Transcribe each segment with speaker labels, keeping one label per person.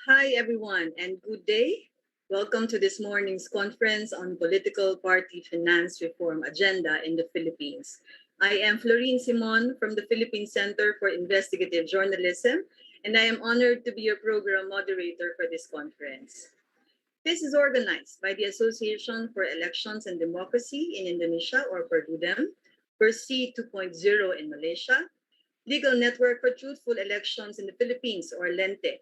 Speaker 1: Hi, everyone, and good day. Welcome to this morning's conference on Political Party Finance Reform Agenda in the Philippines. I am Florine Simon from the Philippine Center for Investigative Journalism, and I am honored to be your program moderator for this conference. This is organized by the Association for Elections and Democracy in Indonesia, or Perludem, BERSIH 2.0 in Malaysia, Legal Network for Truthful Elections in the Philippines, or LENTE,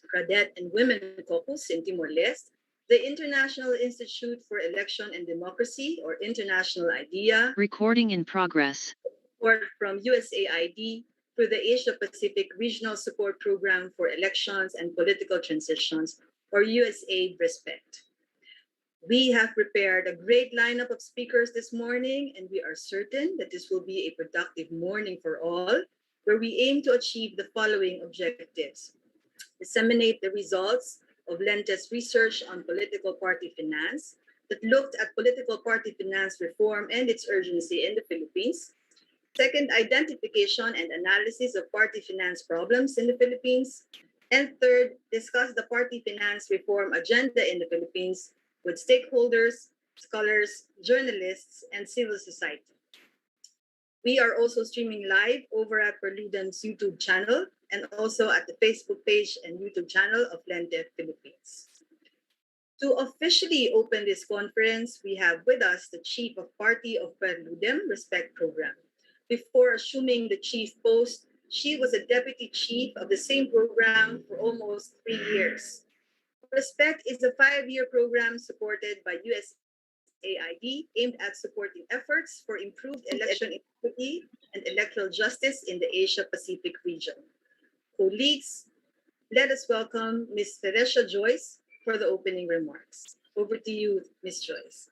Speaker 1: PRADET and Women Caucus in Timor-Leste, the International Institute for Election and Democracy, or International IDEA.
Speaker 2: Recording in progress.
Speaker 1: Support from USAID through the Asia-Pacific Regional Support Program for Elections and Political Transitions, or USAID-RESPECT. We have prepared a great lineup of speakers this morning, and we are certain that this will be a productive morning for all, where we aim to achieve the following objectives: disseminate the results of LENTE's research on political party finance that looked at political party finance reform and its urgency in the Philippines. Second, identification and analysis of party finance problems in the Philippines. And third, discuss the party finance reform agenda in the Philippines with stakeholders, scholars, journalists, and civil society. We are also streaming live over at Perludem's YouTube channel and also at the Facebook page and YouTube channel of LENTE Philippines. To officially open this conference, we have with us the Chief of Party of Perludem RESPECT program. Before assuming the chief post, she was a deputy chief of the same program for almost 3 years. RESPECT is a 5-year program supported by USAID aimed at supporting efforts for improved election equity and electoral justice in the Asia-Pacific region. Colleagues, let us welcome Ms. Teresia Joyce for the opening remarks. Over to you, Ms. Joyce.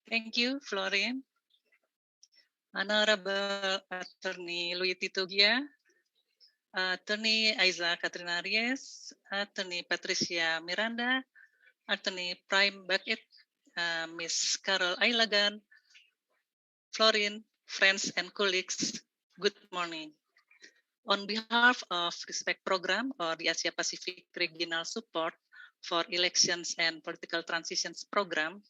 Speaker 3: Thank you, Florine. Honorable Attorney Louis Tito Gia, Attorney Aiza Katrina Reyes, Attorney Patricia Miranda, Attorney Prime Bucket, Ms. Carol Ailagan, Florine, friends and colleagues, good morning. On behalf of RESPECT Program, or the Asia Pacific Regional Support for Elections and Political Transitions Program,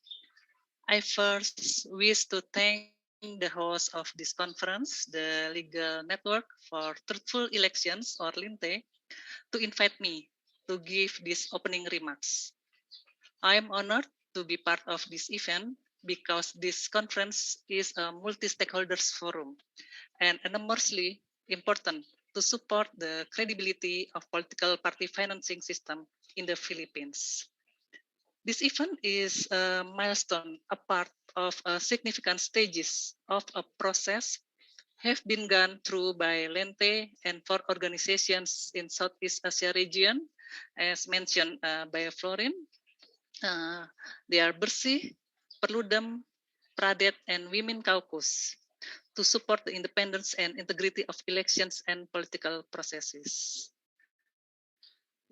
Speaker 3: I first wish to thank the host of this conference, the Legal Network for Truthful Elections, or LENTE, to invite me to give these opening remarks. I am honored to be part of this event because this conference is a multi-stakeholders forum and enormously important to support the credibility of political party financing system in the Philippines. This event is a milestone, a part of a significant stages of a process have been gone through by LENTE and 4 organizations in Southeast Asia region, as mentioned by Florine. They are BERSIH, Perludem, PRADET, and Women Caucus to support the independence and integrity of elections and political processes.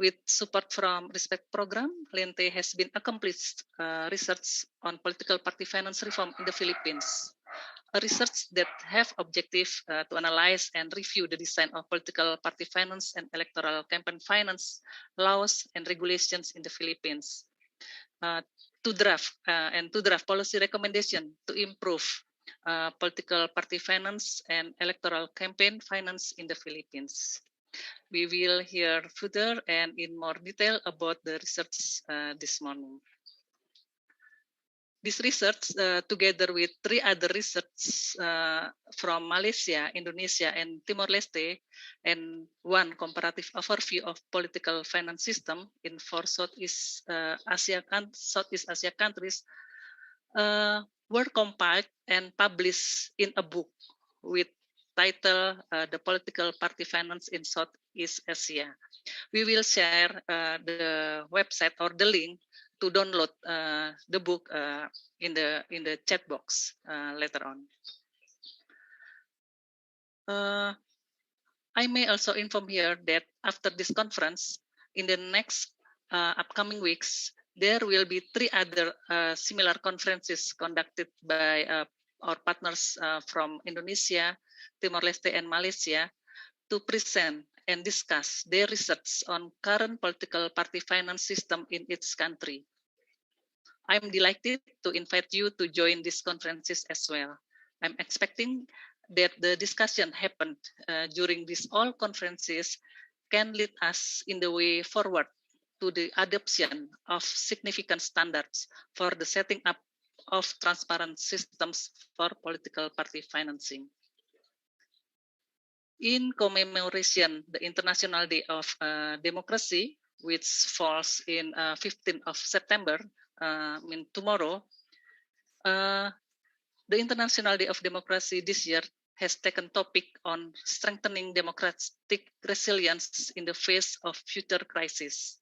Speaker 3: With support from RESPECT program, LENTE has been accomplished research on political party finance reform in the Philippines. A research that have objective to analyze and review the design of political party finance and electoral campaign finance laws and regulations in the Philippines. To draft policy recommendation to improve political party finance and electoral campaign finance in the Philippines. We will hear further and in more detail about the research this morning. This research, together with 3 other research from Malaysia, Indonesia, and Timor-Leste, and 1 comparative overview of political finance system in 4 Southeast Asia countries, were compiled and published in a book with title The Political Party Finance in Southeast Asia. We will share the website or the link to download the book in the chat box later on. I may also inform here that after this conference, in the next upcoming weeks, there will be 3 other similar conferences conducted by our partners from Indonesia, Timor-Leste, and Malaysia to present and discuss their research on current political party finance system in its country. I'm delighted to invite you to join these conferences as well. I'm expecting that the discussion happened during these all conferences can lead us in the way forward to the adoption of significant standards for the setting up of transparent systems for political party financing. In commemoration the International Day of Democracy, which falls in 15th of September, tomorrow, the International Day of Democracy this year has taken topic on strengthening democratic resilience in the face of future crises.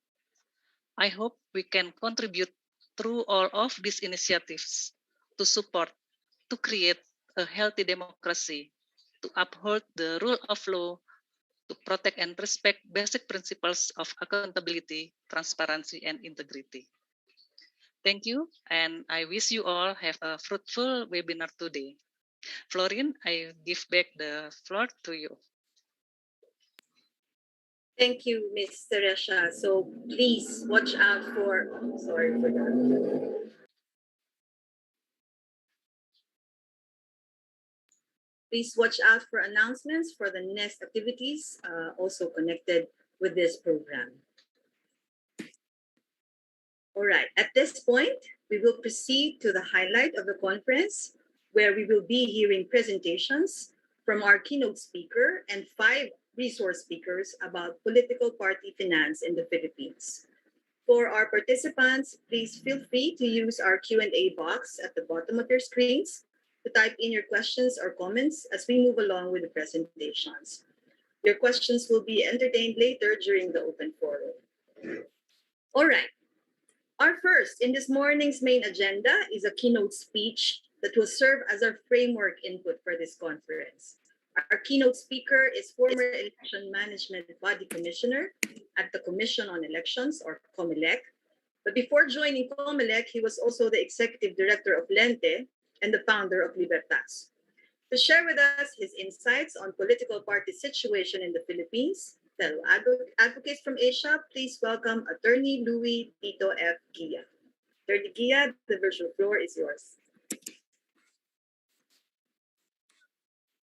Speaker 3: I hope we can contribute through all of these initiatives to support, to create a healthy democracy, to uphold the rule of law, to protect and respect basic principles of accountability, transparency, and integrity. Thank you, and I wish you all have a fruitful webinar today. Florin, I give back the floor to you.
Speaker 1: Thank you, Ms. Teresha. So please watch out for, sorry for that. Please watch out for announcements for the next activities also connected with this program. All right, at this point, we will proceed to the highlight of the conference, where we will be hearing presentations from our keynote speaker and 5 resource speakers about political party finance in the Philippines. For our participants, please feel free to use our Q&A box at the bottom of your screens to type in your questions or comments as we move along with the presentations. Your questions will be entertained later during the open forum. All right. Our first in this morning's main agenda is a keynote speech that will serve as our framework input for this conference. Our keynote speaker is former Election Management Body Commissioner at the Commission on Elections, or Comelec. But before joining Comelec, he was also the Executive Director of LENTE and the founder of Libertas. To share with us his insights on political party situation in the Philippines, fellow advocates from Asia, please welcome Attorney Louis Tito F. Gia. Attorney Gia, the virtual floor is yours.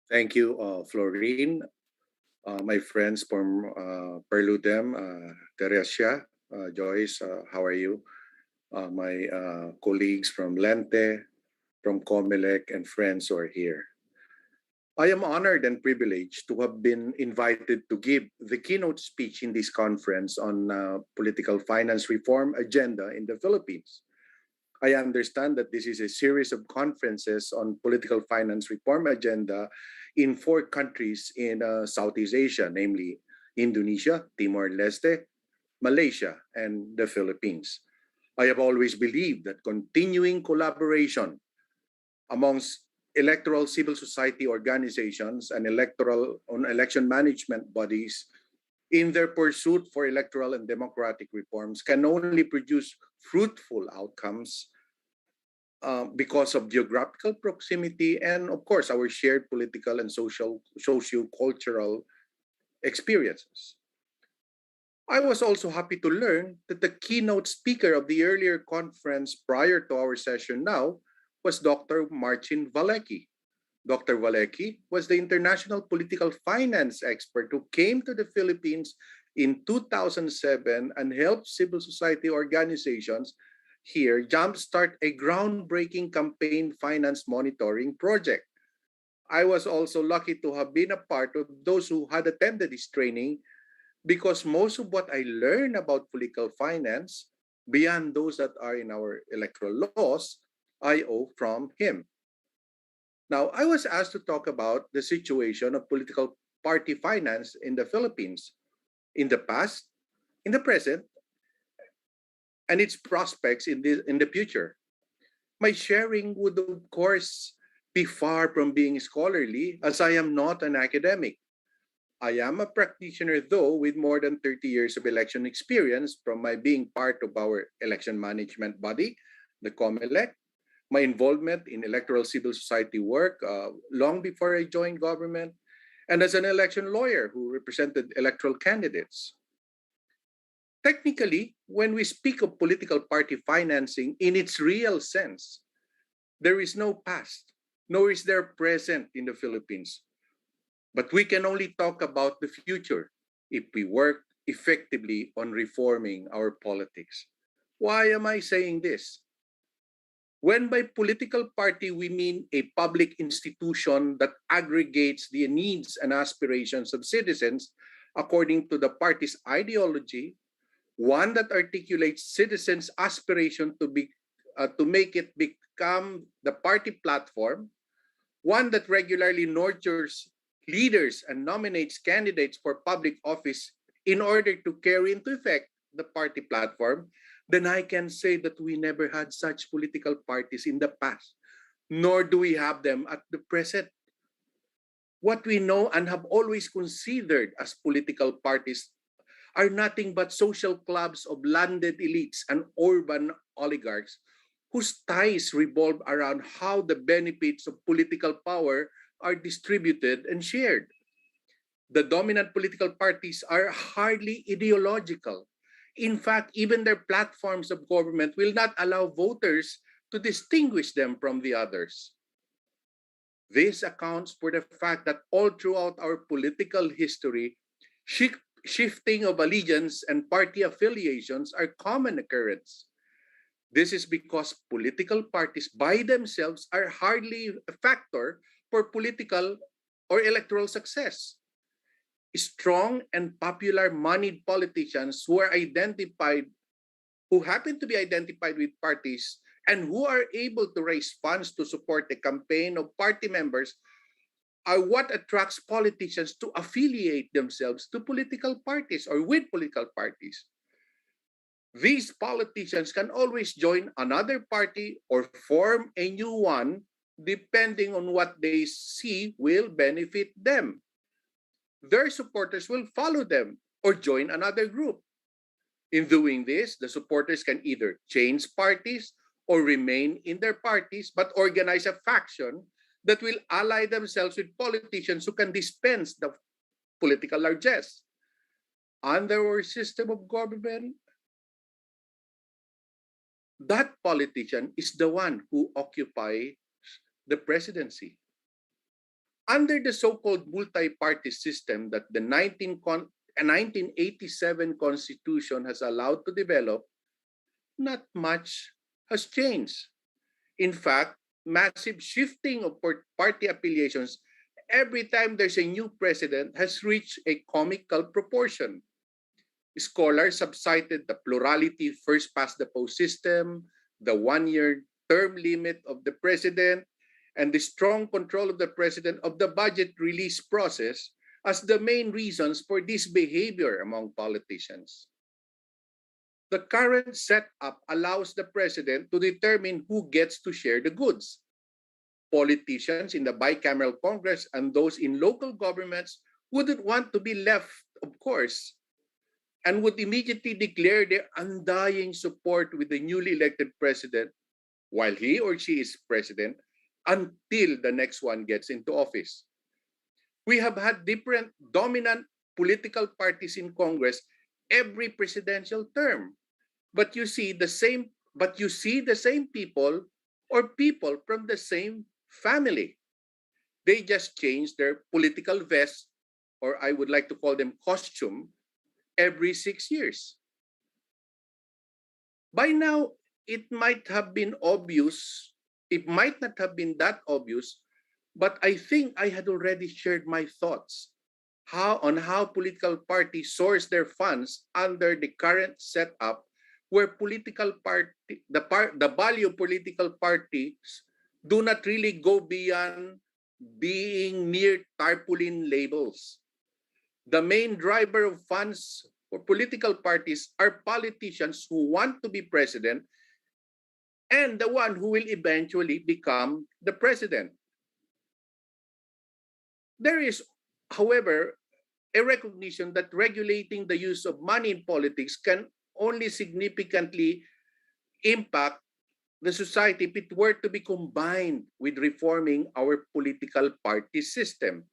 Speaker 2: Thank you, Florine. My friends from Perludem, Teresia, Joyce, how are you? My colleagues from LENTE, from Comelec, and friends who are here. I am honored and privileged to have been invited to give the keynote speech in this conference on political finance reform agenda in the Philippines. I understand that this is a series of conferences on political finance reform agenda in 4 countries in Southeast Asia, namely Indonesia, Timor-Leste, Malaysia, and the Philippines. I have always believed that continuing collaboration amongst electoral civil society organizations and election management bodies in their pursuit for electoral and democratic reforms can only produce fruitful outcomes because of geographical proximity and, of course, our shared political and socio-cultural experiences. I was also happy to learn that the keynote speaker of the earlier conference prior to our session now was Dr. Marcin Walecki. Dr. Walecki was the international political finance expert who came to the Philippines in 2007 and helped civil society organizations here jumpstart a groundbreaking campaign finance monitoring project. I was also lucky to have been a part of those who had attended this training because most of what I learned about political finance, beyond those that are in our electoral laws, I owe from him. Now, I was asked to talk about the situation of political party finance in the Philippines in the past, in the present, and its prospects in the future. My sharing would, of course, be far from being scholarly, as I am not an academic. I am a practitioner, though, with more than 30 years of election experience from my being part of our election management body, the Comelec, my involvement in electoral civil society work long before I joined government, and as an election lawyer who represented electoral candidates. Technically, when we speak of political party financing in its real sense, there is no past, nor is there present in the Philippines. But we can only talk about the future if we work effectively on reforming our politics. Why am I saying this? When by political party we mean a public institution that aggregates the needs and aspirations of citizens according to the party's ideology, one that articulates citizens' aspiration to make it become the party platform, one that regularly nurtures leaders and nominates candidates for public office in order to carry into effect the party platform, then I can say that we never had such political parties in the past, nor do we have them at the present. What we know and have always considered as political parties are nothing but social clubs of landed elites and urban oligarchs whose ties revolve around how the benefits of political power are distributed and shared. The dominant political parties are hardly ideological. In fact, even their platforms of government will not allow voters to distinguish them from the others. This accounts for the fact that all throughout our political history, shifting of allegiance and party affiliations are common occurrence. This is because political parties by themselves are hardly a factor for political or electoral success. Strong and popular moneyed politicians who happen to be identified with parties and who are able to raise funds to support the campaign of party members are what attracts politicians to affiliate themselves to political parties or with political parties. These politicians can always join another party or form a new one depending on what they see will benefit them. Their supporters will follow them or join another group. In doing this, the supporters can either change parties or remain in their parties but organize a faction that will ally themselves with politicians who can dispense the political largesse. Under our system of government, that politician is the one who occupies the presidency. Under the so-called multi-party system that the 1987 Constitution has allowed to develop, not much has changed. In fact, massive shifting of party affiliations every time there's a new president has reached a comical proportion. Scholars have cited the plurality first past the post system, the one-year term limit of the president, and the strong control of the president of the budget release process as the main reasons for this behavior among politicians. The current setup allows the president to determine who gets to share the goods. Politicians in the bicameral Congress and those in local governments wouldn't want to be left, of course, and would immediately declare their undying support with the newly elected president while he or she is president until the next one gets into office. We have had different dominant political parties in Congress every presidential term, but you see the same people or people from the same family. They just change their political vest, or I would like to call them costume, every 6 years. By now, it might have been obvious. It might not have been that obvious, but I think I had already shared my thoughts on how political parties source their funds under the current setup, where the value of political parties do not really go beyond being mere tarpaulin labels. The main driver of funds for political parties are politicians who want to be president and the one who will eventually become the president. There is, however, a recognition that regulating the use of money in politics can only significantly impact the society if it were to be combined with reforming our political party system.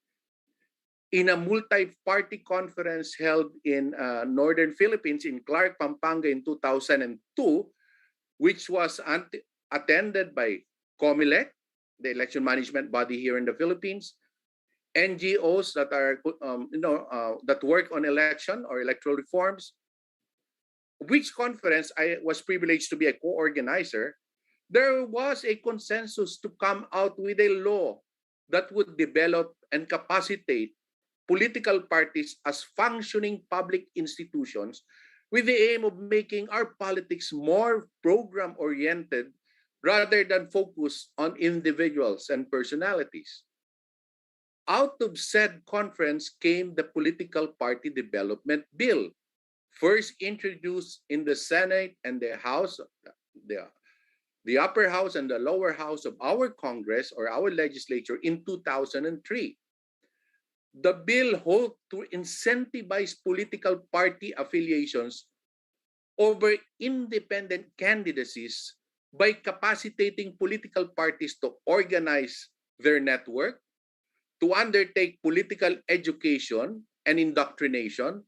Speaker 2: in a multi-party conference held in Northern Philippines in Clark, Pampanga in 2002, which was attended by Comelec, the election management body here in the Philippines, NGOs that are that work on election or electoral reforms, which conference I was privileged to be a co-organizer. There was a consensus to come out with a law that would develop and capacitate political parties as functioning public institutions with the aim of making our politics more program-oriented rather than focus on individuals and personalities. Out of said conference came the Political Party Development Bill, first introduced in the Senate and the House, the upper house and the lower house of our Congress or our legislature in 2003. The bill hoped to incentivize political party affiliations over independent candidacies by capacitating political parties to organize their network, to undertake political education and indoctrination,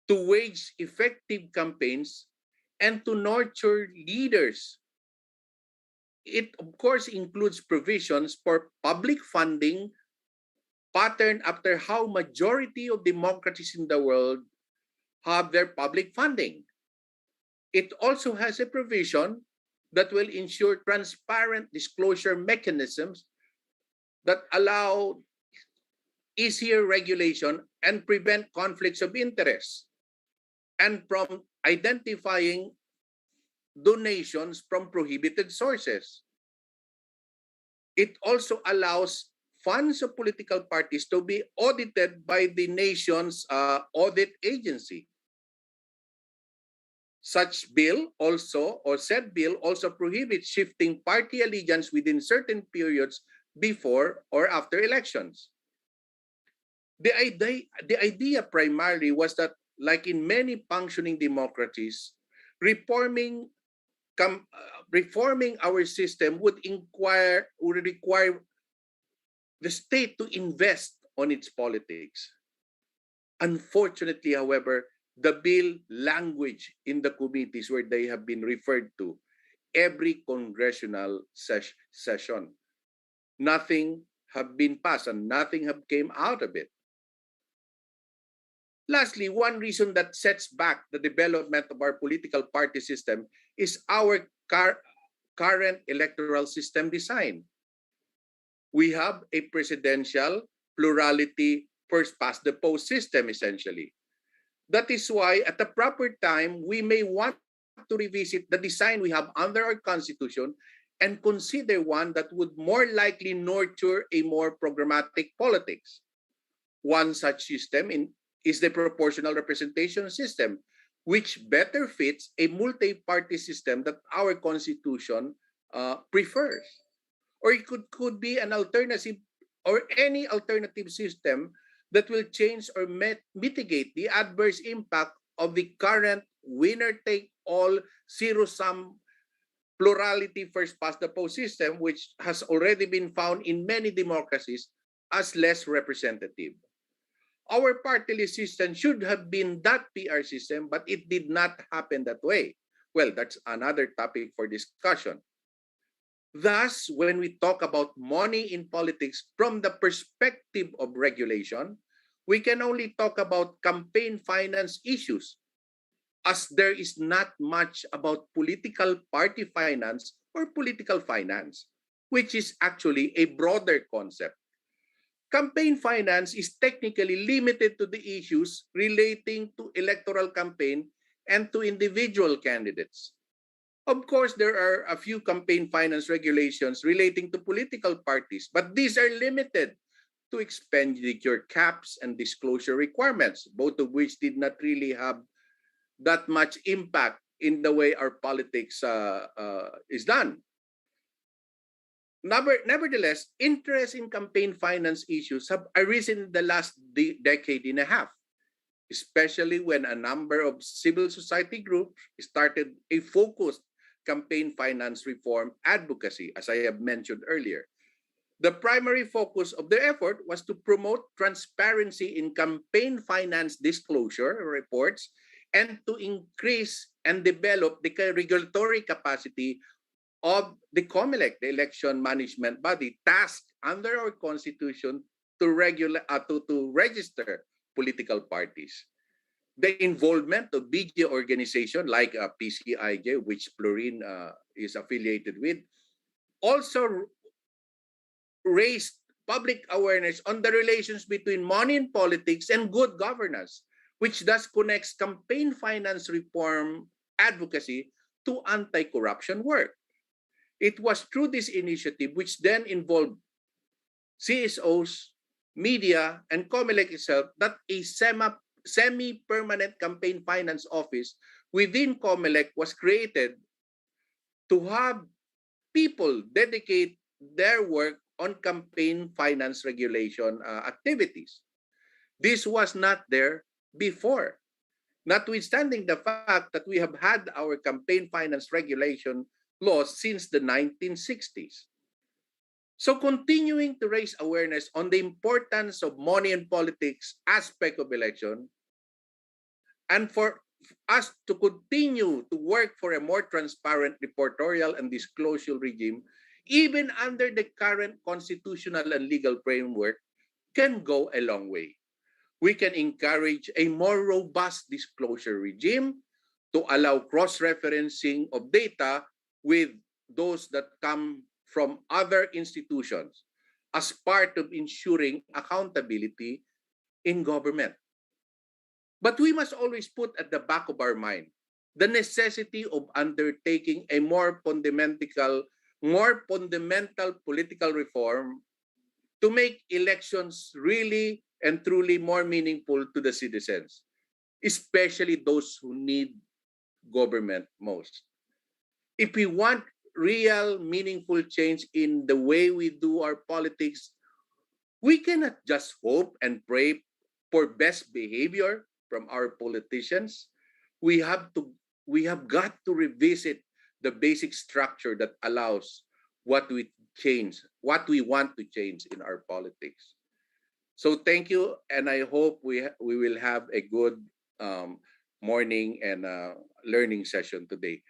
Speaker 2: to wage effective campaigns, and to nurture leaders. It, of course, includes provisions for public funding patterned after how majority of democracies in the world have their public funding. It also has a provision that will ensure transparent disclosure mechanisms that allow easier regulation and prevent conflicts of interest, and from identifying donations from prohibited sources. It also allows funds of political parties to be audited by the nation's audit agency. Such bill also, or said bill also prohibits shifting party allegiance within certain periods before or after elections. The idea primarily was that, like in many functioning democracies, reforming our system would require the state to invest on its politics. Unfortunately, however, the bill language in the committees where they have been referred to every congressional session. Nothing have been passed and nothing have came out of it. Lastly, one reason that sets back the development of our political party system is our current electoral system design. We have a presidential plurality first past the post system, essentially. That is why at the proper time, we may want to revisit the design we have under our Constitution and consider one that would more likely nurture a more programmatic politics. One such system is the proportional representation system, which better fits a multi-party system that our Constitution prefers. Or it could be an alternative or any alternative system that will change or mitigate the adverse impact of the current winner-take-all zero-sum plurality first past the post system, which has already been found in many democracies as less representative. Our party list system should have been that PR system, but it did not happen that way. Well, that's another topic for discussion. Thus, when we talk about money in politics from the perspective of regulation, we can only talk about campaign finance issues, as there is not much about political party finance or political finance, which is actually a broader concept. Campaign finance is technically limited to the issues relating to electoral campaign and to individual candidates. Of course, there are a few campaign finance regulations relating to political parties, but these are limited to expenditure caps and disclosure requirements, both of which did not really have that much impact in the way our politics is done. Nevertheless, interest in campaign finance issues have arisen in the last decade and a half, especially when a number of civil society groups started a focused campaign finance reform advocacy, as I have mentioned earlier. The primary focus of the effort was to promote transparency in campaign finance disclosure reports and to increase and develop the regulatory capacity of the Comelec, the election management body, tasked under our constitution to register political parties. The involvement of BG organization like PCIJ, which Plurine is affiliated with, also raised public awareness on the relations between money in politics and good governance, which thus connects campaign finance reform advocacy to anti-corruption work. It was through this initiative, which then involved CSOs, media, and Comelec itself, that a semi-permanent campaign finance office within Comelec was created to have people dedicate their work on campaign finance regulation activities. This was not there before. Notwithstanding the fact that we have had our campaign finance regulation laws since the 1960s. So continuing to raise awareness on the importance of money and politics aspect of election, and for us to continue to work for a more transparent reportorial and disclosure regime, even under the current constitutional and legal framework, can go a long way. We can encourage a more robust disclosure regime to allow cross-referencing of data with those that come from other institutions as part of ensuring accountability in government. But we must always put at the back of our mind the necessity of undertaking a more fundamental political reform to make elections really and truly more meaningful to the citizens, especially those who need government most. If we want real meaningful change in the way we do our politics, we cannot just hope and pray for best behavior from our politicians. We have got to revisit the basic structure that allows what we want to change in our politics. So thank you, and I hope we will have a good morning and learning session today.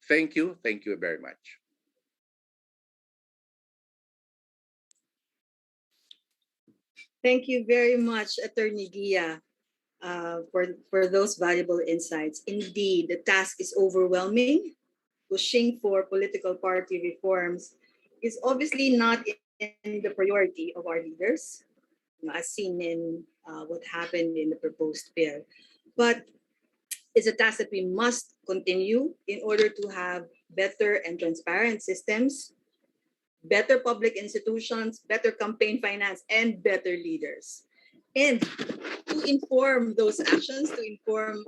Speaker 2: Thank you very much.
Speaker 1: Thank you very much, Attorney Gia, for those valuable insights. Indeed, the task is overwhelming. Pushing for political party reforms is obviously not in the priority of our leaders, as seen in what happened in the proposed bill. But it's a task that we must continue in order to have better and transparent systems, better public institutions, better campaign finance, and better leaders. And to inform those actions, to inform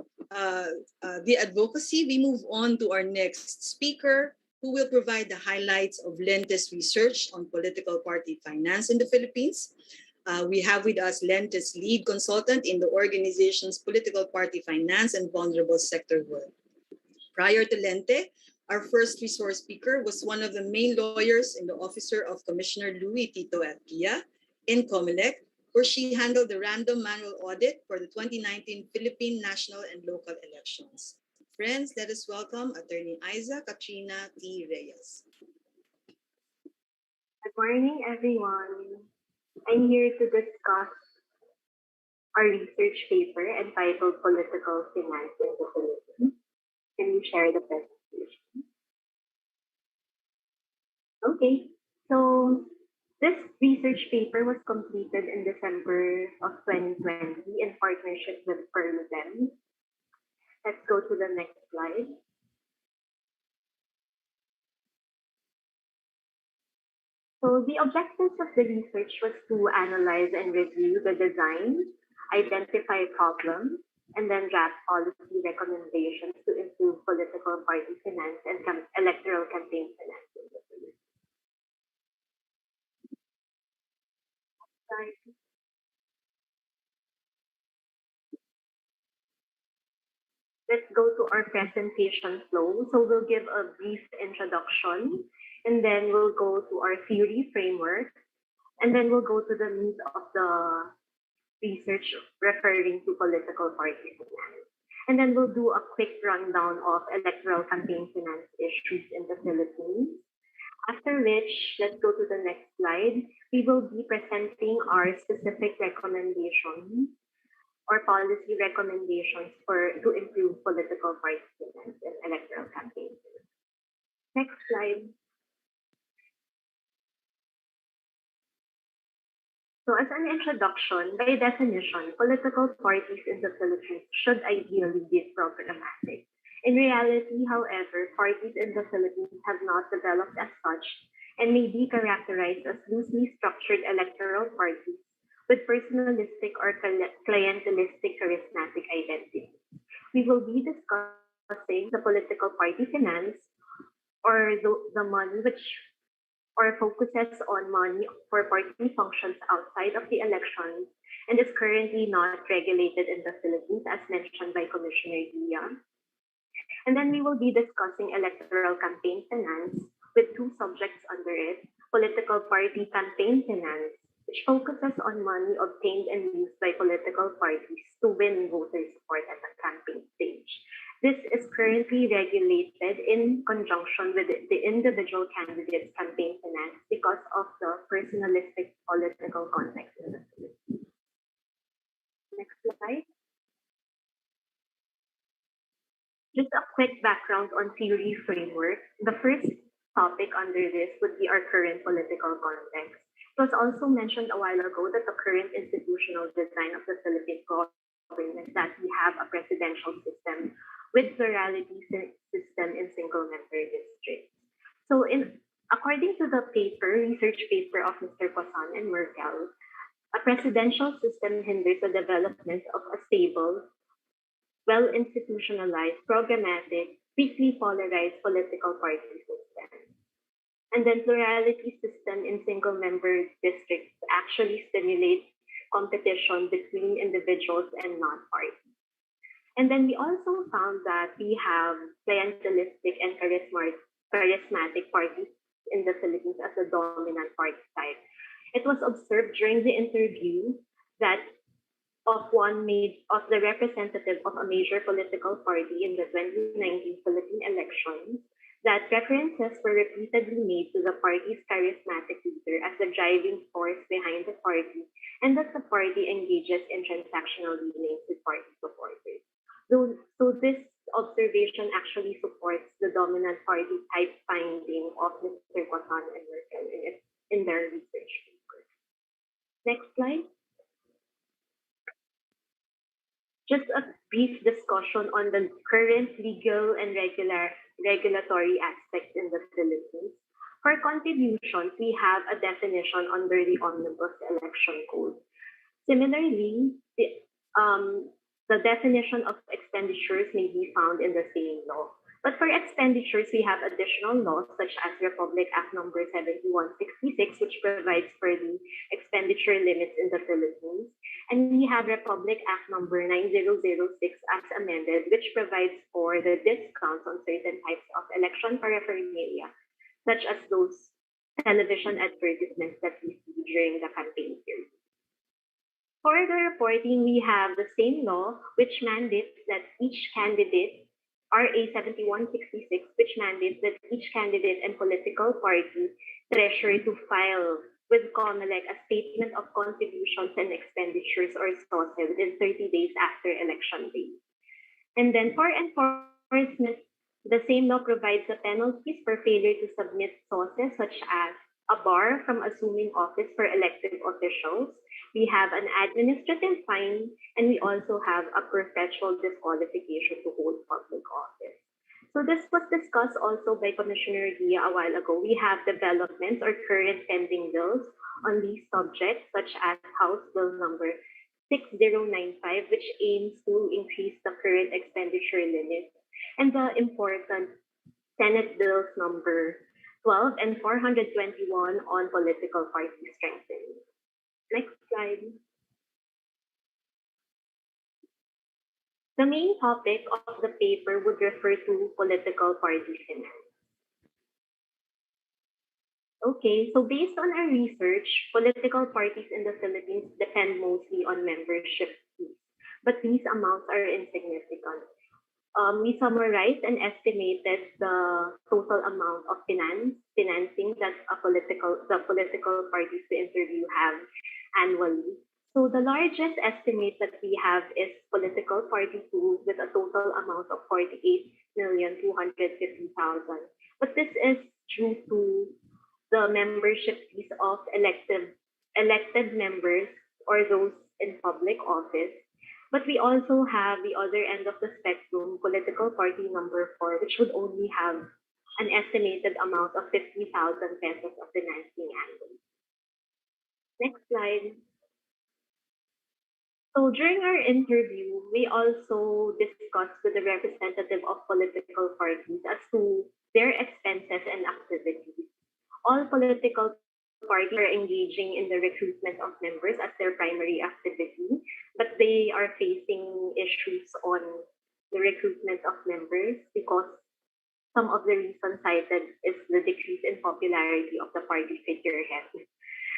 Speaker 1: the advocacy, we move on to our next speaker, who will provide the highlights of LENTE's research on political party finance in the Philippines. We have with us LENTE's lead consultant in the organization's political party finance and vulnerable sector work. Prior to LENTE, our first resource speaker was one of the main lawyers in the Office of Commissioner Louis Tito Atquia in Comelec, where she handled the random manual audit for the 2019 Philippine national and local elections. Friends, let us welcome Attorney Aiza Katrina T. Reyes.
Speaker 4: Good morning, everyone. I'm here to discuss our research paper entitled Political Finance in the Philippines. Can you share the presentation? Okay, so this research paper was completed in December of 2020 in partnership with Perludem. Let's go to the next slide. So the objectives of the research was to analyze and review the design, identify problems, and then draft policy recommendations to improve political party finance and electoral campaign finance. Let's go to our presentation flow. So we'll give a brief introduction, and then we'll go to our theory framework, And then we'll go to the meat of the research referring to political party finance. And then we'll do a quick rundown of electoral campaign finance issues in the Philippines. After which, let's go to the next slide. We will be presenting our specific recommendations or policy recommendations to improve political party finance and electoral campaigns. Next slide. So as an introduction, by definition, political parties in the Philippines should ideally be programmatic. In reality, however, parties in the Philippines have not developed as such and may be characterized as loosely structured electoral parties with personalistic or clientelistic charismatic identities. We will be discussing the political party finance or the money which or focuses on money for party functions outside of the elections and is currently not regulated in the Philippines as mentioned by Commissioner Dia. And then we will be discussing electoral campaign finance with two subjects under it, political party campaign finance, which focuses on money obtained and used by political parties to win voter support at the campaign stage. This is currently regulated in conjunction with the individual candidate's campaign finance because of the personalistic political context in the Philippines. Next slide. Just a quick background on theory framework. The first topic under this would be our current political context. It was also mentioned a while ago that the current institutional design of the Philippine government that we have a presidential system with plurality system in single-member districts. So according to the research paper of Mr. Cosan and Merkel, a presidential system hinders the development of a stable, well-institutionalized, programmatic, weakly polarized political party system. And then plurality system in single-member districts actually stimulates competition between individuals and non-parties. And then we also found that we have clientelistic and charismatic parties in the Philippines as a dominant party type. It was observed during the interview that of the representative of a major political party in the 2019 Philippine elections, that references were repeatedly made to the party's charismatic leader as the driving force behind the party, and that the party engages in transactional dealings with party supporters. So this observation actually supports the dominant party type finding of Mr. Cosan and Merkel in their research paper. Next slide. Just a brief discussion on the current legal and regulatory aspects in the Philippines. For contributions, we have a definition under the Omnibus Election Code. Similarly, the definition of expenditures may be found in the same law. But for expenditures, we have additional laws such as Republic Act Number 7166, which provides for the expenditure limits in the Philippines. And we have Republic Act Number 9006 as amended, which provides for the discounts on certain types of election paraphernalia, such as those television advertisements that we see during the campaign period. For the reporting, we have the same law, which mandates that each candidate, RA 7166, which mandates that each candidate and political party treasurer to file with Comelec a statement of contributions and expenditures or SOSE within 30 days after election day. And then for enforcement, the same law provides the penalties for failure to submit SOSE, such as a bar from assuming office for elected officials. We have an administrative fine, and we also have a perpetual disqualification to hold public office. So this was discussed also by Commissioner Dia a while ago. We have developments or current pending bills on these subjects, such as House Bill number 6095, which aims to increase the current expenditure limit, and the important Senate Bills number 12 and 421 on political party strengthening. Next slide. The main topic of the paper would refer to political party finance. Okay, so based on our research, political parties in the Philippines depend mostly on membership fees, but these amounts are insignificant. We summarized and estimated the total amount of financing that the political parties we interview have annually. So the largest estimate that we have is political party two with a total amount of 48,250,000. But this is due to the membership fees of elected members or those in public office. But we also have the other end of the spectrum, political party number four, which would only have an estimated amount of 50,000 pesos of financing annually. Next slide. So during our interview, we also discussed with the representative of political parties as to their expenses and activities. All political parties are engaging in the recruitment of members as their primary activity, but they are facing issues on the recruitment of members because some of the reasons cited is the decrease in popularity of the party figurehead.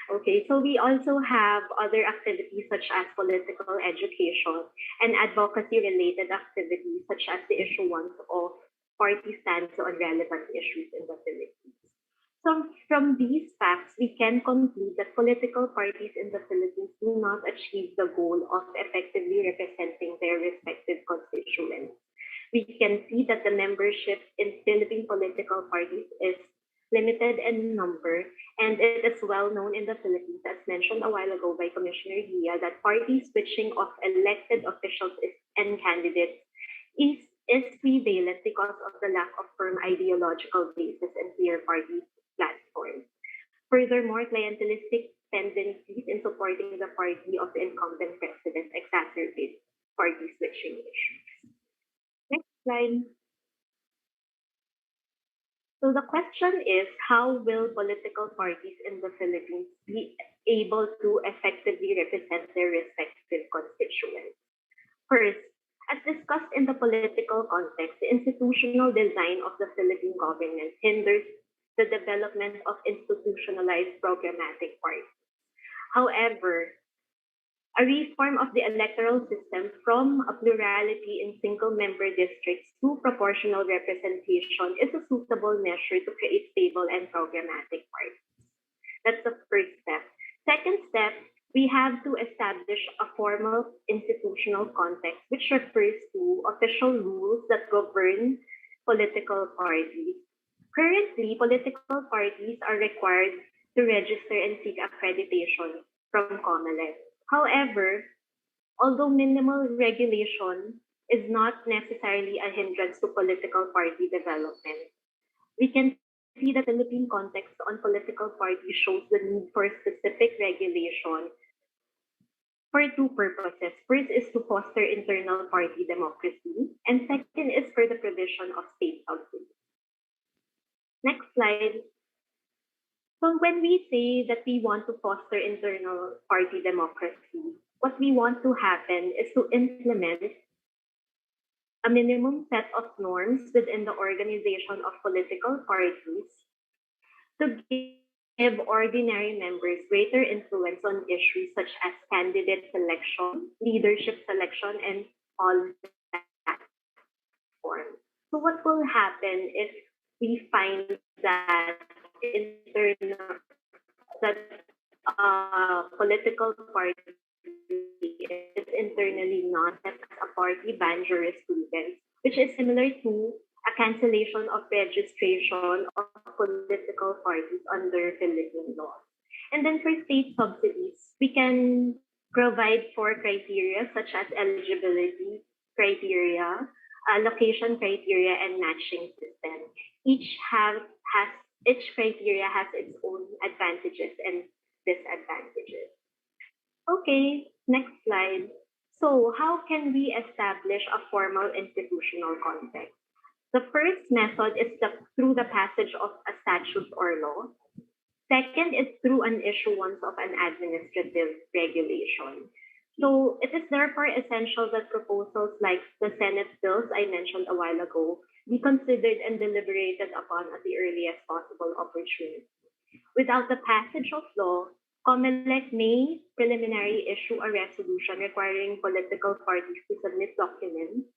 Speaker 4: Okay, so we also have other activities such as political education and advocacy-related activities such as the issuance of party stands on relevant issues in the Philippines. So from these facts, we can conclude that political parties in the Philippines do not achieve the goal of effectively representing their respective constituents. We can see that the membership in Philippine political parties is limited in number, and it is well known in the Philippines, as mentioned a while ago by Commissioner Gia, that party switching of elected officials and candidates is prevalent because of the lack of firm ideological basis and clear party platforms. Furthermore, clientelistic tendencies in supporting the party of the incumbent president exacerbate party switching issues. Next slide. So the question is, how will political parties in the Philippines be able to effectively represent their respective constituents? First, as discussed in the political context, the institutional design of the Philippine government hinders the development of institutionalized programmatic parties. However, a reform of the electoral system from a plurality in single-member districts to proportional representation is a suitable measure to create stable and programmatic parties. That's the first step. Second step, we have to establish a formal institutional context which refers to official rules that govern political parties. Currently, political parties are required to register and seek accreditation from Comelec. However, although minimal regulation is not necessarily a hindrance to political party development, we can see the Philippine context on political parties shows the need for specific regulation for two purposes. First is to foster internal party democracy, and second is for the provision of state subsidies. Next slide. So when we say that we want to foster internal party democracy, what we want to happen is to implement a minimum set of norms within the organization of political parties to give ordinary members greater influence on issues such as candidate selection, leadership selection, and all that form. So what will happen if we find that political party is internally not as a party ban jurisprudence, which is similar to a cancellation of registration of political parties under Philippine law. And then for state subsidies, we can provide for criteria such as eligibility criteria, allocation criteria, and matching system. Each criteria has its own advantages and disadvantages. Okay, next slide. So how can we establish a formal institutional context? The first method is through the passage of a statute or law. Second is through an issuance of an administrative regulation. So it is therefore essential that proposals like the Senate bills I mentioned a while ago be considered and deliberated upon at the earliest possible opportunity. Without the passage of law, Comelec may preliminary issue a resolution requiring political parties to submit documents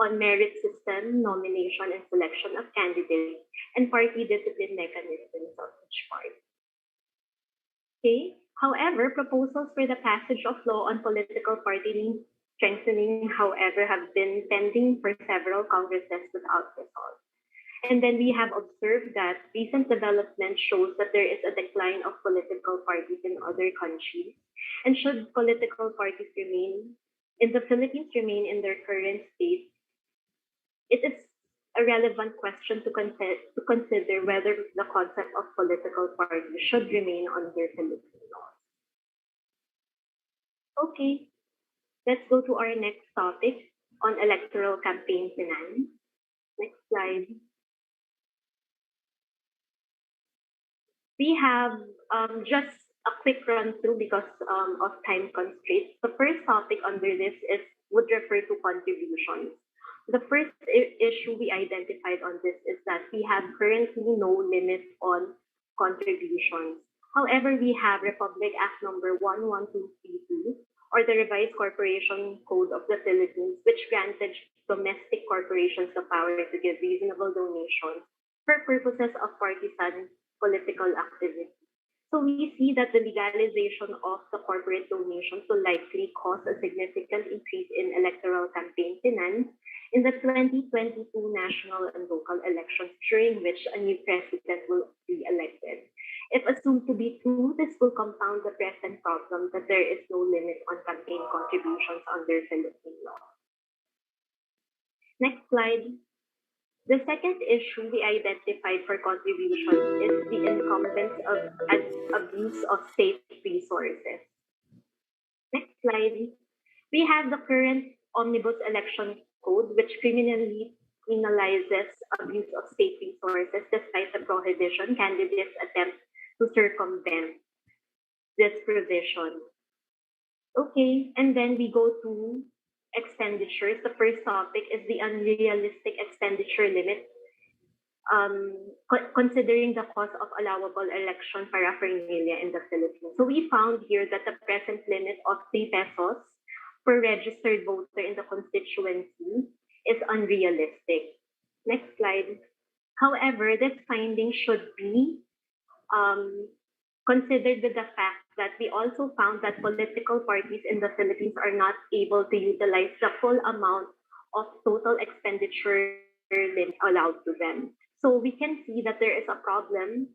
Speaker 4: on merit system, nomination, and selection of candidates, and party discipline mechanisms of each party. Okay. However, proposals for the passage of law on political party strengthening, however, have been pending for several congresses without result. And then we have observed that recent development shows that there is a decline of political parties in other countries. And should political parties remain in the Philippines remain in their current state, it is a relevant question to consider whether the concept of political parties should remain under Philippine laws. Okay, let's go to our next topic on electoral campaign finance. Next slide. We have just a quick run through because of time constraints. The first topic under this would refer to contributions. The first issue we identified on this is that we have currently no limit on contributions. However, we have Republic Act number 11232 or the Revised Corporation Code of the Philippines, which granted domestic corporations the power to give reasonable donations for purposes of partisan political activity. So we see that the legalization of the corporate donations will likely cause a significant increase in electoral campaign finance in the 2022 national and local elections, during which a new president will be elected. If assumed to be true, this will compound the present problem that there is no limit on campaign contributions under Philippine law. Next slide. The second issue we identified for contributions is the incumbents of abuse of state resources. Next slide. We have the current Omnibus election code, which criminally penalizes abuse of state resources despite the prohibition candidates attempt to circumvent this provision. Okay, and then we go to expenditures. The first topic is the unrealistic expenditure limit, considering the cost of allowable election paraphernalia in the Philippines. So we found here that the present limit of 3 pesos per registered voter in the constituency is unrealistic. Next slide. However, this finding should be considered with the fact that we also found that political parties in the Philippines are not able to utilize the full amount of total expenditure limit allowed to them. So we can see that there is a problem,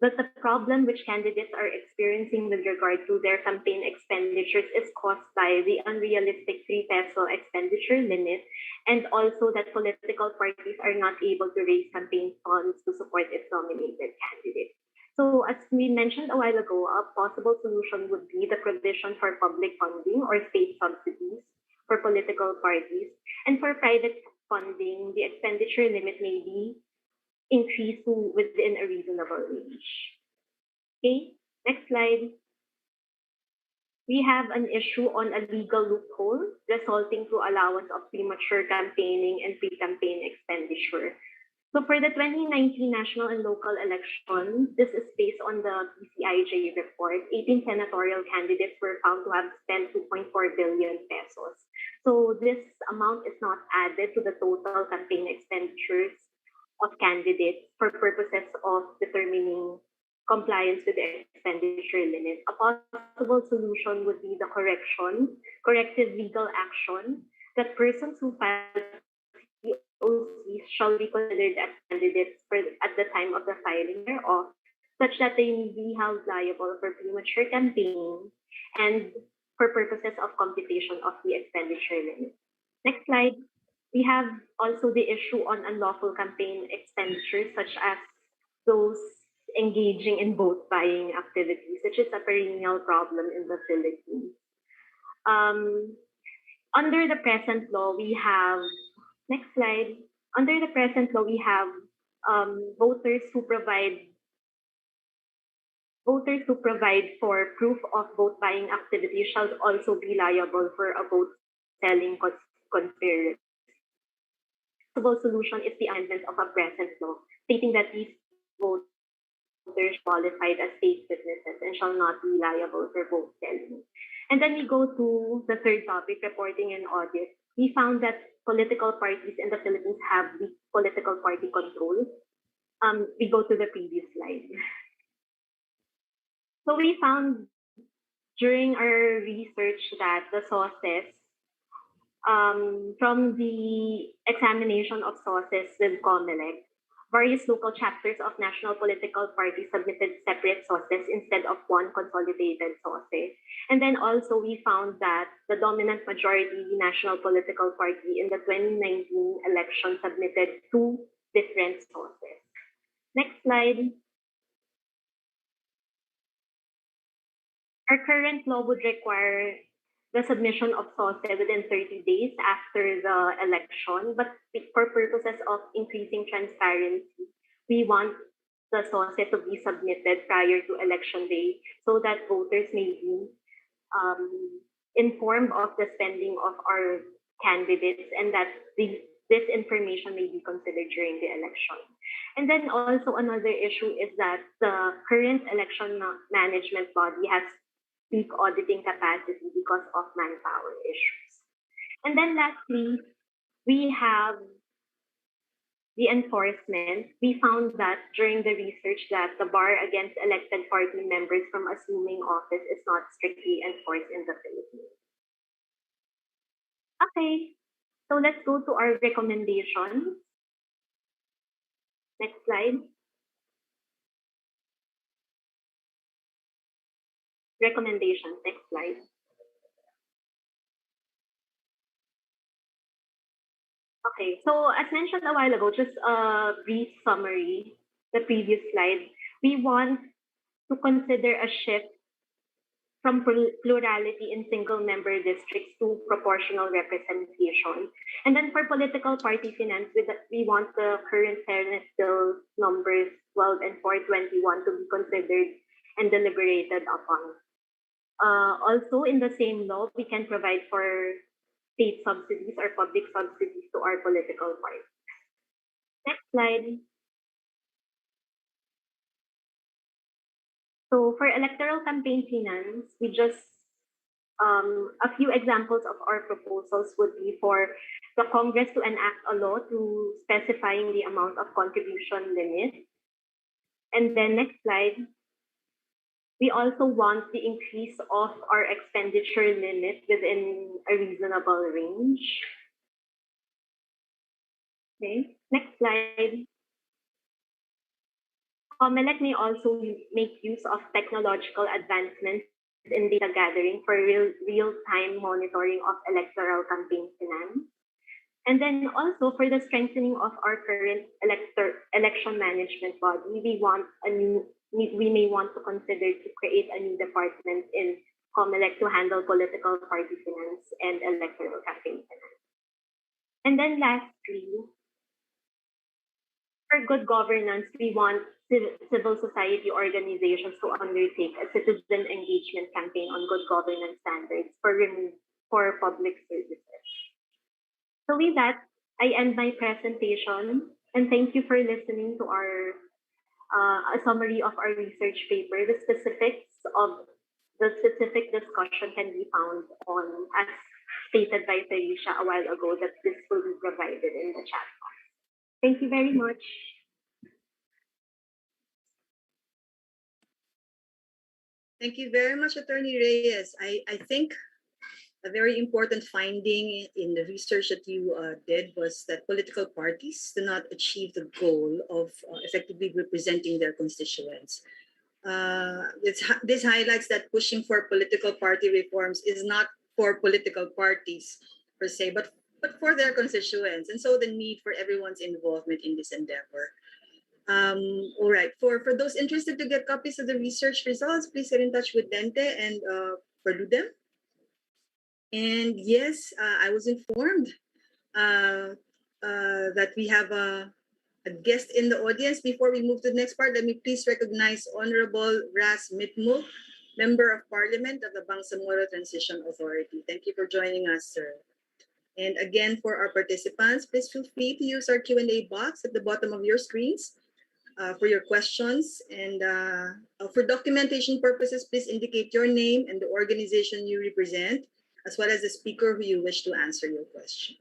Speaker 4: that the problem which candidates are experiencing with regard to their campaign expenditures is caused by the unrealistic 3 peso expenditure limit, and also that political parties are not able to raise campaign funds to support its nominated candidates. So as we mentioned a while ago, a possible solution would be the provision for public funding or state subsidies for political parties. And for private funding, the expenditure limit may be increased to within a reasonable range. Okay, next slide. We have an issue on a legal loophole resulting to allowance of premature campaigning and pre-campaign expenditure. So for the 2019 national and local elections, this is based on the PCIJ report. 18 senatorial candidates were found to have spent 2.4 billion pesos. So this amount is not added to the total campaign expenditures of candidates for purposes of determining compliance with the expenditure limit. A possible solution would be the corrective legal action that persons who file OCs shall be considered as candidates at the time of the filing thereof, such that they may be held liable for premature campaigning and for purposes of computation of the expenditure limit. Next slide. We have also the issue on unlawful campaign expenditures, such as those engaging in vote buying activities, which is a perennial problem in the Philippines. Under the present law, we have next slide. Under the present law, we have voters who provide for proof of vote buying activity shall also be liable for a vote selling conspiracy. The solution is the amendment of a present law, stating that these voters voters qualified as state witnesses and shall not be liable for vote selling. And then we go to the third topic, reporting and audit. We found that political parties in the Philippines have weak political party control. We go to the previous slide. So we found during our research that the sources from the examination of sources with Comelec, various local chapters of national political parties submitted separate sources instead of one consolidated source. And then also we found that the dominant majority national political party in the 2019 election submitted two different sources. Next slide. Our current law would require the submission of sources within 30 days after the election, but for purposes of increasing transparency, we want the sources to be submitted prior to election day so that voters may be informed of the spending of our candidates and that this information may be considered during the election. And then also another issue is that the current election management body has weak auditing capacity because of manpower issues. And then lastly, we have the enforcement. We found that during the research that the bar against elected party members from assuming office is not strictly enforced in the Philippines. Okay, so let's go to our recommendations. Next slide. Recommendations, next slide. Okay, so as mentioned a while ago, just a brief summary, the previous slide, we want to consider a shift from plurality in single-member districts to proportional representation. And then for political party finance, we want the current fairness bill numbers 12 and 421 to be considered and deliberated upon. Also, in the same law, we can provide for state subsidies or public subsidies to our political parties. Next slide. So for electoral campaign finance, we just, a few examples of our proposals would be for the Congress to enact a law to specifying the amount of contribution limit. And then next slide. We also want the increase of our expenditure limit within a reasonable range. Okay, next slide. Comelec may also make use of technological advancements in data gathering for real-time monitoring of electoral campaign finance. And then also for the strengthening of our current election management body, we may want to consider to create a new department in Comelec to handle political party finance and electoral campaign finance. And then lastly, for good governance, we want civil society organizations to undertake a citizen engagement campaign on good governance standards for public services. So with that, I end my presentation and thank you for listening to our a summary of our research paper. The specific discussion can be found on, as stated by Felicia a while ago, that this will be provided in the chat box. Thank you very much.
Speaker 1: Thank you very much, Attorney Reyes. I think a very important finding in the research that you did was that political parties do not achieve the goal of effectively representing their constituents. This highlights that pushing for political party reforms is not for political parties per se, but for their constituents, and so the need for everyone's involvement in this endeavor. All right, for those interested to get copies of the research results, please get in touch with LENTE and Perludem. And yes, I was informed that we have a guest in the audience. Before we move to the next part, let me please recognize Honorable Ras Mitmuk, Member of Parliament of the Bangsamoro Transition Authority. Thank you for joining us, sir. And again, for our participants, please feel free to use our Q&A box at the bottom of your screens for your questions. And for documentation purposes, please indicate your name and the organization you represent, as well as the speaker who you wish to answer your question.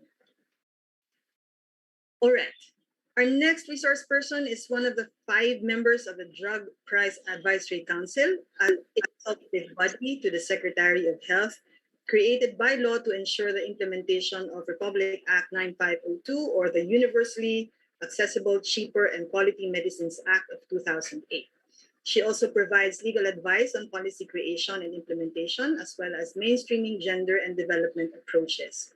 Speaker 1: All right. Our next resource person is one of the 5 members of the Drug Price Advisory Council, a consultative body to the Secretary of Health, created by law to ensure the implementation of Republic Act 9502, or the Universally Accessible, Cheaper, and Quality Medicines Act of 2008. She also provides legal advice on policy creation and implementation, as well as mainstreaming gender and development approaches.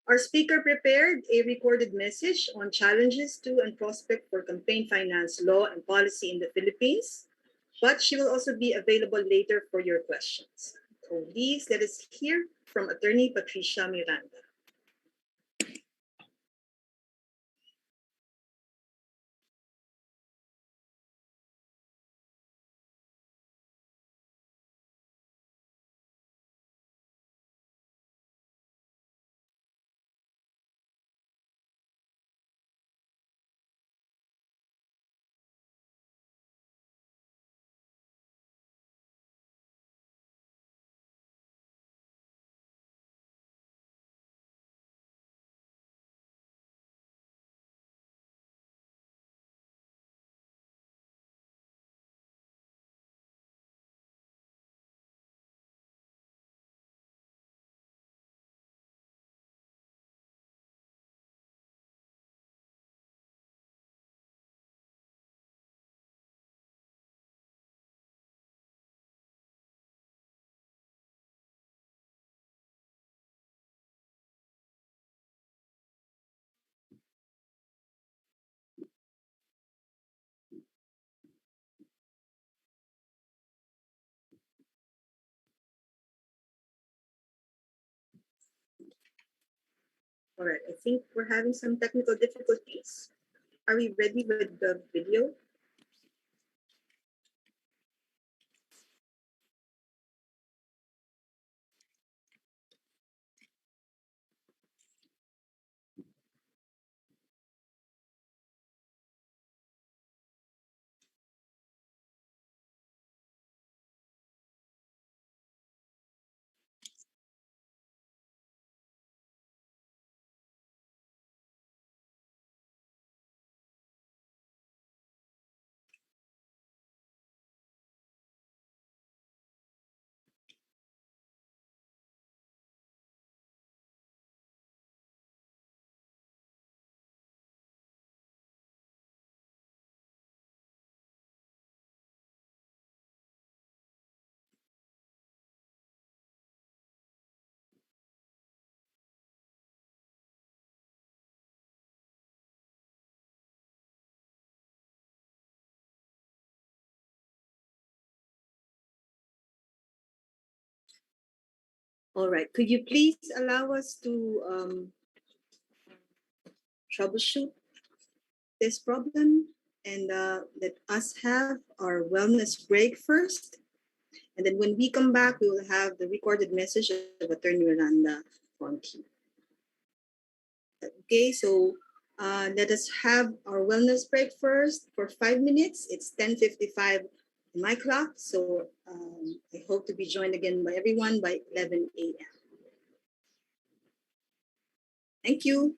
Speaker 1: Our speaker prepared a recorded message on challenges to and prospect for campaign finance law and policy in the Philippines, but she will also be available later for your questions. So please let us hear from Attorney Patricia Miranda. All right, I think we're having some technical difficulties. Are we ready with the video? All right, could you please allow us to troubleshoot this problem and let us have our wellness break first? And then when we come back, we will have the recorded message of Attorney Miranda on cue. Okay, so let us have our wellness break first for 5 minutes. It's 10:55 in my clock, so I hope to be joined again by everyone by 11 a.m. Thank you.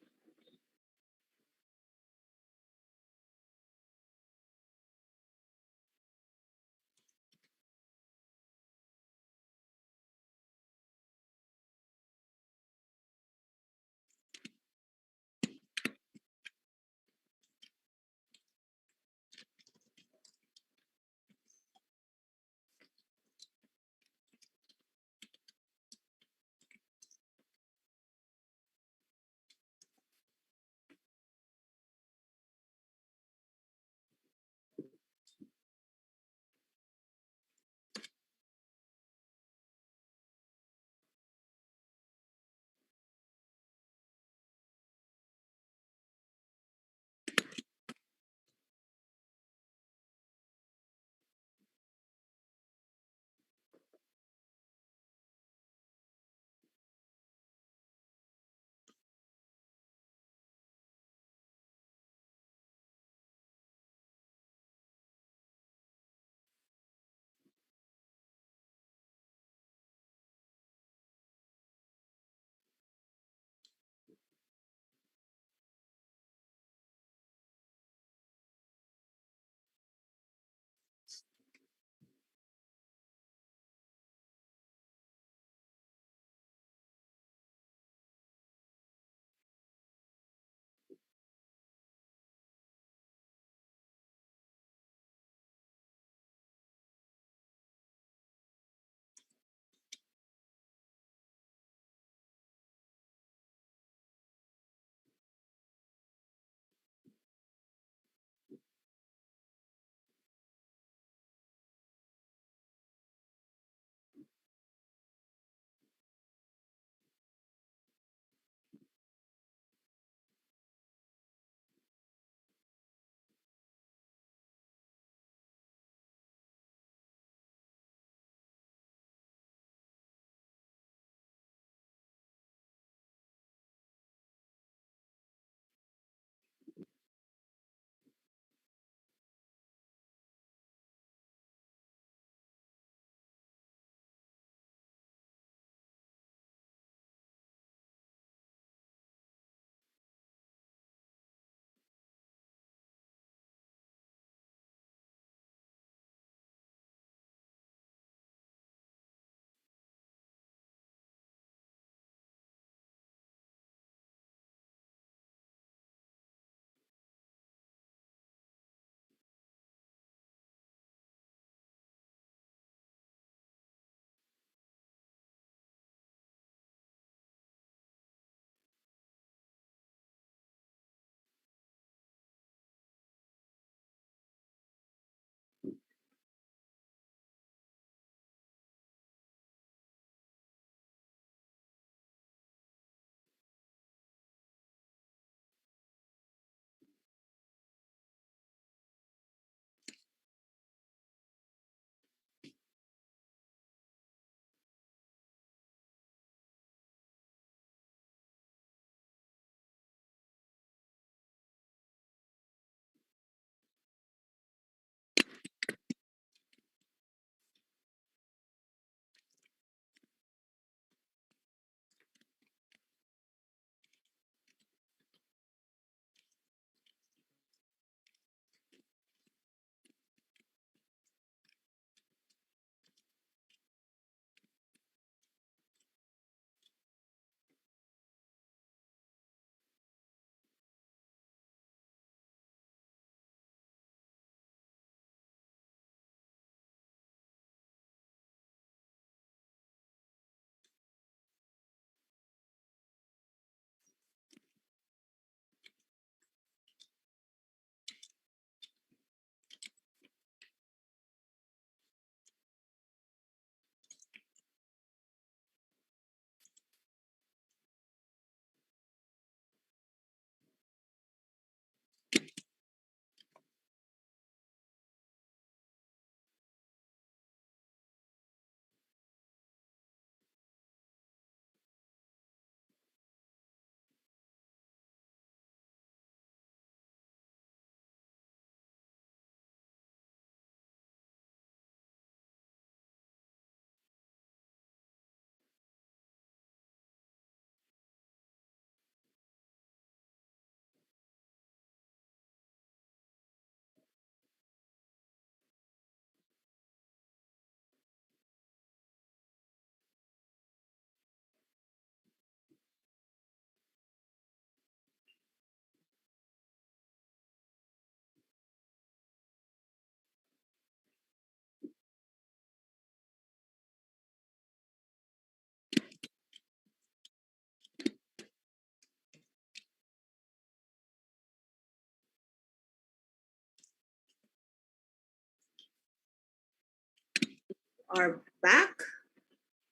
Speaker 1: are back.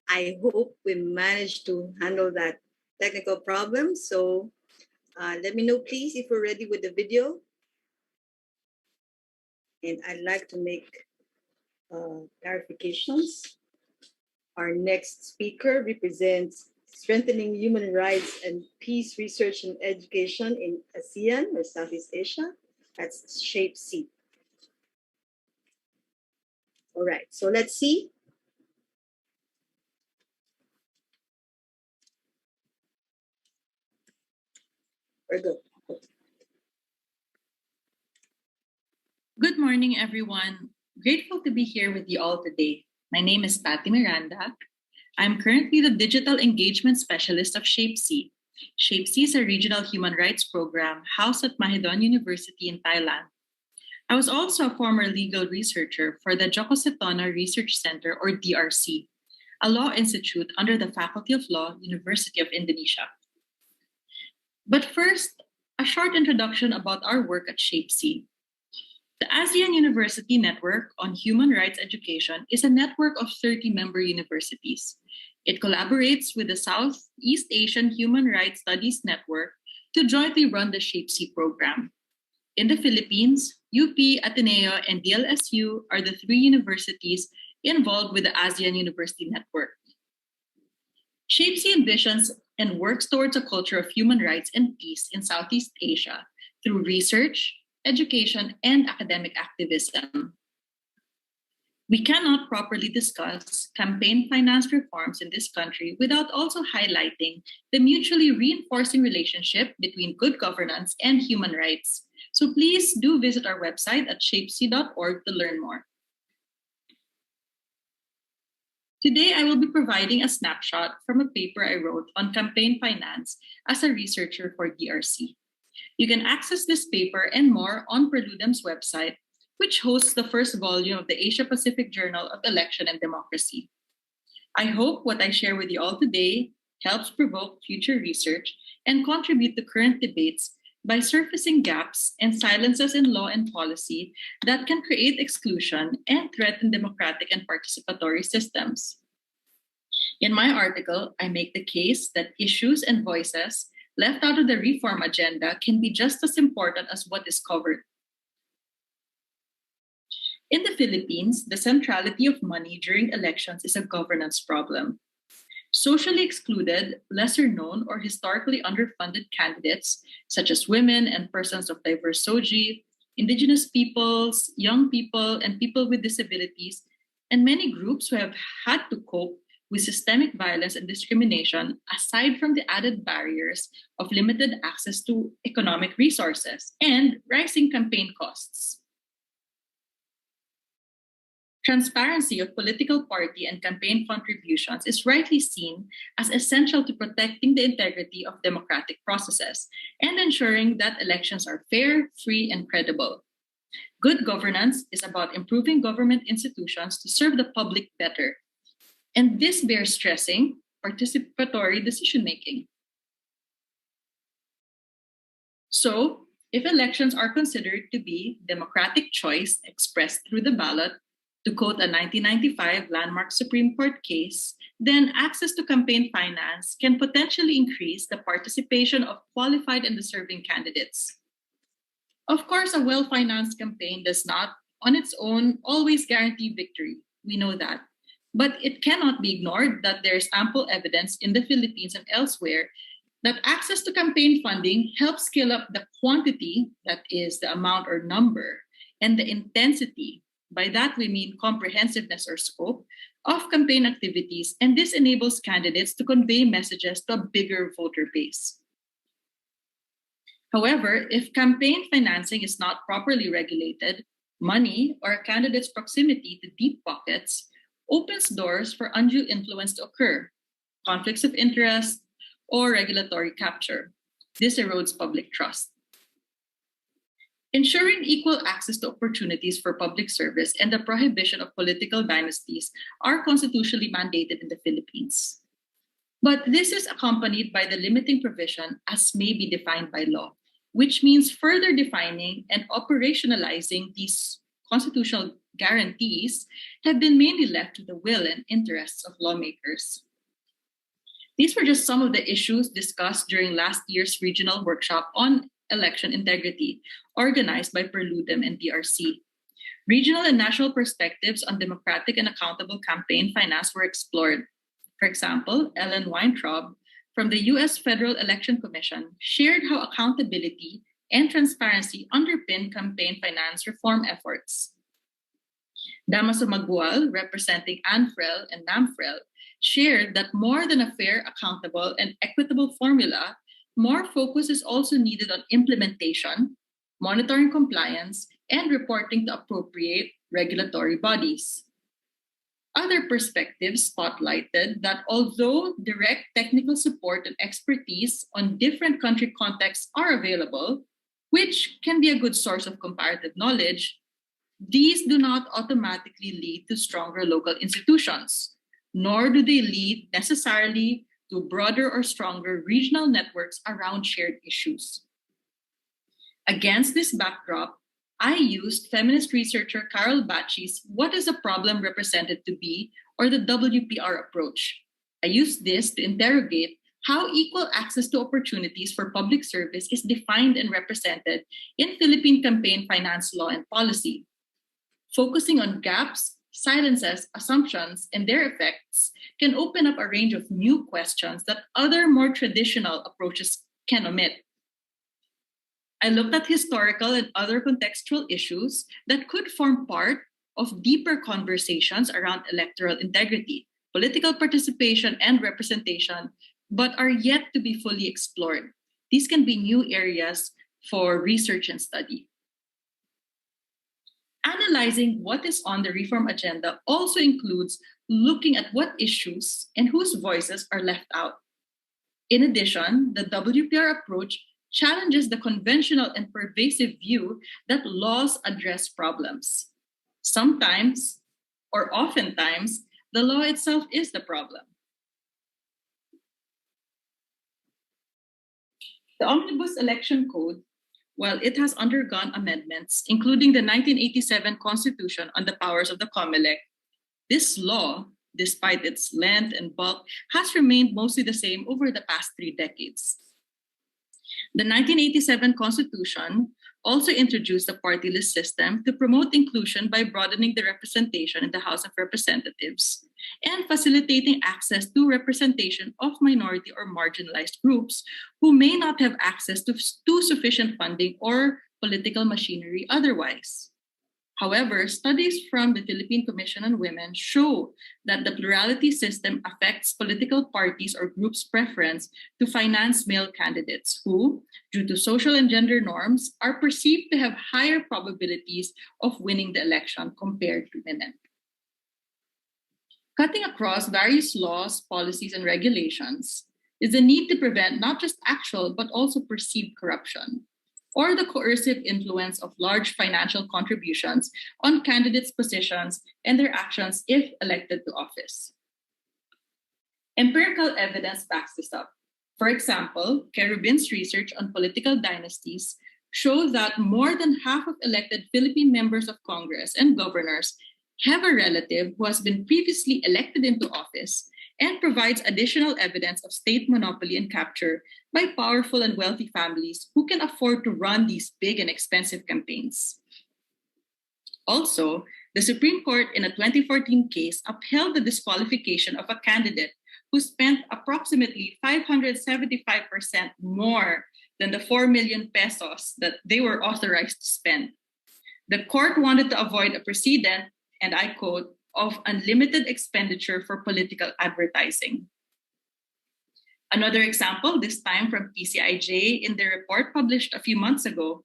Speaker 1: I hope we managed to handle that technical problem. So let me know, please, if we're ready with the video. And I'd like to make clarifications. Our next speaker represents Strengthening Human Rights and Peace Research and Education in ASEAN or Southeast Asia. That's Shape C. All right, so let's see. We're good.
Speaker 5: Good morning, everyone. Grateful to be here with you all today. My name is Patty Miranda. I'm currently the Digital Engagement Specialist of Shape C. Shape C is a regional human rights program housed at Mahidol University in Thailand. I was also a former legal researcher for the Caucus-Timor Research Center, or DRC, a law institute under the Faculty of Law, University of Indonesia. But first, a short introduction about our work at Shape C. The ASEAN University Network on Human Rights Education is a network of 30 member universities. It collaborates with the Southeast Asian Human Rights Studies Network to jointly run the Shape C program. In the Philippines, UP, Ateneo, and DLSU are the 3 universities involved with the ASEAN University Network. Shape C envisions and works towards a culture of human rights and peace in Southeast Asia through research, education, and academic activism. We cannot properly discuss campaign finance reforms in this country without also highlighting the mutually reinforcing relationship between good governance and human rights. So please do visit our website at shapec.org to learn more. Today, I will be providing a snapshot from a paper I wrote on campaign finance as a researcher for DRC. You can access this paper and more on Perludem's website, which hosts the first volume of the Asia-Pacific Journal of Election and Democracy. I hope what I share with you all today helps provoke future research and contribute to current debates by surfacing gaps and silences in law and policy that can create exclusion and threaten democratic and participatory systems. In my article, I make the case that issues and voices left out of the reform agenda can be just as important as what is covered. In the Philippines, the centrality of money during elections is a governance problem. Socially excluded, lesser known, or historically underfunded candidates, such as women and persons of diverse SOGI, indigenous peoples, young people, and people with disabilities, and many groups who have had to cope with systemic violence and discrimination, aside from the added barriers of limited access to economic resources and rising campaign costs. Transparency of political party and campaign contributions is rightly seen as essential to protecting the integrity of democratic processes and ensuring that elections are fair, free, and credible. Good governance is about improving government institutions to serve the public better. And this bears stressing participatory decision-making. So, if elections are considered to be democratic choice expressed through the ballot, to quote a 1995 landmark Supreme Court case, then access to campaign finance can potentially increase the participation of qualified and deserving candidates. Of course, a well-financed campaign does not, on its own, always guarantee victory. We know that. But it cannot be ignored that there is ample evidence in the Philippines and elsewhere that access to campaign funding helps scale up the quantity, that is, the amount or number, and the intensity. By that, we mean comprehensiveness or scope of campaign activities, and this enables candidates to convey messages to a bigger voter base. However, if campaign financing is not properly regulated, money or a candidate's proximity to deep pockets opens doors for undue influence to occur, conflicts of interest, or regulatory capture. This erodes public trust. Ensuring equal access to opportunities for public service and the prohibition of political dynasties are constitutionally mandated in the Philippines. But this is accompanied by the limiting provision as may be defined by law, which means further defining and operationalizing these constitutional guarantees have been mainly left to the will and interests of lawmakers. These were just some of the issues discussed during last year's regional workshop on election integrity, organized by Perludem and DRC. Regional and national perspectives on democratic and accountable campaign finance were explored. For example, Ellen Weintraub from the U.S. Federal Election Commission shared how accountability and transparency underpin campaign finance reform efforts. Damaso Magual, representing ANFREL and NAMFREL, shared that more than a fair, accountable, and equitable formula, more focus is also needed on implementation, monitoring compliance, and reporting to appropriate regulatory bodies. Other perspectives spotlighted that although direct technical support and expertise on different country contexts are available, which can be a good source of comparative knowledge, these do not automatically lead to stronger local institutions, nor do they lead necessarily to broader or stronger regional networks around shared issues. Against this backdrop, I used feminist researcher Carol Bacci's What is a Problem Represented to Be, or the WPR approach. I used this to interrogate how equal access to opportunities for public service is defined and represented in Philippine campaign finance law and policy. Focusing on gaps, silences, assumptions, and their effects can open up a range of new questions that other more traditional approaches can omit. I looked at historical and other contextual issues that could form part of deeper conversations around electoral integrity, political participation, and representation, but are yet to be fully explored. These can be new areas for research and study. Analyzing what is on the reform agenda also includes looking at what issues and whose voices are left out. In addition, the WPR approach challenges the conventional and pervasive view that laws address problems. Sometimes, or oftentimes, the law itself is the problem. The Omnibus Election Code, while it has undergone amendments, including the 1987 Constitution on the powers of the Comelec, this law, despite its length and bulk, has remained mostly the same over the past 3 decades. The 1987 Constitution also introduced a party list system to promote inclusion by broadening the representation in the House of Representatives and facilitating access to representation of minority or marginalized groups who may not have access to sufficient funding or political machinery otherwise. However, studies from the Philippine Commission on Women show that the plurality system affects political parties or groups' preference to finance male candidates who, due to social and gender norms, are perceived to have higher probabilities of winning the election compared to women. Cutting across various laws, policies, and regulations is the need to prevent not just actual but also perceived corruption, or the coercive influence of large financial contributions on candidates' positions and their actions if elected to office. Empirical evidence backs this up. For example, Kerubin's research on political dynasties shows that more than half of elected Philippine members of Congress and governors have a relative who has been previously elected into office, and provides additional evidence of state monopoly and capture by powerful and wealthy families who can afford to run these big and expensive campaigns. Also, the Supreme Court in a 2014 case upheld the disqualification of a candidate who spent approximately 575% more than the 4 million pesos that they were authorized to spend. The court wanted to avoid a precedent, and I quote, of unlimited expenditure for political advertising. Another example, this time from PCIJ in the report published a few months ago,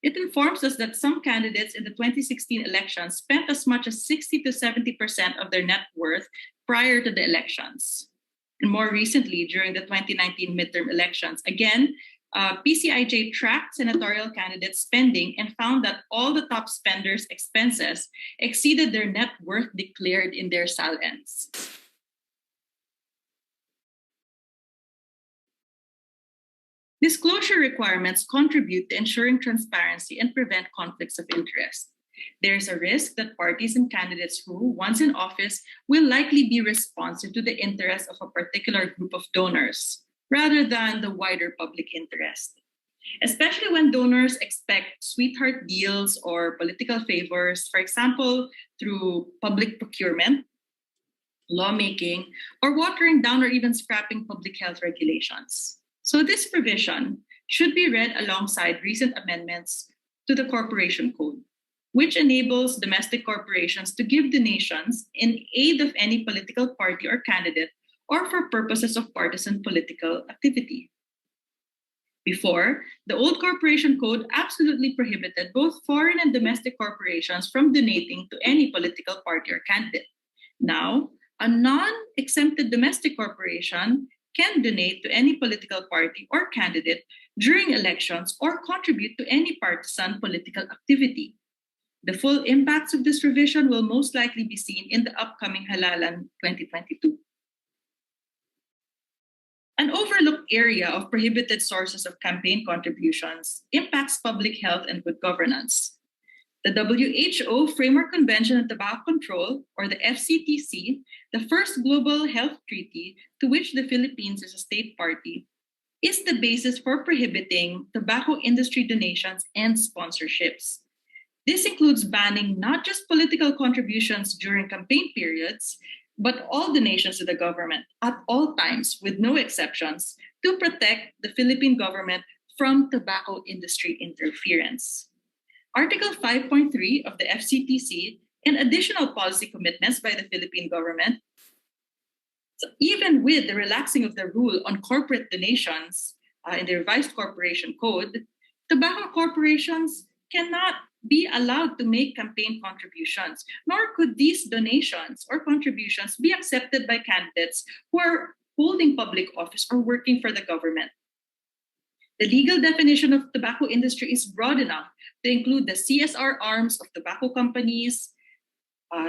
Speaker 5: it informs us that some candidates in the 2016 election spent as much as 60 to 70% of their net worth prior to the elections. And more recently, during the 2019 midterm elections, again, PCIJ tracked senatorial candidates' spending and found that all the top spenders' expenses exceeded their net worth declared in their SALNs. Disclosure requirements contribute to ensuring transparency and prevent conflicts of interest. There's a risk that parties and candidates who, once in office, will likely be responsive to the interests of a particular group of donors rather than the wider public interest, especially when donors expect sweetheart deals or political favors, for example, through public procurement, lawmaking, or watering down or even scrapping public health regulations. So this provision should be read alongside recent amendments to the Corporation Code, which enables domestic corporations to give donations in aid of any political party or candidate or for purposes of partisan political activity. Before, the old Corporation Code absolutely prohibited both foreign and domestic corporations from donating to any political party or candidate. Now, a non-exempted domestic corporation can donate to any political party or candidate during elections or contribute to any partisan political activity. The full impacts of this revision will most likely be seen in the upcoming Halalan 2022. An overlooked area of prohibited sources of campaign contributions impacts public health and good governance. The WHO Framework Convention on Tobacco Control, or the FCTC, the first global health treaty to which the Philippines is a state party, is the basis for prohibiting tobacco industry donations and sponsorships. This includes banning not just political contributions during campaign periods, but all donations to the government at all times, with no exceptions, to protect the Philippine government from tobacco industry interference. Article 5.3 of the FCTC and additional policy commitments by the Philippine government, so even with the relaxing of the rule on corporate donations in the revised Corporation Code, tobacco corporations cannot be allowed to make campaign contributions, nor could these donations or contributions be accepted by candidates who are holding public office or working for the government. The legal definition of tobacco industry is broad enough to include the CSR arms of tobacco companies,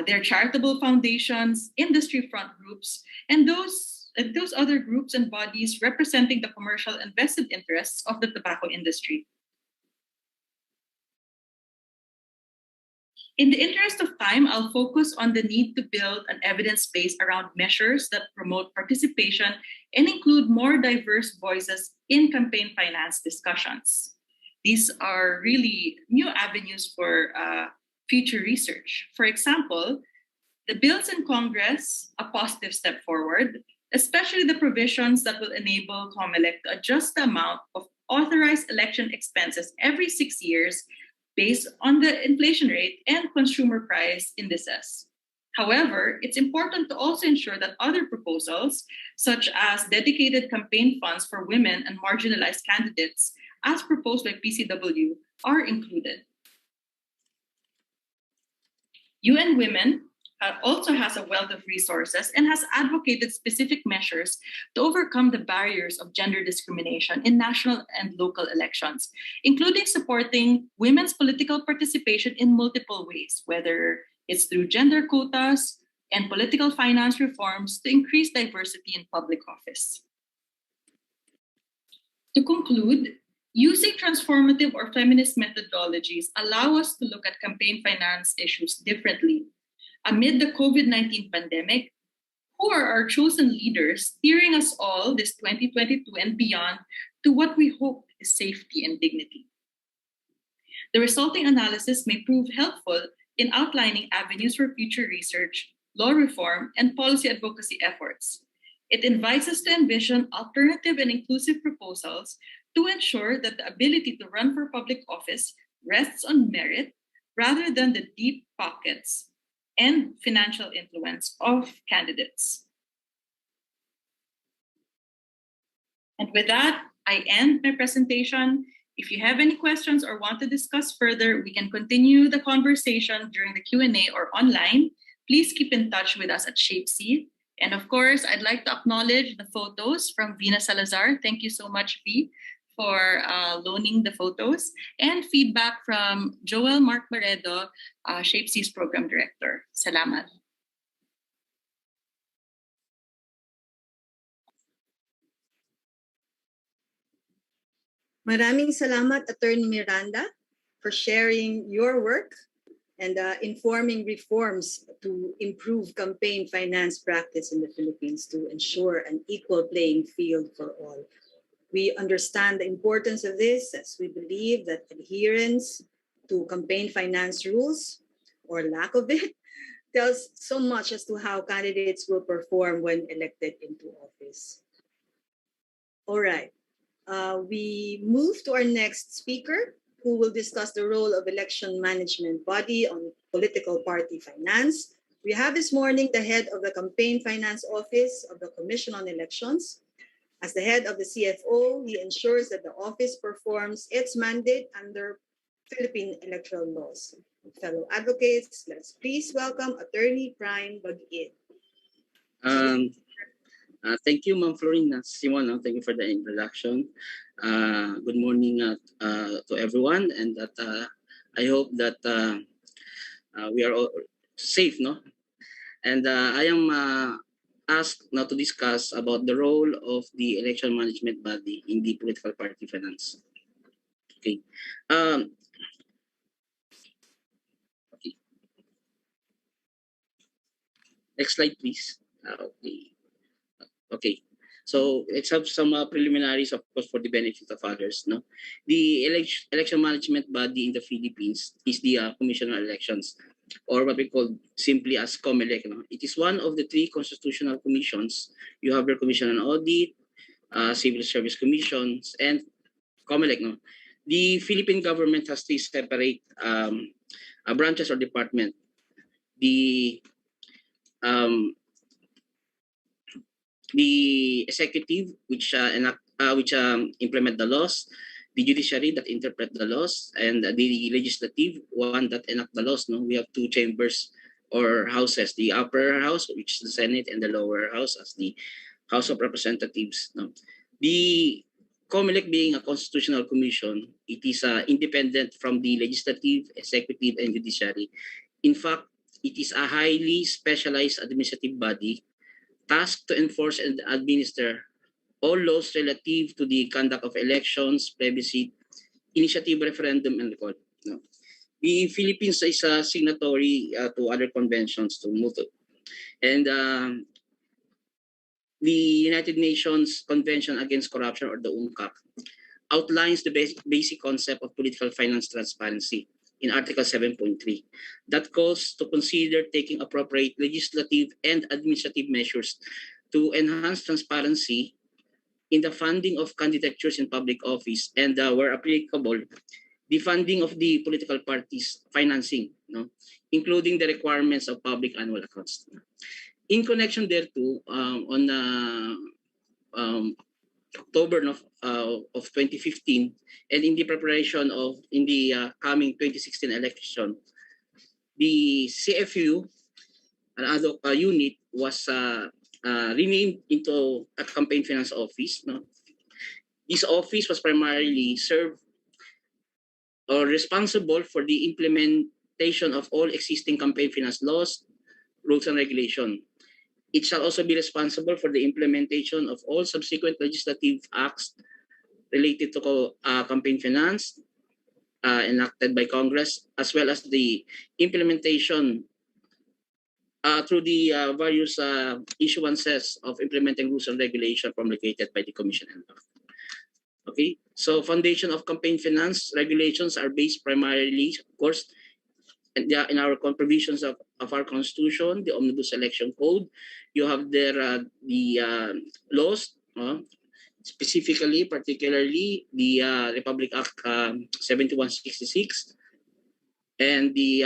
Speaker 5: their charitable foundations, industry front groups, and those other groups and bodies representing the commercial and vested interests of the tobacco industry. In the interest of time, I'll focus on the need to build an evidence base around measures that promote participation and include more diverse voices in campaign finance discussions. These are really new avenues for future research. For example, the bills in Congress, a positive step forward, especially the provisions that will enable Comelec to adjust the amount of authorized election expenses every 6 years based on the inflation rate and consumer price indices. However, it's important to also ensure that other proposals, such as dedicated campaign funds for women and marginalized candidates, as proposed by PCW, are included. UN Women also has a wealth of resources and has advocated specific measures to overcome the barriers of gender discrimination in national and local elections, including supporting women's political participation in multiple ways, whether it's through gender quotas and political finance reforms to increase diversity in public office. To conclude, using transformative or feminist methodologies allow us to look at campaign finance issues differently. Amid the COVID-19 pandemic, who are our chosen leaders steering us all this 2022 and beyond to what we hope is safety and dignity? The resulting analysis may prove helpful in outlining avenues for future research, law reform, and policy advocacy efforts. It invites us to envision alternative and inclusive proposals to ensure that the ability to run for public office rests on merit rather than the deep pockets and financial influence of candidates. And with that, I end my presentation. If you have any questions or want to discuss further, we can continue the conversation during the Q&A or online. Please keep in touch with us at ShapeC. And of course, I'd like to acknowledge the photos from Vina Salazar. Thank you so much, V, for loaning the photos, and feedback from Joel Mark Barredo, ShapeC's Program Director. Salamat.
Speaker 1: Maraming salamat, Attorney Miranda, for sharing your work and informing reforms to improve campaign finance practice in the Philippines to ensure an equal playing field for all. We understand the importance of this as we believe that adherence to campaign finance rules or lack of it tells so much as to how candidates will perform when elected into office. All right, we move to our next speaker, who will discuss the role of election management body on political party finance. We have this morning the head of the Campaign Finance Office of the Commission on Elections. As the head of the CFO, he ensures that the office performs its mandate under Philippine electoral laws. Fellow advocates, let's please welcome Attorney Prime Bag-it.
Speaker 6: Thank you, Ma'am Florina Simon. Thank you for the introduction. Good morning to everyone, and that I hope that we are all safe, no? And I am asked now to discuss about the role of the election management body in the political party finance. Okay. Okay. Next slide, please. Okay. Okay. So let's have some preliminaries, of course, for the benefit of others. No, the election management body in the Philippines is the Commission on Elections, or what we call simply as Comelec. No? It is one of the 3 constitutional commissions. You have your Commission on Audit, Civil Service Commissions, and Comelec. No? The Philippine government has 3 separate branches or department. The executive, which implement the laws, the judiciary that interpret the laws, and the legislative one that enact the laws. No, we have 2 chambers or houses: the upper house, which is the Senate, and the lower house as the House of Representatives. No, the Comelec being a constitutional commission, it is independent from the legislative, executive, and judiciary. In fact, it is a highly specialized administrative body tasked to enforce and administer all laws relative to the conduct of elections, plebiscite, initiative, referendum, and recall. No. The Philippines is a signatory to other conventions to move to. And the United Nations Convention Against Corruption, or the UNCAC, outlines the basic concept of political finance transparency in Article 7.3 that calls to consider taking appropriate legislative and administrative measures to enhance transparency in the funding of candidatures in public office and, where applicable, the funding of the political parties' financing, no? Including the requirements of public annual accounts. In connection thereto, on October of 2015, and in the preparation of the coming 2016 election, the CFU, another unit, was renamed into a campaign finance office. No? This office was primarily served or responsible for the implementation of all existing campaign finance laws, rules, and regulation. It shall also be responsible for the implementation of all subsequent legislative acts related to campaign finance enacted by Congress, as well as the implementation through the various issuances of implementing rules and regulations promulgated by the Commission. Okay, so foundation of campaign finance regulations are based primarily, of course, in our provisions of our Constitution, the Omnibus Election Code. You have there the laws, specifically, particularly the Republic Act 7166 and the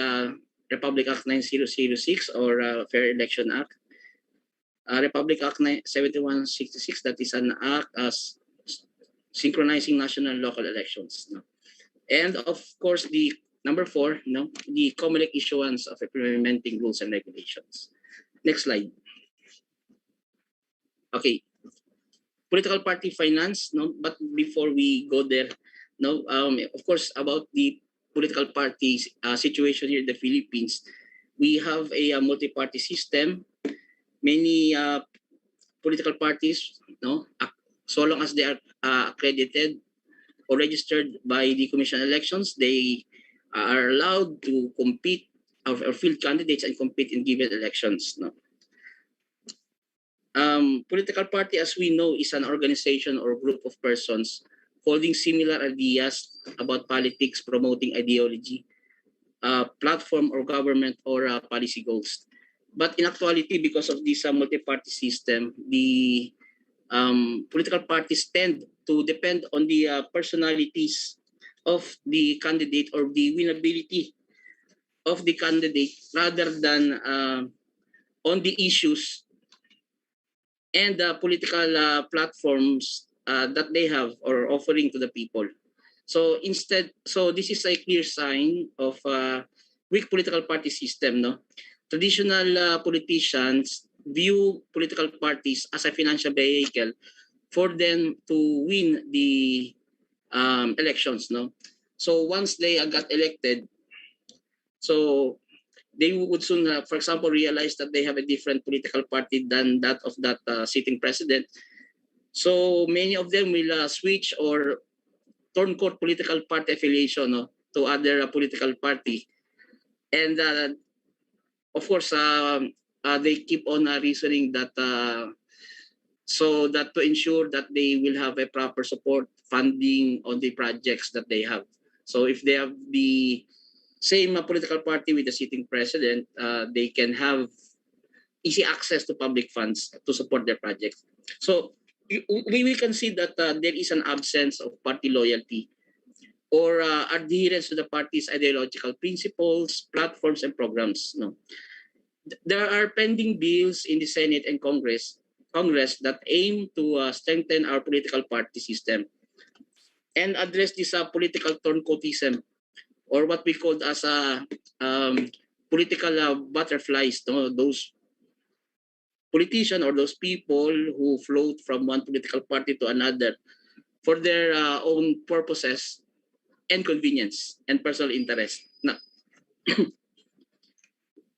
Speaker 6: Republic Act 9006, or Fair Election Act. Republic Act 7166, that is an act as synchronizing national and local elections. No? And of course, the number 4, the Comelec issuance of implementing rules and regulations. Next slide. Okay, political party finance. No, but before we go there, of course, about the political parties situation here in the Philippines, we have a multi-party system. Many political parties, so long as they are accredited or registered by the Commission on Elections, they are allowed to compete or field candidates and compete in given elections. No? Political party, as we know, is an organization or group of persons holding similar ideas about politics, promoting ideology, platform or government or policy goals. But in actuality, because of this multi-party system, the political parties tend to depend on the personalities of the candidate or the winnability of the candidate rather than on the issues and the political platforms that they have or offering to the people. So instead, so this is a clear sign of weak political party system. No, traditional politicians view political parties as a financial vehicle for them to win the elections. No, so once they got elected, so they would soon, for example, realize that they have a different political party than that of that sitting president. So many of them will switch or turn court political party affiliation to other political party. And of course, they keep on reasoning that so that to ensure that they will have a proper support funding on the projects that they have. So if they have the same political party with the sitting president, they can have easy access to public funds to support their projects. So we can see that there is an absence of party loyalty or adherence to the party's ideological principles, platforms, and programs. No, there are pending bills in the Senate and Congress that aim to strengthen our political party system and address this political turncoatism, or what we call as political butterflies. No? Those politicians or those people who float from one political party to another for their own purposes and convenience and personal interest.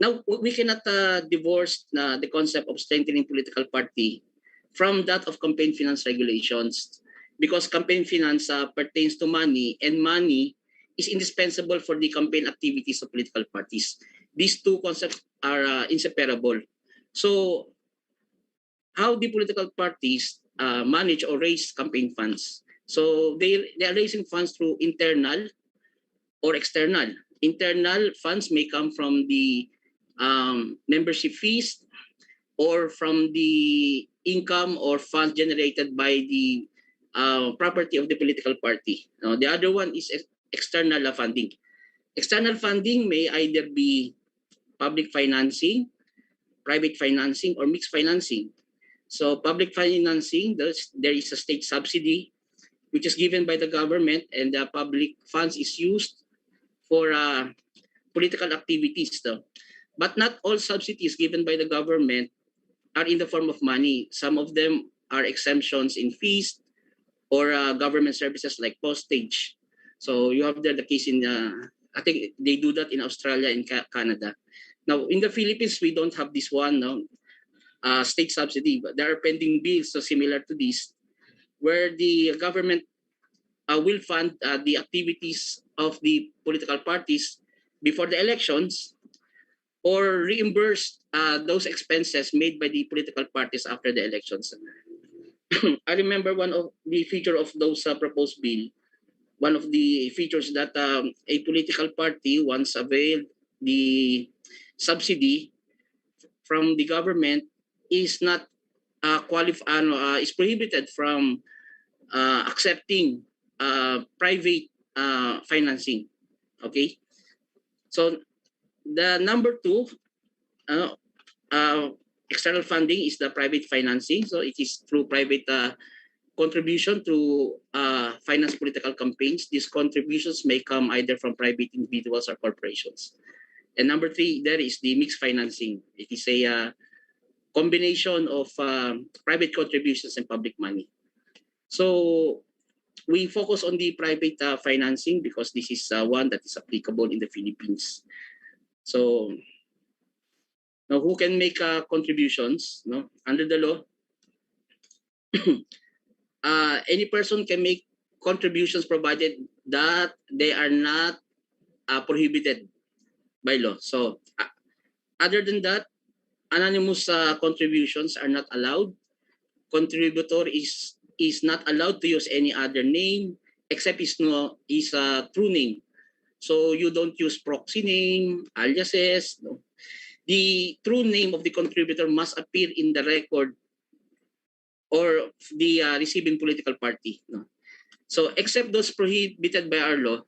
Speaker 6: Now we cannot divorce the concept of strengthening political party from that of campaign finance regulations, because campaign finance pertains to money, and money is indispensable for the campaign activities of political parties. These two concepts are inseparable. So how the political parties manage or raise campaign funds? So they are raising funds through internal or external. Internal funds may come from the membership fees or from the income or funds generated by the property of the political party. The other one is external funding. External funding may either be public financing, private financing, or mixed financing. So public financing, there is a state subsidy, which is given by the government, and the public funds is used for political activities. But not all subsidies given by the government are in the form of money. Some of them are exemptions in fees or government services like postage. So you have there the case in, I think they do that in Australia and Canada. Now, in the Philippines, we don't have this one, no? State subsidy, but there are pending bills so similar to this, where the government will fund the activities of the political parties before the elections, or reimburse those expenses made by the political parties after the elections. I remember one of the feature of those proposed bill. One of the features that a political party once availed the subsidy from the government is not is prohibited from accepting private financing. Okay, so the number two, external funding is the private financing. So it is through private contribution to finance political campaigns. These contributions may come either from private individuals or corporations. And number three, there is the mixed financing. It is a combination of private contributions and public money. So we focus on the private financing because this is one that is applicable in the Philippines. So now, who can make contributions? No, under the law, any person can make contributions provided that they are not prohibited by law. So other than that, anonymous contributions are not allowed. Contributor is not allowed to use any other name except his true name. So you don't use proxy name, aliases. No. The true name of the contributor must appear in the record or the receiving political party. No. So except those prohibited by our law,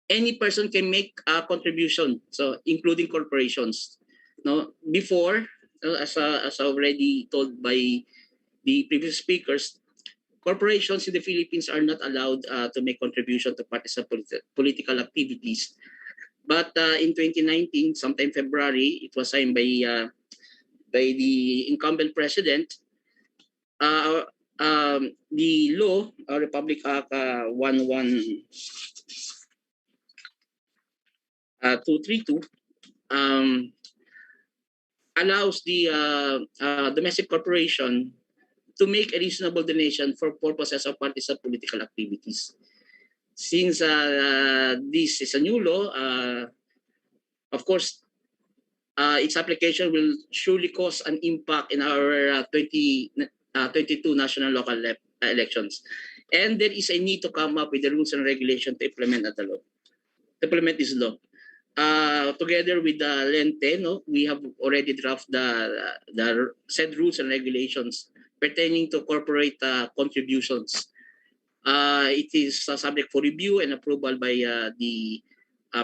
Speaker 6: any person can make a contribution, so including corporations. No, before, as already told by the previous speakers, corporations in the Philippines are not allowed to make contribution to partisan political activities. But in 2019, sometime February, it was signed by the incumbent president. The law, Republic Act 11232, allows the domestic corporation to make a reasonable donation for purposes of partisan political activities. Since this is a new law, of course, its application will surely cause an impact in our 2022 national local elections. And there is a need to come up with the rules and regulations to implement this law. Together with the LENTE, we have already drafted the said rules and regulations pertaining to corporate contributions. It is subject for review and approval by the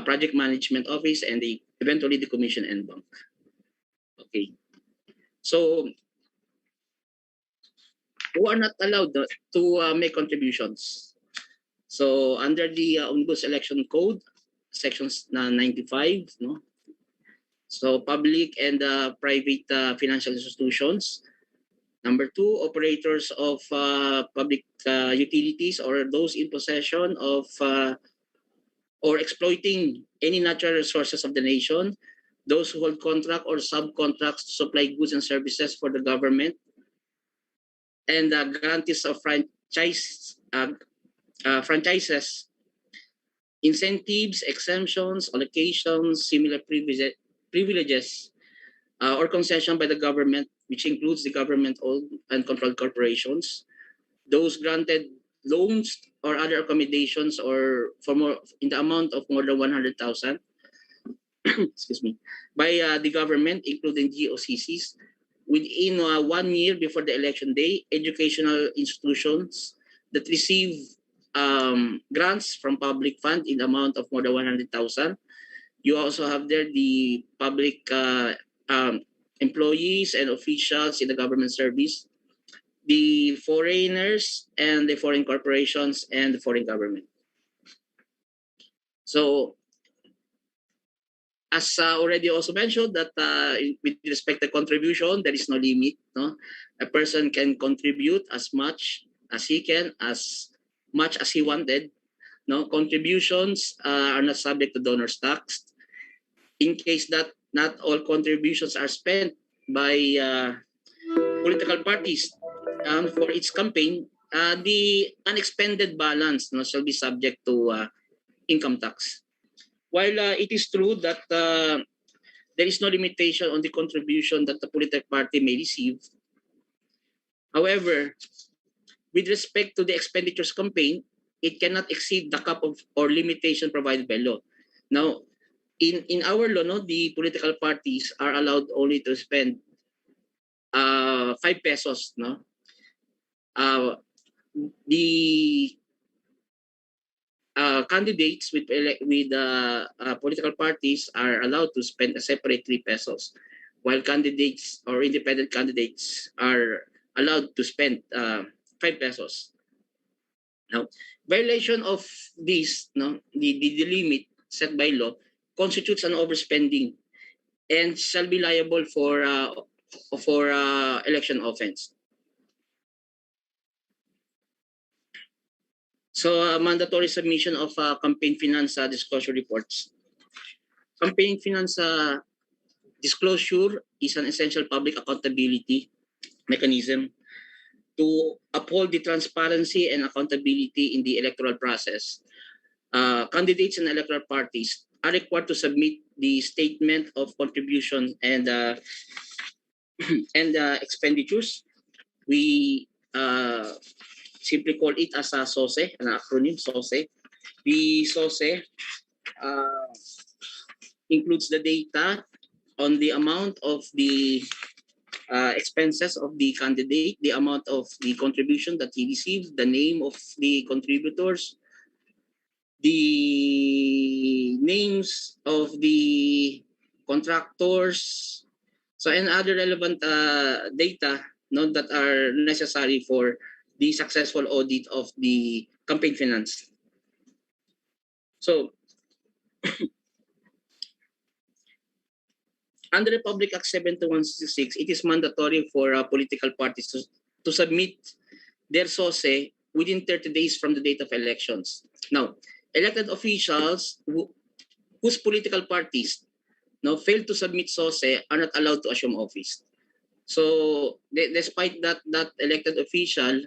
Speaker 6: Project Management Office and eventually the Commission and Bank. Okay. So, who are not allowed to make contributions? So, under the Omnibus Election Code, sections 95, no? So, public and private financial institutions. Number 2, operators of public utilities or those in possession of or exploiting any natural resources of the nation, those who hold contract or subcontracts to supply goods and services for the government, and grantees of franchises, incentives, exemptions, allocations, similar privileges, or concession by the government, which includes the government-owned and controlled corporations, those granted loans or other accommodations or for more in the amount of more than 100,000, excuse me, by the government, including GOCCs, within 1 year before the election day, educational institutions that receive grants from public fund in the amount of more than 100,000. You also have there the public employees and officials in the government service, the foreigners and the foreign corporations and the foreign government. So, as already also mentioned, that with respect to contribution, there is no limit. No, a person can contribute as much as he can, as much as he wanted. No, contributions are not subject to donors tax. In case that not all contributions are spent by political parties for its campaign, the unexpended balance shall be subject to income tax. While it is true that there is no limitation on the contribution that the political party may receive, however, with respect to the expenditures campaign, it cannot exceed the cap of or limitation provided by law. Now, in our law, the political parties are allowed only to spend 5 pesos. No, the candidates with political parties are allowed to spend a separate 3 pesos, while candidates or independent candidates are allowed to spend 5 pesos. Now, violation of this, the limit set by law constitutes an overspending and shall be liable for election offense. So, mandatory submission of campaign finance disclosure reports. Campaign finance disclosure is an essential public accountability mechanism to uphold the transparency and accountability in the electoral process. Candidates and electoral parties are required to submit the statement of contribution and expenditures. We simply call it as a SOSE, an acronym SOSE. The SOSE includes the data on the amount of the expenses of the candidate, the amount of the contribution that he received, the name of the contributors, the names of the contractors, so and other relevant data that are necessary for the successful audit of the campaign finance. So, under Republic Act 7166, it is mandatory for political parties to submit their SOSE within 30 days from the date of elections. Now, elected officials whose political parties fail to submit SOSE are not allowed to assume office. So, despite that elected official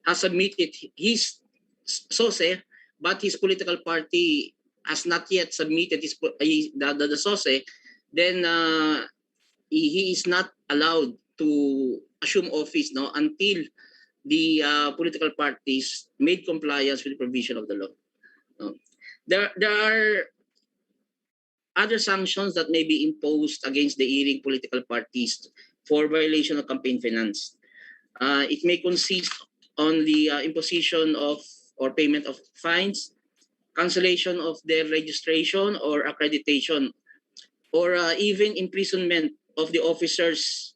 Speaker 6: has submitted his SOSE, but his political party has not yet submitted the SOSE, then he is not allowed to assume office until the political parties made compliance with the provision of the law. There are other sanctions that may be imposed against the erring political parties for violation of campaign finance. It may consist on the imposition of or payment of fines, cancellation of their registration or accreditation, or even imprisonment of the officers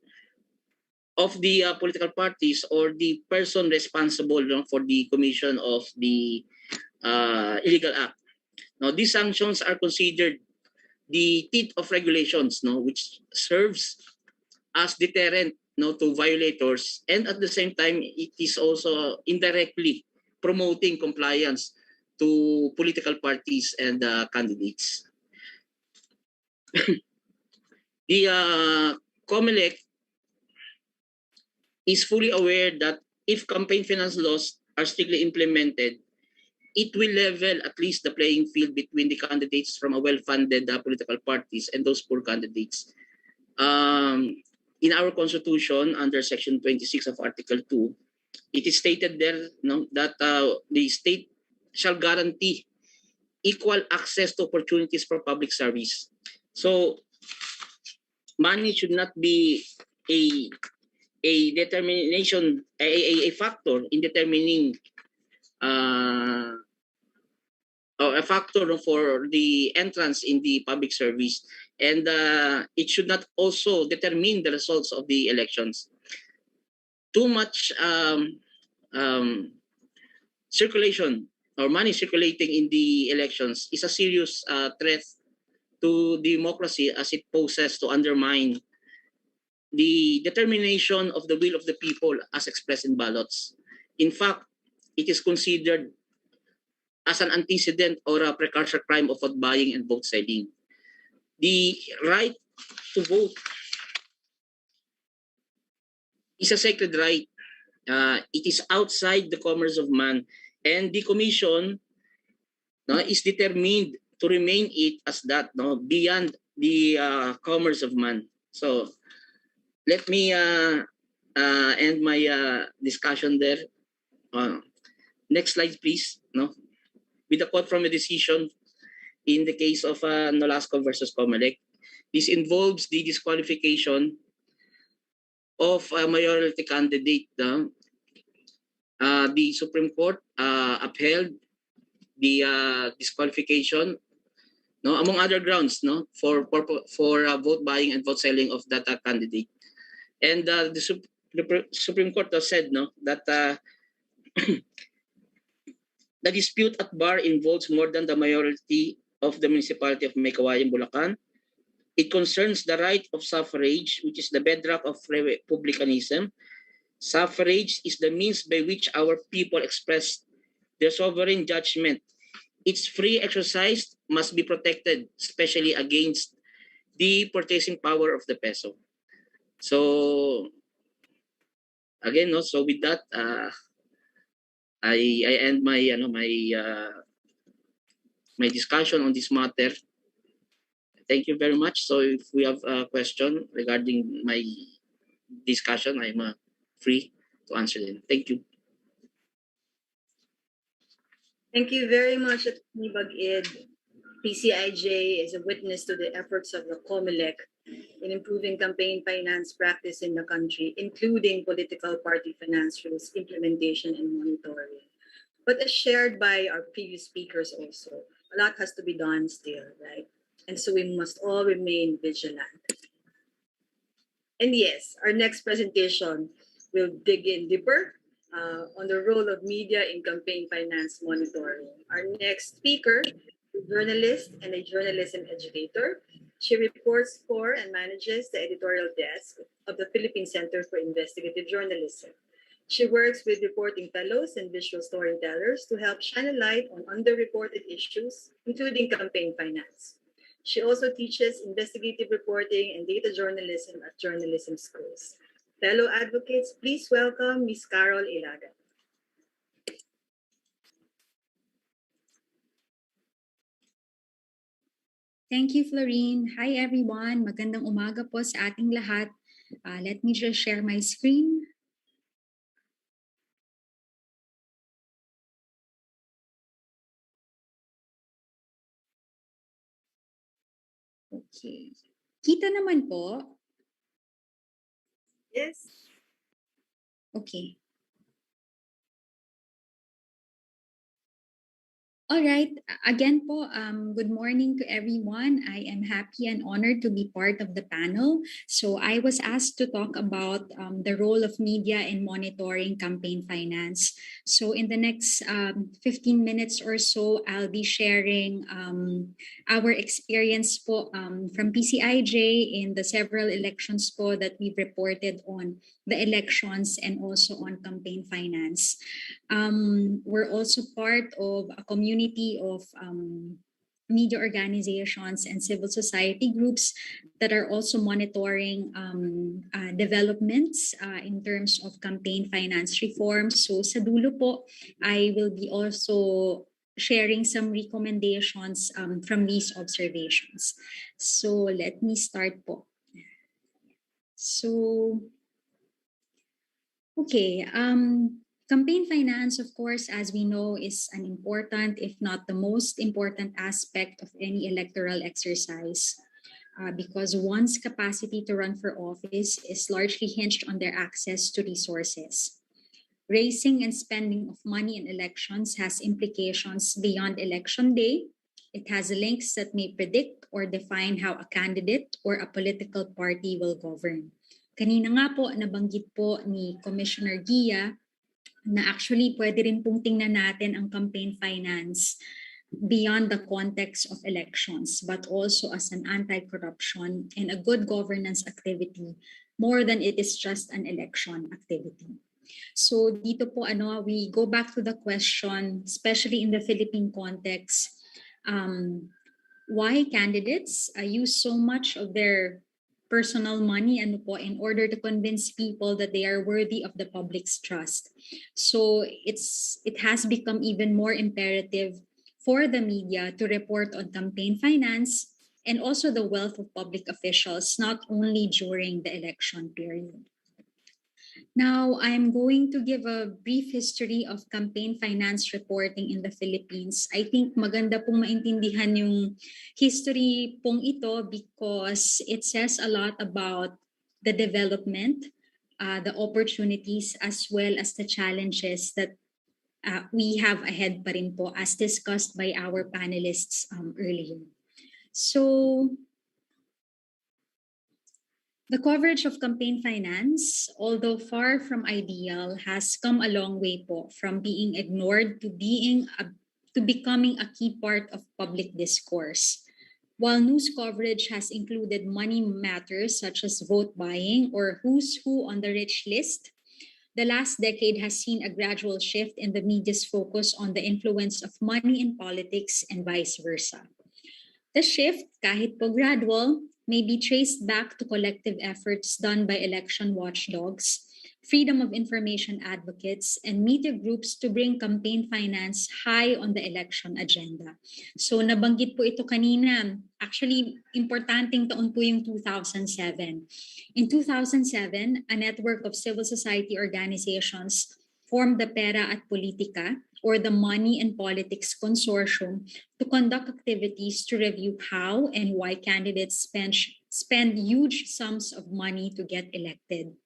Speaker 6: of the political parties or the person responsible for the commission of the illegal act. Now, these sanctions are considered the teeth of regulations, which serves as deterrent to violators, and at the same time, it is also indirectly promoting compliance to political parties and candidates. The Comelec is fully aware that if campaign finance laws are strictly implemented, it will level at least the playing field between the candidates from a well-funded political parties and those poor candidates. In our constitution, under Section 26 of Article 2, it is stated there that the state shall guarantee equal access to opportunities for public service. So, money should not be a determination, a factor in determining a factor for the entrance in the public service, and it should not also determine the results of the elections. Too much circulation or money circulating in the elections is a serious threat to democracy, as it poses to undermine the determination of the will of the people as expressed in ballots. In fact, it is considered as an antecedent or a precursor crime of vote buying and vote selling. The right to vote is a sacred right. It is outside the commerce of man, and the Commission is determined to remain it as that, beyond the commerce of man. So, let me end my discussion there. Next slide, please. With a quote from a decision in the case of Lascaux versus Comelec. This involves the disqualification of a majority candidate. The Supreme Court upheld the disqualification, among other grounds, for vote buying and vote selling of that candidate. And the Supreme Court has said that the dispute at bar involves more than the majority of the municipality of Maykawayan, Bulacan. It concerns the right of suffrage, which is the bedrock of republicanism. Suffrage is the means by which our people express their sovereign judgment. Its free exercise must be protected, especially against the purchasing power of the peso. So, again, so with that, I end my my discussion on this matter. Thank you very much. So if we have a question regarding my discussion, I'm free to answer them. Thank you.
Speaker 1: Thank you very much, Attorney Bag-id. PCIJ is a witness to the efforts of the Comelec in improving campaign finance practice in the country, including political party finance rules implementation and monitoring. But as shared by our previous speakers also, a lot has to be done still, right? And so we must all remain vigilant. And yes, our next presentation will dig in deeper on the role of media in campaign finance monitoring. Our next speaker is a journalist and a journalism educator. She reports for and manages the editorial desk of the Philippine Center for Investigative Journalism. She works with reporting fellows and visual storytellers to help shine a light on underreported issues, including campaign finance. She also teaches investigative reporting and data journalism at journalism schools. Fellow advocates, please welcome Ms. Carol Ilaga.
Speaker 7: Thank you, Florine. Hi, everyone. Magandang umaga po sa ating lahat. Let me just share my screen. Okay. Kita naman po.
Speaker 1: Yes.
Speaker 7: Okay. All right. Again po, good morning to everyone. I am happy and honored to be part of the panel. So I was asked to talk about the role of media in monitoring campaign finance. So in the next 15 minutes or so, I'll be sharing our experience po from PCIJ in the several elections po that we've reported on the elections and also on campaign finance. We're also part of a community of media organizations and civil society groups that are also monitoring developments in terms of campaign finance reform. So sa dulo po, I will be also sharing some recommendations from these observations. So let me start po. So, okay, campaign finance, of course, as we know, is an important, if not the most important aspect of any electoral exercise because one's capacity to run for office is largely hinged on their access to resources. Raising and spending of money in elections has implications beyond election day. It has links that may predict or define how a candidate or a political party will govern. Kanina nga po, nabanggit po ni Commissioner Gia na actually pwede rin pong tingnan natin ang campaign finance beyond the context of elections, but also as an anti-corruption and a good governance activity more than it is just an election activity. So dito po, we go back to the question, especially in the Philippine context, why candidates use so much of their personal money in order to convince people that they are worthy of the public's trust. So it has become even more imperative for the media to report on campaign finance and also the wealth of public officials, not only during the election period. Now, I'm going to give a brief history of campaign finance reporting in the Philippines. I think maganda pong maintindihan yung history pong ito because it says a lot about the development, the opportunities, as well as the challenges that we have ahead pa rin po as discussed by our panelists earlier. So, the coverage of campaign finance, although far from ideal, has come a long way po from being ignored to becoming a key part of public discourse. While news coverage has included money matters such as vote buying or who's who on the rich list, the last decade has seen a gradual shift in the media's focus on the influence of money in politics and vice versa. The shift, kahit po gradual, may be traced back to collective efforts done by election watchdogs, freedom of information advocates, and media groups to bring campaign finance high on the election agenda. So nabanggit po ito kanina. actually, importanteng taon po yung 2007. In 2007, a network of civil society organizations formed the Pera at Politika, or the Money and Politics Consortium, to conduct activities to review how and why candidates spend huge sums of money to get elected.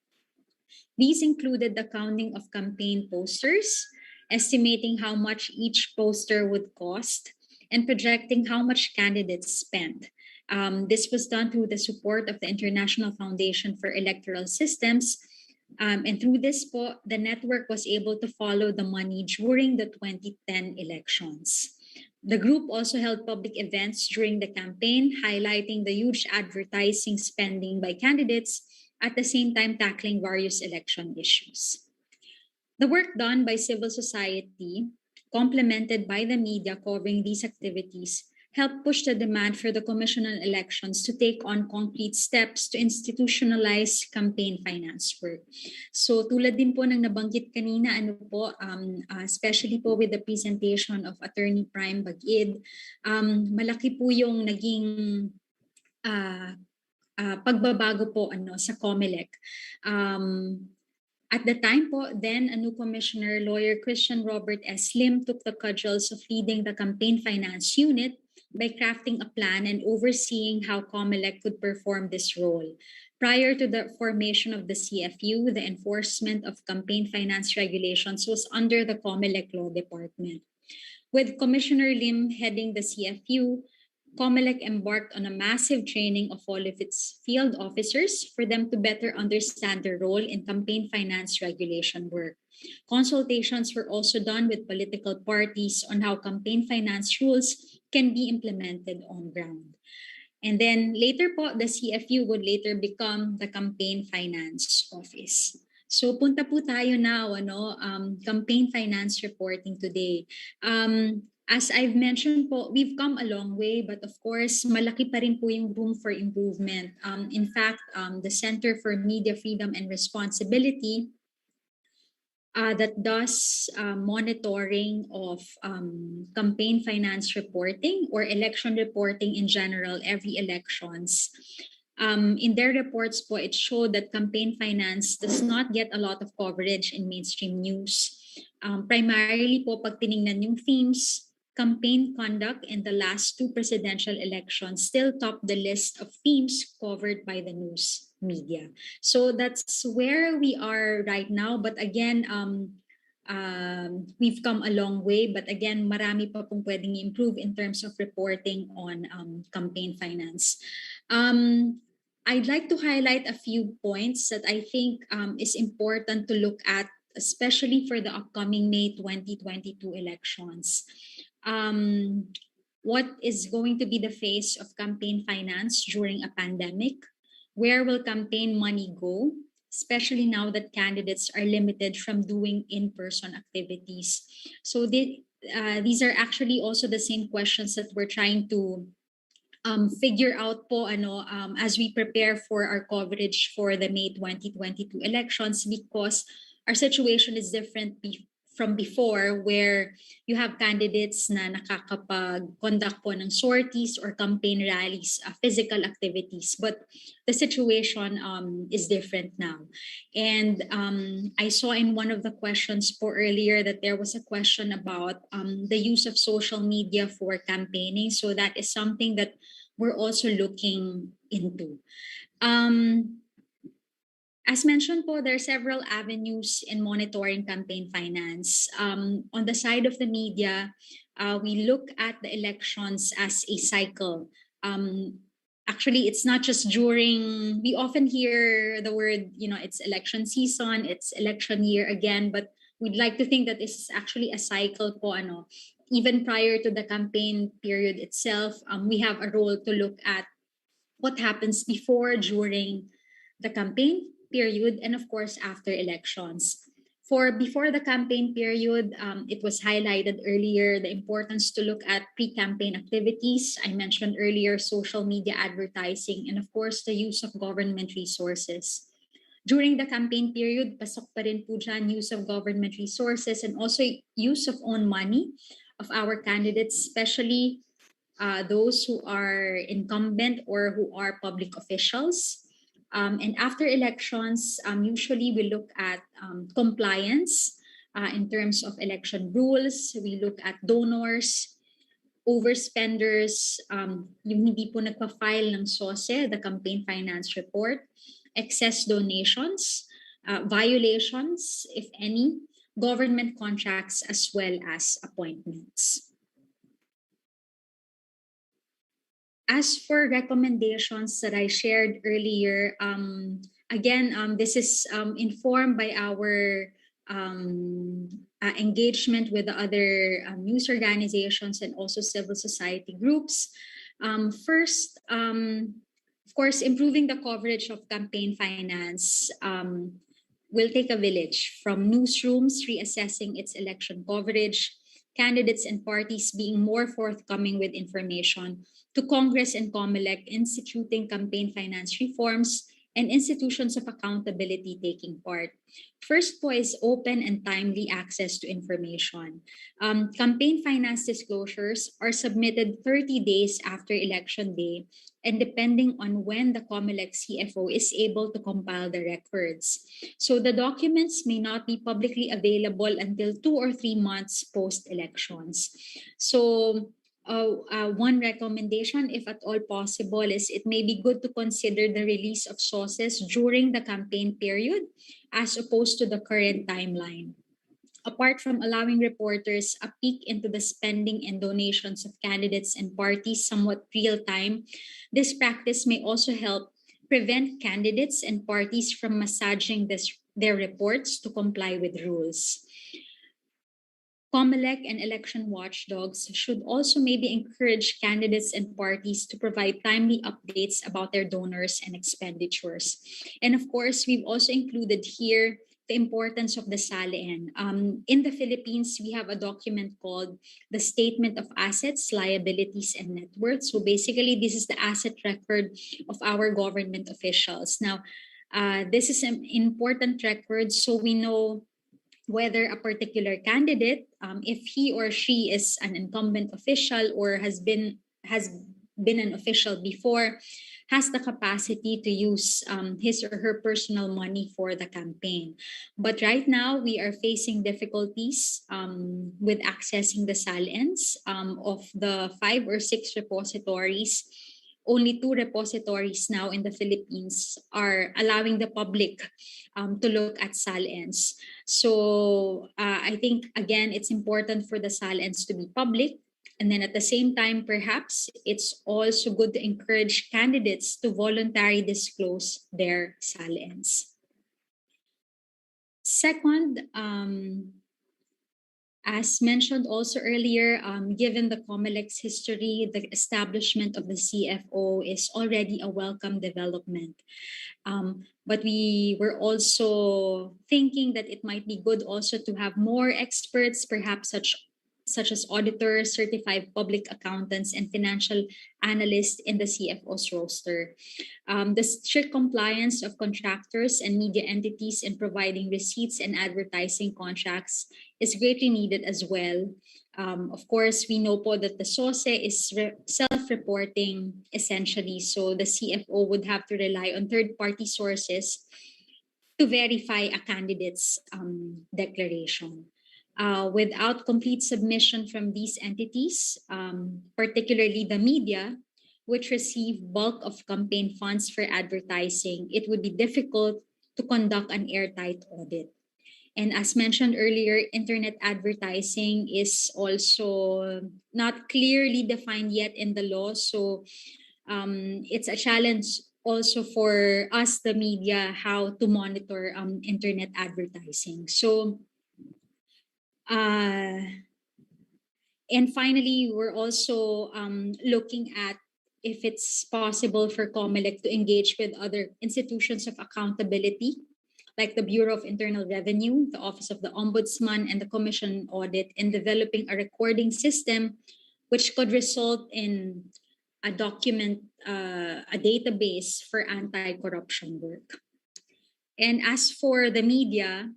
Speaker 7: These included the counting of campaign posters, estimating how much each poster would cost, and projecting how much candidates spent. This was done through the support of the International Foundation for Electoral Systems. And through this, the network was able to follow the money during the 2010 elections. The group also held public events during the campaign, highlighting the huge advertising spending by candidates, at the same time tackling various election issues. The work done by civil society, complemented by the media covering these activities, helped push the demand for the Commission on Elections to take on concrete steps to institutionalize campaign finance work. So tulad din po ng nabanggit kanina, especially po with the presentation of Attorney Prime Bagid, malaki po yung naging pagbabago po sa Comelec. At the time po, then a new commissioner, lawyer Christian Robert S. Lim, took the cudgels of leading the campaign finance unit by crafting a plan and overseeing how Comelec could perform this role. Prior to the formation of the CFU, the enforcement of campaign finance regulations was under the Comelec Law Department. With Commissioner Lim heading the CFU, Comelec embarked on a massive training of all of its field officers for them to better understand their role in campaign finance regulation work. Consultations were also done with political parties on how campaign finance rules can be implemented on ground. And then later po, the CFU would later become the Campaign Finance Office. So punta po tayo now, campaign finance reporting today. As I've mentioned po, we've come a long way, but of course, malaki pa rin po yung room for improvement. In fact, the Center for Media Freedom and Responsibility that does monitoring of campaign finance reporting or election reporting in general, every elections. In their reports po, it showed that campaign finance does not get a lot of coverage in mainstream news. Primarily po, pag tinignan yung themes, campaign conduct in the last two presidential elections still top the list of themes covered by the news media. So that's where we are right now. But again, we've come a long way. But again, marami pa pong pwedeng improve in terms of reporting on campaign finance. I'd like to highlight a few points that I think is important to look at, especially for the upcoming May 2022 elections. What is going to be the face of campaign finance during a pandemic? Where will campaign money go, especially now that candidates are limited from doing in-person activities? So these are actually also the same questions that we're trying to figure out po as we prepare for our coverage for the May 2022 elections, because our situation is different from before, where you have candidates na nakakapag-conduct po ng sorties or campaign rallies, physical activities. But the situation is different now. And I saw in one of the questions po earlier that there was a question about the use of social media for campaigning. So that is something that we're also looking into. As mentioned po, there are several avenues in monitoring campaign finance. On the side of the media, we look at the elections as a cycle. Actually, it's not just during, we often hear the word, it's election season, it's election year again, but we'd like to think that this is actually a cycle po, even prior to the campaign period itself. We have a role to look at what happens before, during the campaign period, and of course after elections. For before the campaign period, it was highlighted earlier the importance to look at pre-campaign activities. I mentioned earlier social media advertising, and of course the use of government resources. During the campaign period, pasok pa rin po dyan use of government resources and also use of own money of our candidates, especially those who are incumbent or who are public officials. And after elections, usually we look at compliance in terms of election rules. We look at donors, overspenders, yung hindi po nagpa-file ng SOSE, the campaign finance report, excess donations, violations, if any, government contracts, as well as appointments. As for recommendations that I shared earlier, again, this is informed by our engagement with the other news organizations and also civil society groups. First, of course, improving the coverage of campaign finance will take a village, from newsrooms reassessing its election coverage, candidates and parties being more forthcoming with information, to Congress and Comelec instituting campaign finance reforms, and institutions of accountability taking part. First po is open and timely access to information. Campaign finance disclosures are submitted 30 days after election day, and depending on when the Comelec CFO is able to compile the records. So the documents may not be publicly available until 2 or 3 months post-elections. So one recommendation, if at all possible, is it may be good to consider the release of sources during the campaign period as opposed to the current timeline. Apart from allowing reporters a peek into the spending and donations of candidates and parties somewhat real time, this practice may also help prevent candidates and parties from massaging their reports to comply with rules. Comelec and election watchdogs should also maybe encourage candidates and parties to provide timely updates about their donors and expenditures. And of course, we've also included here the importance of the SALN. In the Philippines, we have a document called the Statement of Assets, Liabilities, and Net Worth. So basically, this is the asset record of our government officials. Now, this is an important record, so we know whether a particular candidate, if he or she is an incumbent official or has been an official before, has the capacity to use his or her personal money for the campaign. But right now, we are facing difficulties with accessing the SALNs. Of the 5 or 6 repositories, only 2 repositories now in the Philippines are allowing the public to look at SALNs. So I think, again, it's important for the SALNs to be public. And then at the same time, perhaps it's also good to encourage candidates to voluntarily disclose their SALNs. Second, as mentioned also earlier, given the Comelec's history, the establishment of the CFO is already a welcome development. But we were also thinking that it might be good also to have more experts, perhaps such as auditors, certified public accountants, and financial analysts in the CFO's roster. The strict compliance of contractors and media entities in providing receipts and advertising contracts is greatly needed as well. Of course, we know po that the SOSE is self-reporting essentially, so the CFO would have to rely on third-party sources to verify a candidate's declaration. Without complete submission from these entities, particularly the media, which receive bulk of campaign funds for advertising, it would be difficult to conduct an airtight audit. And as mentioned earlier, internet advertising is also not clearly defined yet in the law. So it's a challenge also for us, the media, how to monitor internet advertising. So, and finally, we're also looking at if it's possible for Comelec to engage with other institutions of accountability, like the Bureau of Internal Revenue, the Office of the Ombudsman, and the Commission on Audit, in developing a recording system which could result in a document, a database for anti-corruption work. And as for the media,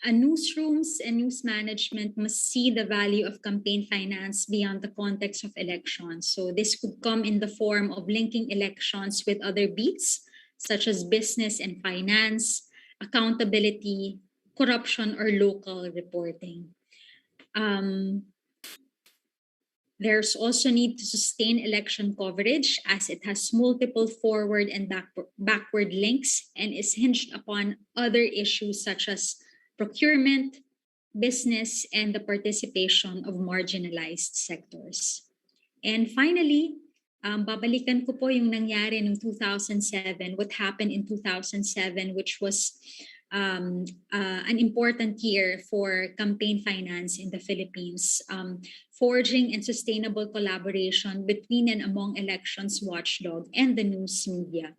Speaker 7: Newsrooms and news management must see the value of campaign finance beyond the context of elections. So this could come in the form of linking elections with other beats, such as business and finance, accountability, corruption, or local reporting. There's also need to sustain election coverage as it has multiple forward and backward links and is hinged upon other issues such as procurement, business, and the participation of marginalized sectors. And finally, babalikan ko po yung nangyari noong 2007, what happened in 2007, which was an important year for campaign finance in the Philippines, forging and sustainable collaboration between and among elections watchdog and the news media.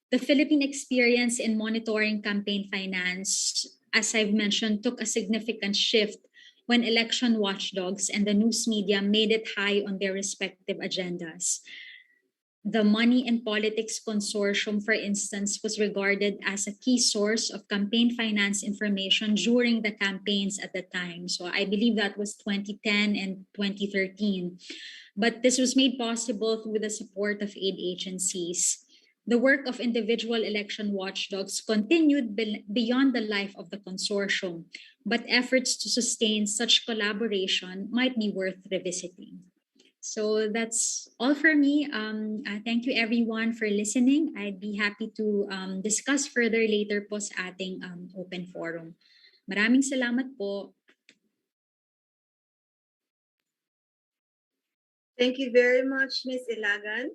Speaker 7: The Philippine experience in monitoring campaign finance, as I've mentioned, took a significant shift when election watchdogs and the news media made it high on their respective agendas. The Money and Politics Consortium, for instance, was regarded as a key source of campaign finance information during the campaigns at the time. So I believe that was 2010 and 2013. But this was made possible through the support of aid agencies. The work of individual election watchdogs continued beyond the life of the consortium, but efforts to sustain such collaboration might be worth revisiting. So that's all for me. Thank you everyone for listening. I'd be happy to discuss further later po sa ating open forum. Maraming salamat po.
Speaker 1: Thank you very much, Ms. Ilagan.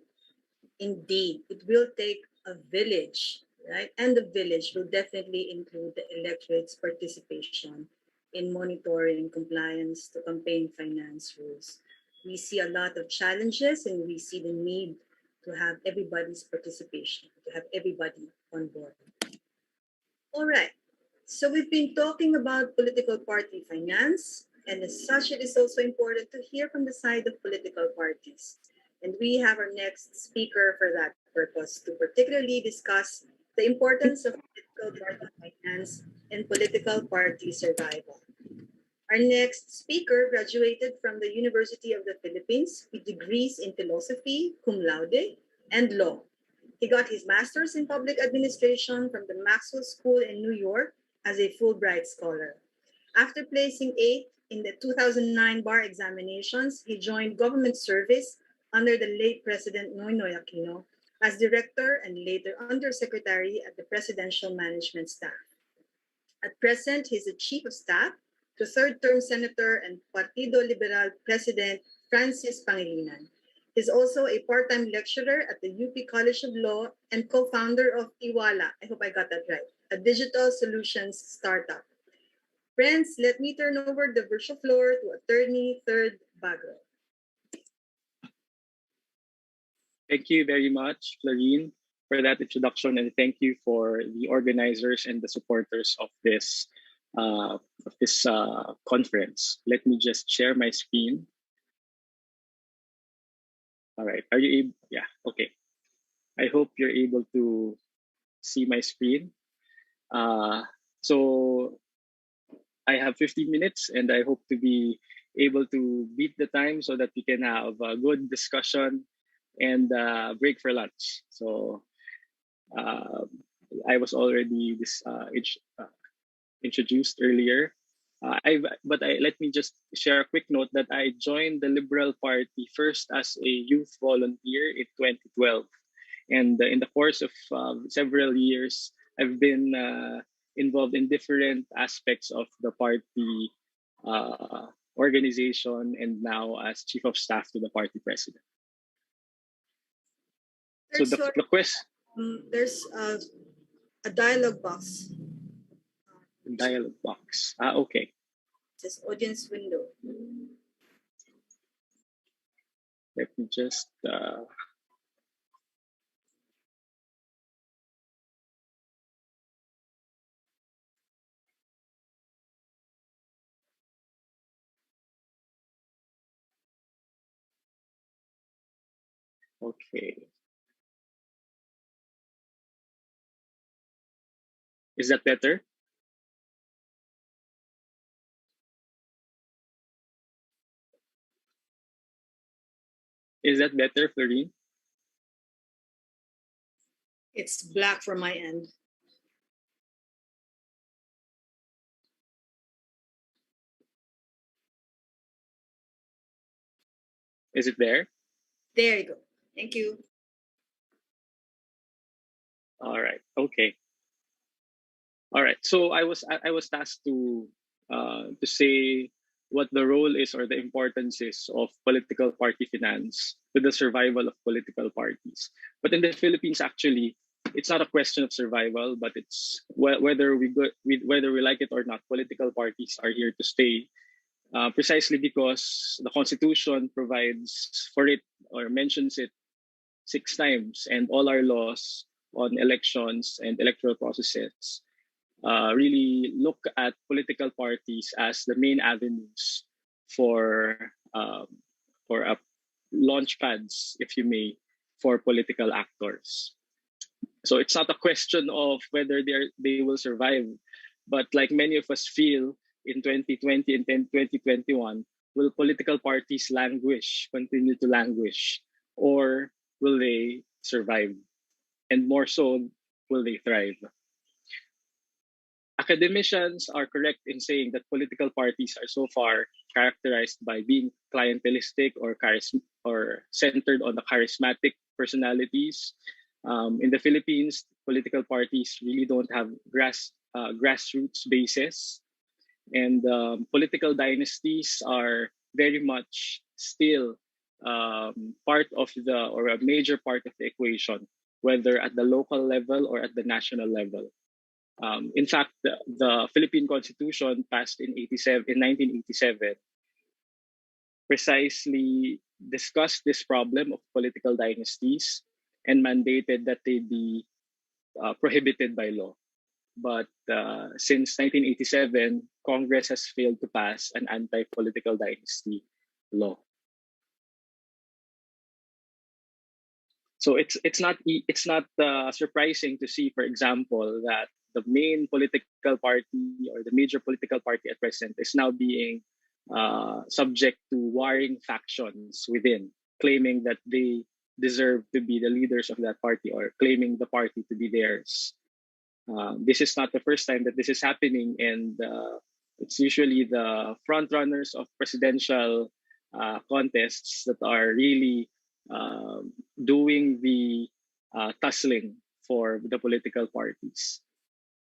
Speaker 1: Indeed, it will take a village, right? And the village will definitely include the electorate's participation in monitoring compliance to campaign finance rules. We see a lot of challenges and we see the need to have everybody's participation, to have everybody on board. All right, so we've been talking about political party finance, and as such, it is also important to hear from the side of political parties. And we have our next speaker for that purpose to particularly discuss the importance of political party finance and political party survival. Our next speaker graduated from the University of the Philippines with degrees in philosophy, cum laude, and law. He got his master's in public administration from the Maxwell School in New York as a Fulbright scholar. After placing 8th in the 2009 bar examinations, he joined government service under the late President Noynoy Aquino as director and later undersecretary at the Presidential Management Staff. At present, he is the chief of staff to third-term Senator and Partido Liberal President Francis Pangilinan. He is also a part-time lecturer at the UP College of Law and co-founder of Iwala, I hope I got that right, a digital solutions startup. Friends, let me turn over the virtual floor to Attorney Third Bagro.
Speaker 8: Thank you very much, Florine, for that introduction, and thank you for the organizers and the supporters of this conference. Let me just share my screen. All right, are you able? Yeah, okay. I hope you're able to see my screen. So I have 15 minutes, and I hope to be able to beat the time so that we can have a good discussion and break for lunch. So I was already introduced earlier. Let me just share a quick note that I joined the Liberal Party first as a youth volunteer in 2012. And in the course of several years, I've been involved in different aspects of the party organization and now as chief of staff to the party president. So the question.
Speaker 1: There's a dialogue box.
Speaker 8: Dialogue box. Okay.
Speaker 1: It says audience window.
Speaker 8: Let me just. Okay. Is that better? Is that better, Florine?
Speaker 1: It's black from my end.
Speaker 8: Is it there?
Speaker 1: There you go. Thank you.
Speaker 8: All right. Okay. All right. So I was tasked to say what the role is or the importance is of political party finance to the survival of political parties. But in the Philippines, actually, it's not a question of survival, but it's whether whether we like it or not. Political parties are here to stay, precisely because the Constitution provides for it or mentions it 6 times, and all our laws on elections and electoral processes really look at political parties as the main avenues for launch pads, if you may, for political actors. So it's not a question of whether they will survive, but like many of us feel in 2020 and 2021, will political parties continue to languish, or will they survive? And more so, will they thrive? Academicians are correct in saying that political parties are so far characterized by being clientelistic or centered on the charismatic personalities. In the Philippines, political parties really don't have grassroots basis, and political dynasties are very much still part of or a major part of the equation, whether at the local level or at the national level. In fact, the Philippine Constitution passed in 1987 precisely discussed this problem of political dynasties and mandated that they be prohibited by law. But since 1987, Congress has failed to pass an anti-political dynasty law. So it's not surprising to see, for example, that the main political party or the major political party at present is now being subject to warring factions within, claiming that they deserve to be the leaders of that party or claiming the party to be theirs. This is not the first time that this is happening, and it's usually the front runners of presidential contests that are really doing the tussling for the political parties.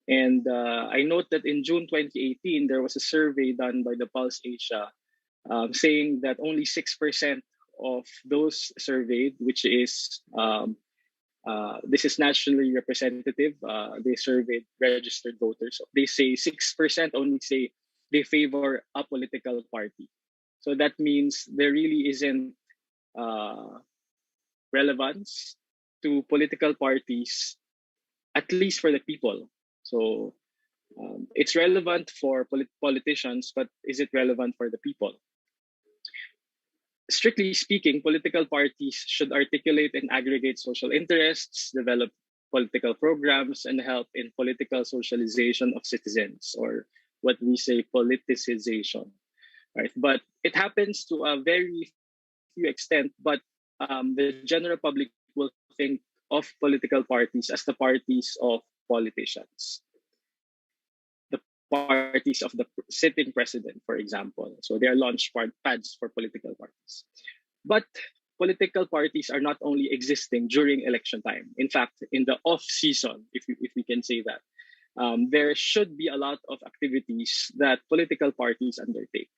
Speaker 8: And I note that in June 2018, there was a survey done by the Pulse Asia saying that only 6% of those surveyed, which is this is nationally representative. They surveyed registered voters. They say 6% only say they favor a political party. So that means there really isn't relevance to political parties, at least for the people. So it's relevant for politicians, but is it relevant for the people? Strictly speaking, political parties should articulate and aggregate social interests, develop political programs, and help in political socialization of citizens, or what we say politicization. Right? But it happens to a very few extent, but the general public will think of political parties as the parties of politicians. The parties of the sitting president, for example. So they are launch pads for political parties. But political parties are not only existing during election time. In fact, in the off season, if we can say that, there should be a lot of activities that political parties undertake.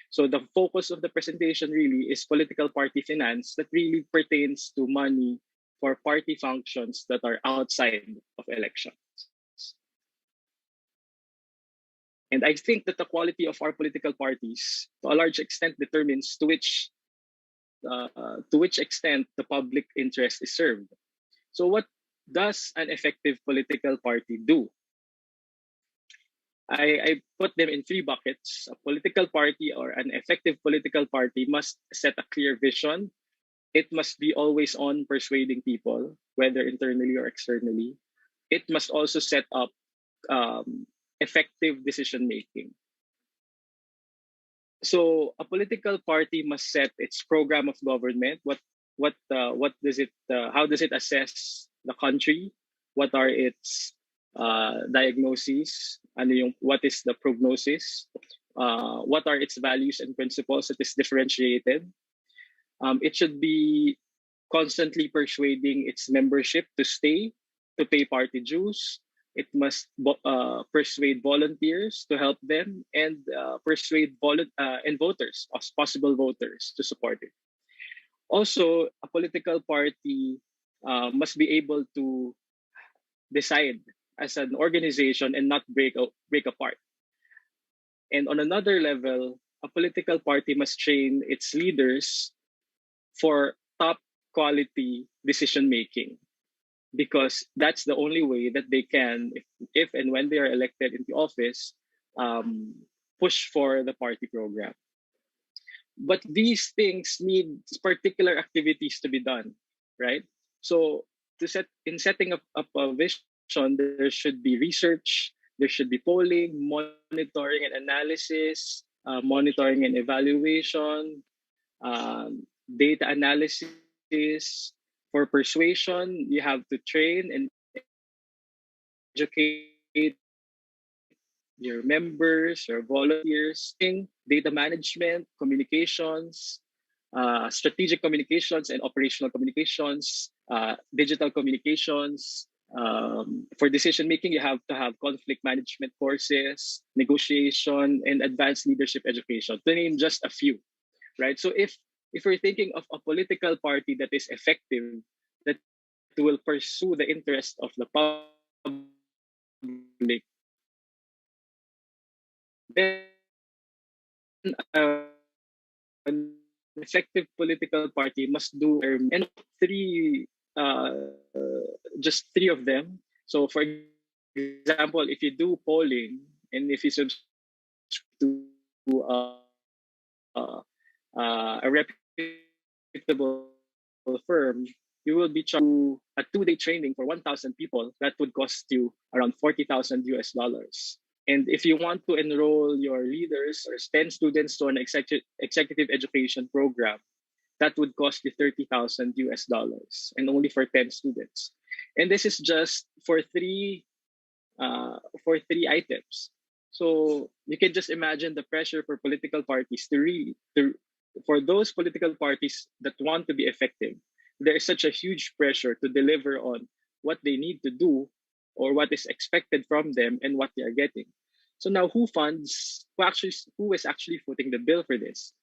Speaker 8: So the focus of the presentation really is political party finance that really pertains to money for party functions that are outside of elections. And I think that the quality of our political parties, to a large extent, determines to which extent the public interest is served. So what does an effective political party do? I put them in 3 buckets. A political party or an effective political party must set a clear vision. It must be always on persuading people, whether internally or externally. It must also set up effective decision making. So a political party must set its program of government. What does it? How does it assess the country? What are its diagnoses? What is the prognosis? What are its values and principles that is differentiated? It should be constantly persuading its membership to stay, to pay party dues. It must persuade volunteers to help them and persuade and voters, as possible voters, to support it. Also, a political party must be able to decide as an organization and not break apart. And on another level, a political party must train its leaders for top quality decision making, because that's the only way that they can, if and when they are elected into office, push for the party program. But these things need particular activities to be done, right? So in setting up a vision, there should be research, there should be polling, monitoring and analysis, monitoring and evaluation, data analysis. For persuasion, you have to train and educate your members, your volunteers, in data management, communications, strategic communications and operational communications, digital communications. For decision making, you have to have conflict management courses, negotiation, and advanced leadership education, to name just a few, right? So if we're thinking of a political party that is effective, that will pursue the interest of the public, then an effective political party must do and just three of them. So, for example, if you do polling and if you subscribe to a reputable firm, you will be charged a 2-day training for 1,000 people. That would cost you around $40,000 US. And if you want to enroll your leaders or 10 students to an executive education program, that would cost you $30,000 US, and only for 10 students. And this is just for three items. So you can just imagine the pressure for political parties for those political parties that want to be effective. There is such a huge pressure to deliver on what they need to do or what is expected from them and what they are getting. So now who is actually footing the bill for this?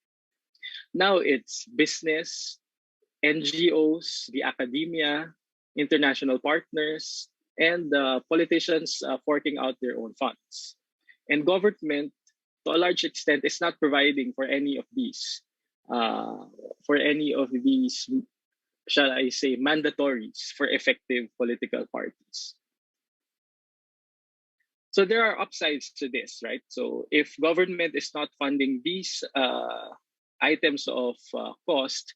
Speaker 8: Now it's business, NGOs, the academia, international partners, and politicians forking out their own funds. And government, to a large extent, is not providing for any of these, shall I say, mandatories for effective political parties. So there are upsides to this, right? So if government is not funding these items of cost,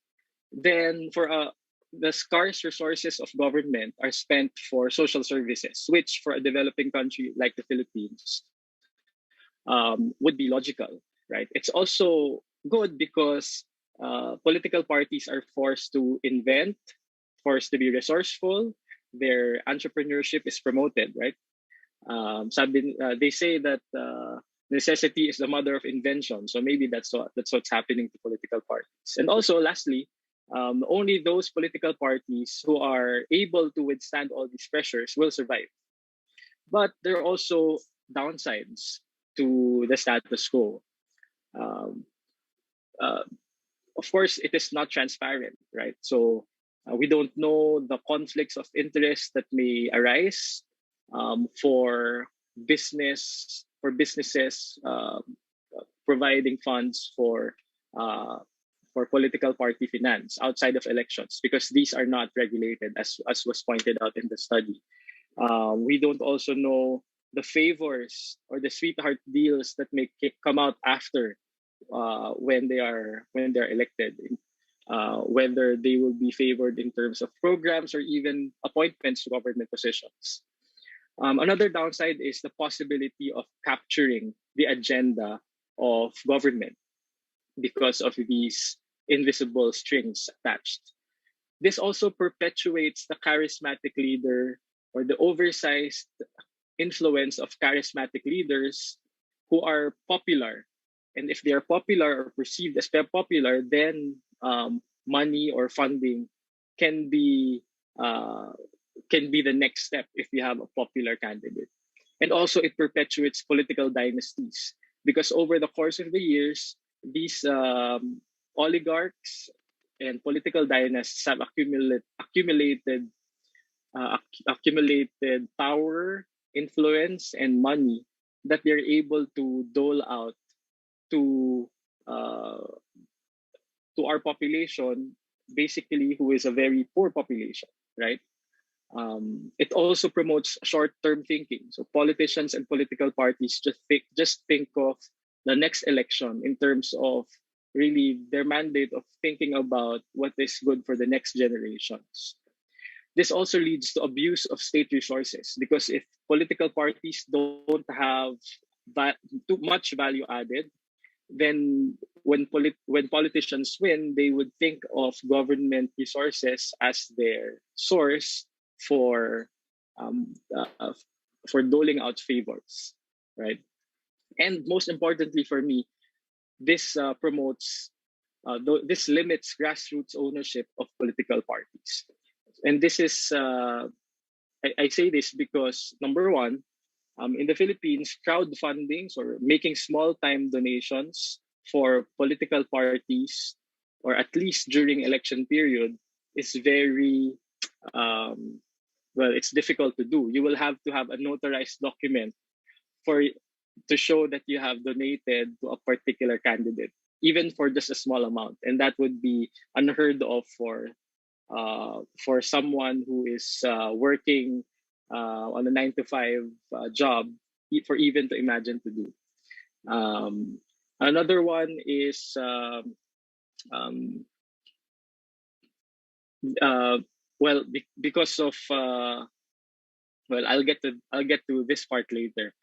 Speaker 8: then the scarce resources of government are spent for social services, which for a developing country like the Philippines would be logical, right? It's also good because political parties are forced to invent, forced to be resourceful. Their entrepreneurship is promoted, right? They say that necessity is the mother of invention. So maybe that's what's happening to political parties. And also, lastly, only those political parties who are able to withstand all these pressures will survive. But there are also downsides to the status quo. Of course, it is not transparent, right? So we don't know the conflicts of interest that may arise for businesses providing funds for political party finance outside of elections, because these are not regulated, as was pointed out in the study. We don't also know the favors or the sweetheart deals that may come out after when they're elected, whether they will be favored in terms of programs or even appointments to government positions. Another downside is the possibility of capturing the agenda of government because of these invisible strings attached. This also perpetuates the charismatic leader or the oversized influence of charismatic leaders who are popular. And if they are popular or perceived as popular, then money or funding can be the next step if you have a popular candidate. And also it perpetuates political dynasties because over the course of the years, these oligarchs and political dynasts have accumulated power, influence, and money that they're able to dole out to our population, basically who is a very poor population, right? It also promotes short-term thinking. So politicians and political parties just think of the next election in terms of really their mandate of thinking about what is good for the next generations. This also leads to abuse of state resources because if political parties don't have too much value added, then when politicians win, they would think of government resources as their source for doling out favors, right? And most importantly for me, this this limits grassroots ownership of political parties. And this is, I say this because number one, in the Philippines, crowdfundings or making small-time donations for political parties, or at least during election period, is very, it's difficult to do. You will have to have a notarized document to show that you have donated to a particular candidate, even for just a small amount. And that would be unheard of for someone who is working on a 9-to-5 job, for even to imagine to do. Another one is because of I'll get to this part later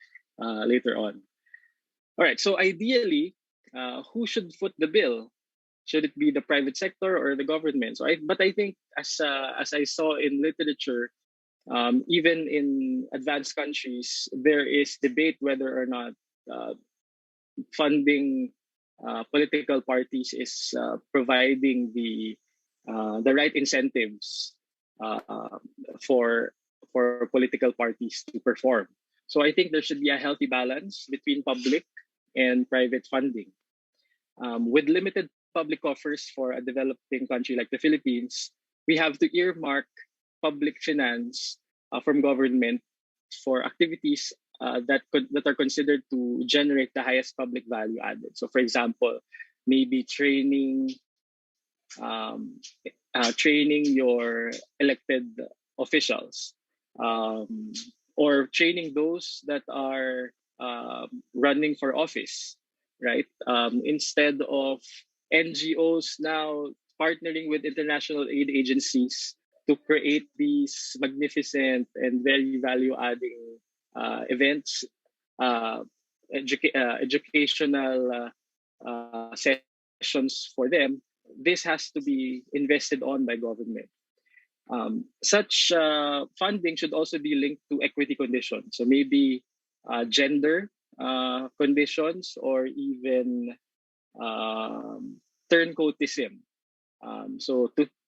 Speaker 8: on. All right. So ideally, who should foot the bill? Should it be the private sector or the government? But I think as I saw in literature, even in advanced countries, there is debate whether or not funding political parties is providing the right incentives for political parties to perform. So I think there should be a healthy balance between public and private funding. With limited public offers for a developing country like the Philippines, we have to earmark public finance from government for activities that are considered to generate the highest public value added. So, for example, maybe training your elected officials, or training those that are running for office, right? Instead of NGOs now partnering with international aid agencies to create these magnificent and very value-adding events, educational sessions for them. This has to be invested on by government. Such funding should also be linked to equity conditions. So maybe gender conditions, or even turncoatism.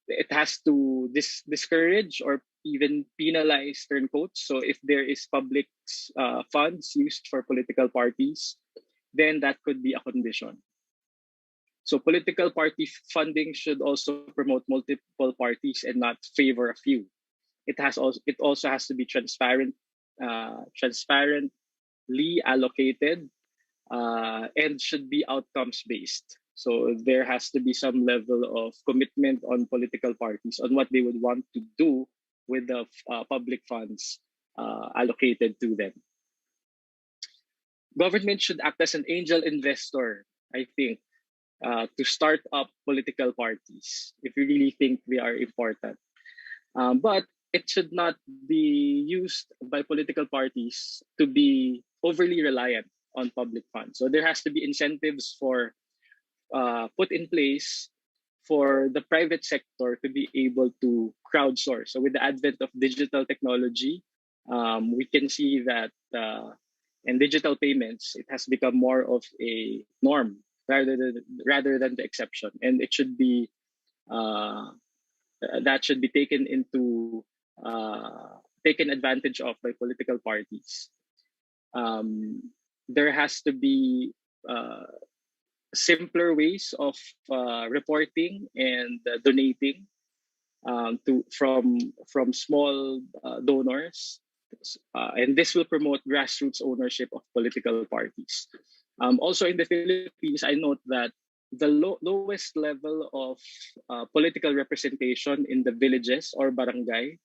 Speaker 8: It has to discourage or even penalize turncoats. So if there is public funds used for political parties, then that could be a condition. So political party funding should also promote multiple parties and not favor a few. It also has to be transparently allocated, and should be outcomes based. So there has to be some level of commitment on political parties on what they would want to do with the public funds allocated to them. Government should act as an angel investor, I think, to start up political parties if we really think they are important. But it should not be used by political parties to be overly reliant on public funds. So there has to be incentives for put in place for the private sector to be able to crowdsource. So with the advent of digital technology, we can see that in digital payments, it has become more of a norm rather than the exception, and it should be that should be taken advantage of by political parties. There has to be simpler ways of reporting and donating from small donors, and this will promote grassroots ownership of political parties. Also in the Philippines, I note that the lowest level of political representation in the villages or barangay,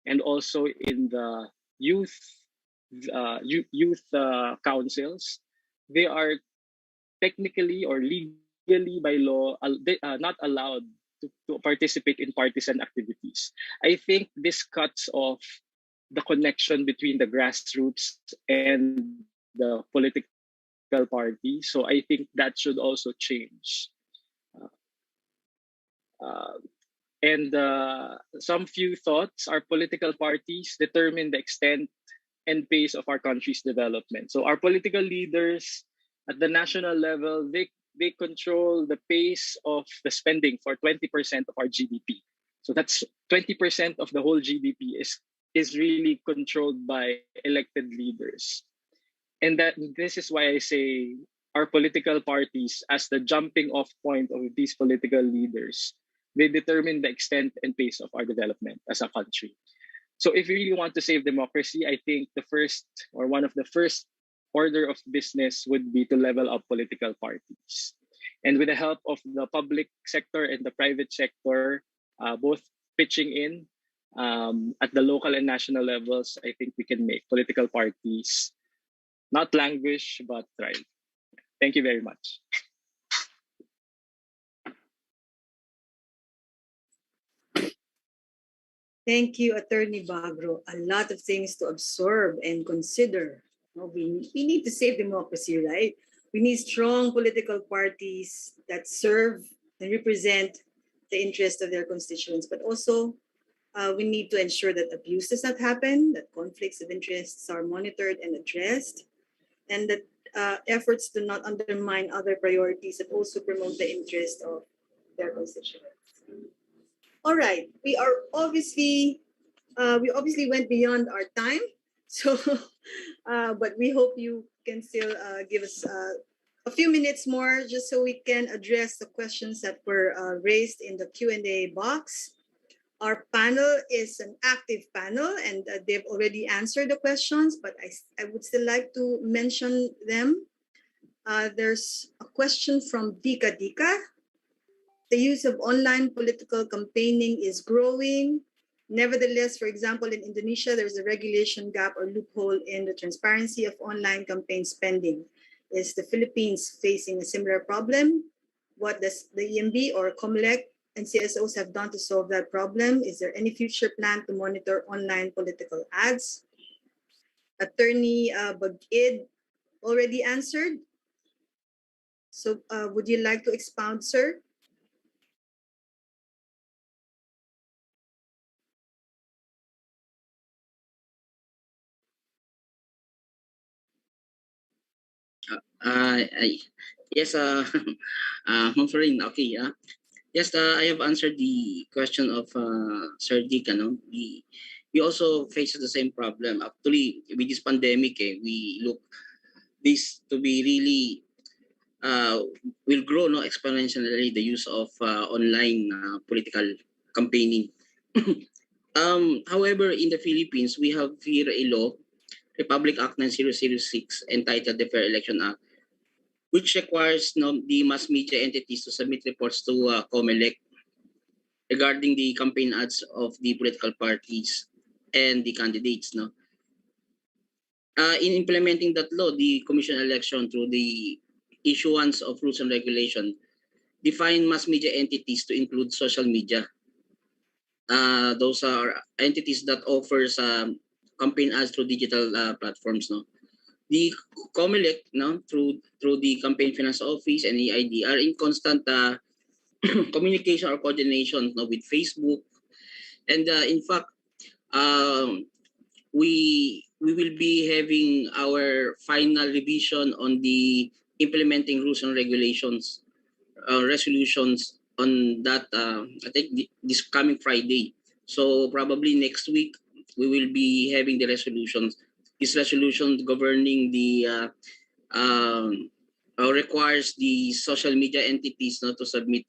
Speaker 8: and also in the youth councils, they are technically or legally by law not allowed to participate in partisan activities. I think this cuts off the connection between the grassroots and the political party. So I think that should also change. And some few thoughts: our political parties determine the extent and pace of our country's development. So our political leaders at the national level, they control the pace of the spending for 20% of our GDP. So that's 20% of the whole GDP is really controlled by elected leaders. And that this is why I say our political parties, as the jumping off point of these political leaders, they determine the extent and pace of our development as a country. So if you really want to save democracy, I think one of the first order of business would be to level up political parties. And with the help of the public sector and the private sector, both pitching in at the local and national levels, I think we can make political parties not languish, but thrive. Thank you very much.
Speaker 1: Thank you, Attorney Bagro. A lot of things to absorb and consider. We need to save democracy, right? We need strong political parties that serve and represent the interest of their constituents, but also we need to ensure that abuse does not happen, that conflicts of interests are monitored and addressed, and that efforts do not undermine other priorities that also promote the interest of their constituents. All right, we obviously went beyond our time, so but we hope you can still give us a few minutes more just so we can address the questions that were raised in the Q&A box. Our panel is an active panel, and they've already answered the questions, but I would still like to mention them. There's a question from Dika Dika. The use of online political campaigning is growing. Nevertheless, for example, in Indonesia, there's a regulation gap or loophole in the transparency of online campaign spending. Is the Philippines facing a similar problem? What does the EMB or Comelec and CSOs have done to solve that problem? Is there any future plan to monitor online political ads? Attorney Bagid already answered. So would you like to expound, sir?
Speaker 6: Yes, Ma'am Florin, okay. Yes, I have answered the question of Sir Dick. We also face the same problem. Actually, with this pandemic, we look this to be really will grow exponentially, the use of online political campaigning. However, in the Philippines, we have here a law, Republic Act 9006, entitled the Fair Election Act, which requires the mass media entities to submit reports to Comelec regarding the campaign ads of the political parties and the candidates. In implementing that law, the Commission on Election, through the issuance of rules and regulation, define mass media entities to include social media. those are entities that offers campaign ads through digital platforms. No, the Comelec, no, through the Campaign Finance Office and EID are in constant communication or coordination, no, with Facebook, and in fact, um, we will be having our final revision on the implementing rules and regulations resolutions on that I think this coming Friday. So probably next week we will be having the resolutions. This resolution governing the requires the social media entities not to submit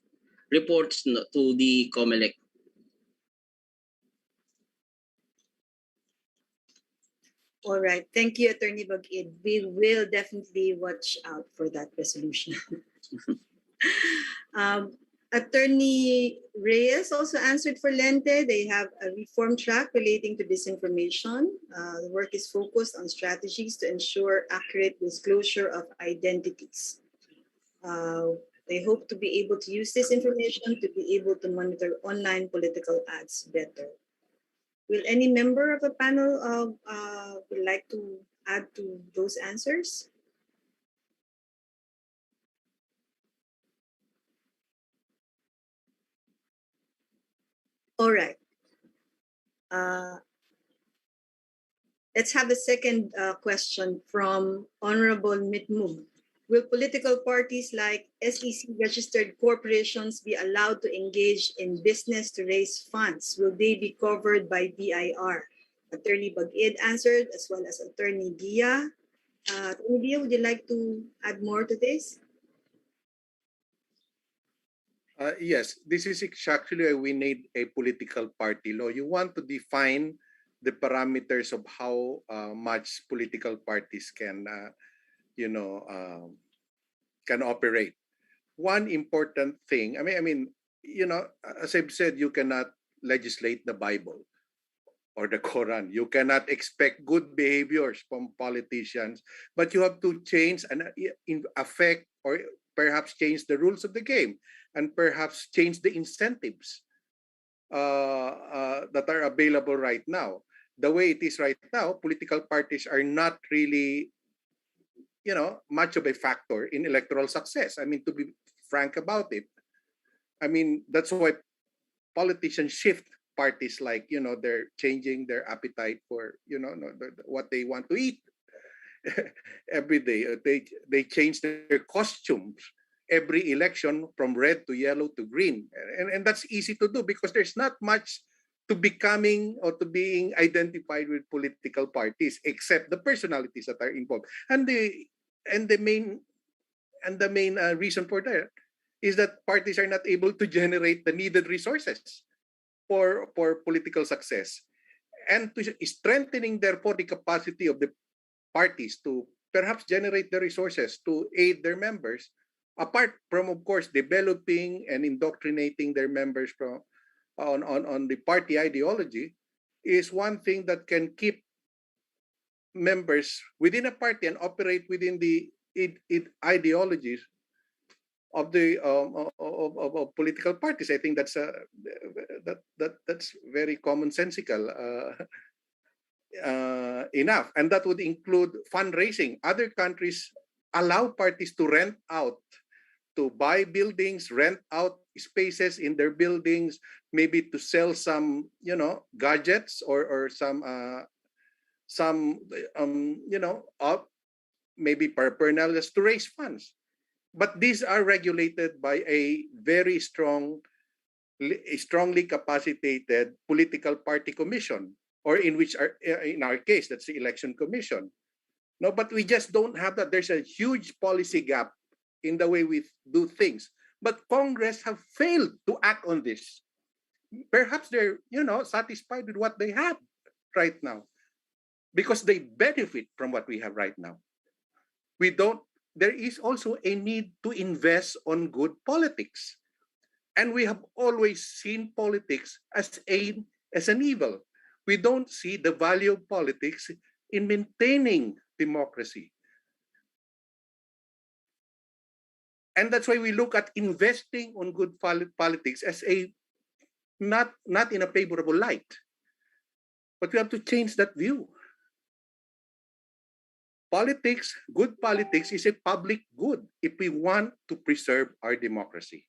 Speaker 6: reports to the Comelec.
Speaker 1: All right. Thank you, Attorney Bagid. We will definitely watch out for that resolution. Attorney Reyes also answered for Lente. They have a reform track relating to disinformation. The work is focused on strategies to ensure accurate disclosure of identities. They hope to be able to use this information to be able to monitor online political ads better. Will any member of the panel would like to add to those answers? All right. Let's have a second question from Honorable Mitmug. Will political parties like SEC-registered corporations be allowed to engage in business to raise funds? Will they be covered by BIR? Attorney Bagid answered, as well as Attorney Dia. Attorney Dia, would you like to add more to this?
Speaker 2: Yes, this is actually why we need a political party law. You want to define the parameters of how much political parties can, can operate. One important thing, I mean, as I've said, you cannot legislate the Bible or the Quran. You cannot expect good behaviors from politicians, but you have to change and affect or perhaps change the rules of the game and perhaps change the incentives that are available right now. The way it is right now, political parties are not really, much of a factor in electoral success. I mean, to be frank about it, I mean, that's why politicians shift parties like, they're changing their appetite for, what they want to eat every day. They change their costumes every election from red to yellow to green. And that's easy to do because there's not much to becoming or to being identified with political parties except the personalities that are involved. And the main reason for that is that parties are not able to generate the needed resources for political success, and to strengthening therefore the capacity of the parties to perhaps generate the resources to aid their members, apart from, of course, developing and indoctrinating their members on the party ideology, is one thing that can keep members within a party and operate within the ideologies of the of political parties. I think that's that's very commonsensical enough, and that would include fundraising. Other countries allow parties to rent out, to buy buildings, rent out spaces in their buildings, maybe to sell some, gadgets or some maybe paraphernalia to raise funds. But these are regulated by a very strongly capacitated political party commission, or in our case, that's the election commission. No, but we just don't have that. There's a huge policy gap in the way we do things. But Congress have failed to act on this. Perhaps they're, satisfied with what they have right now because they benefit from what we have right now. There is also a need to invest on good politics. And we have always seen politics as an evil. We don't see the value of politics in maintaining democracy. And that's why we look at investing on good politics as a not in a favorable light. But we have to change that view. Politics, good politics is a public good if we want to preserve our democracy.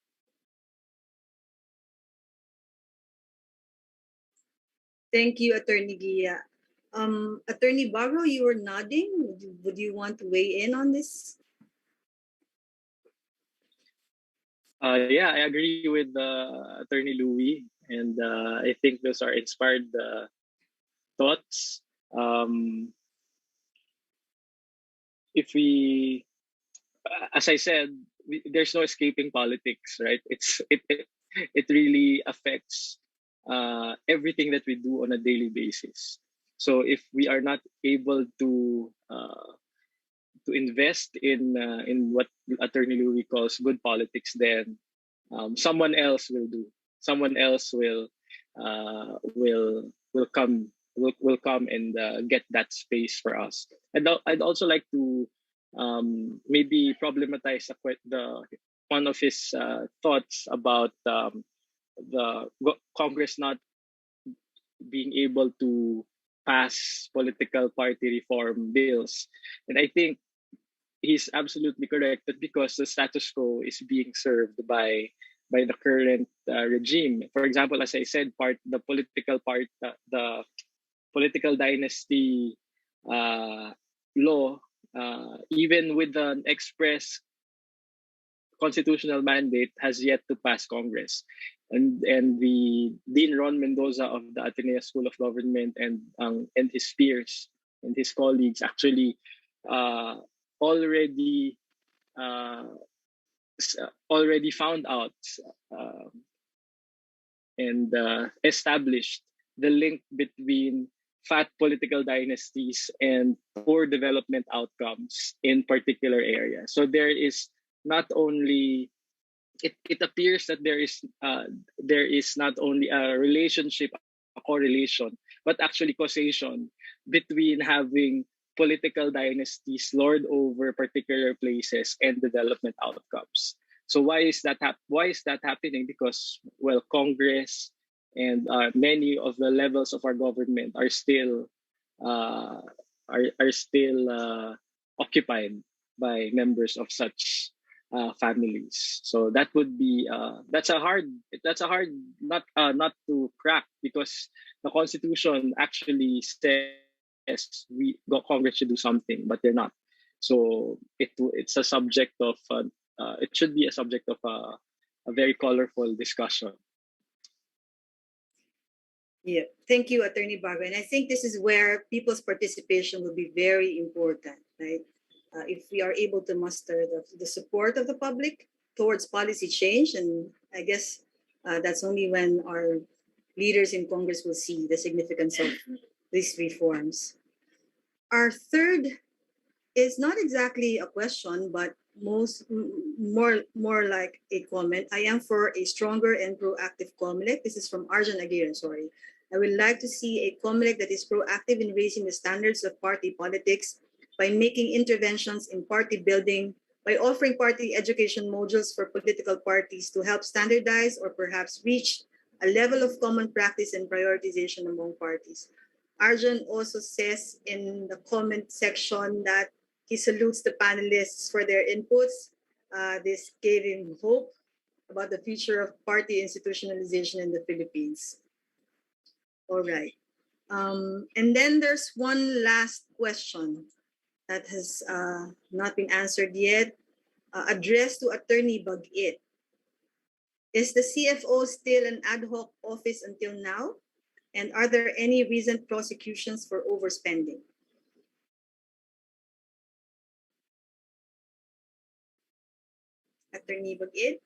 Speaker 1: Thank you, Attorney Gia. Attorney Bago, you were nodding. Would you want to weigh in on this?
Speaker 8: Yeah, I agree with Attorney Louie, and I think those are inspired thoughts. If we, as I said, there's no escaping politics, right? It really affects everything that we do on a daily basis. So if we are not able to invest in what Attorney Louie calls good politics, then someone else will do. Someone else will come and get that space for us. And I'd also like to maybe problematize one of his thoughts about the Congress not being able to pass political party reform bills. And I think he's absolutely correct that because the status quo is being served by the current regime. For example, as I said, the political dynasty law, even with an express constitutional mandate, has yet to pass Congress. And the Dean Ron Mendoza of the Ateneo School of Government and his peers and his colleagues actually already found out and established the link between fat political dynasties and poor development outcomes in particular areas. So there is not only it appears that there is not only a relationship, a correlation, but actually causation between having political dynasties lord over particular places and development outcomes. So why is that happening? Because, well, Congress and many of the levels of our government are still occupied by members of such families. So that would be that's a hard not to crack, because the Constitution actually says Congress should do something, but they're not. So it's a subject of it should be a subject of a very colorful discussion.
Speaker 1: Yeah, thank you, Attorney Bago. And I think this is where people's participation will be very important, right? If we are able to muster the support of the public towards policy change, and I guess that's only when our leaders in Congress will see the significance of these reforms. Our third is not exactly a question, but more like a comment. I am for a stronger and proactive Comelec. This is from Arjan Aguirre, sorry. I would like to see a Comelec that is proactive in raising the standards of party politics by making interventions in party building, by offering party education modules for political parties to help standardize or perhaps reach a level of common practice and prioritization among parties. Arjun also says in the comment section that he salutes the panelists for their inputs. This gave him hope about the future of party institutionalization in the Philippines. All right. And then there's one last question that has not been answered yet, addressed to Attorney Bagit. Is the CFO still an ad hoc office until now? And are there any recent prosecutions for overspending? Attorney Bagit?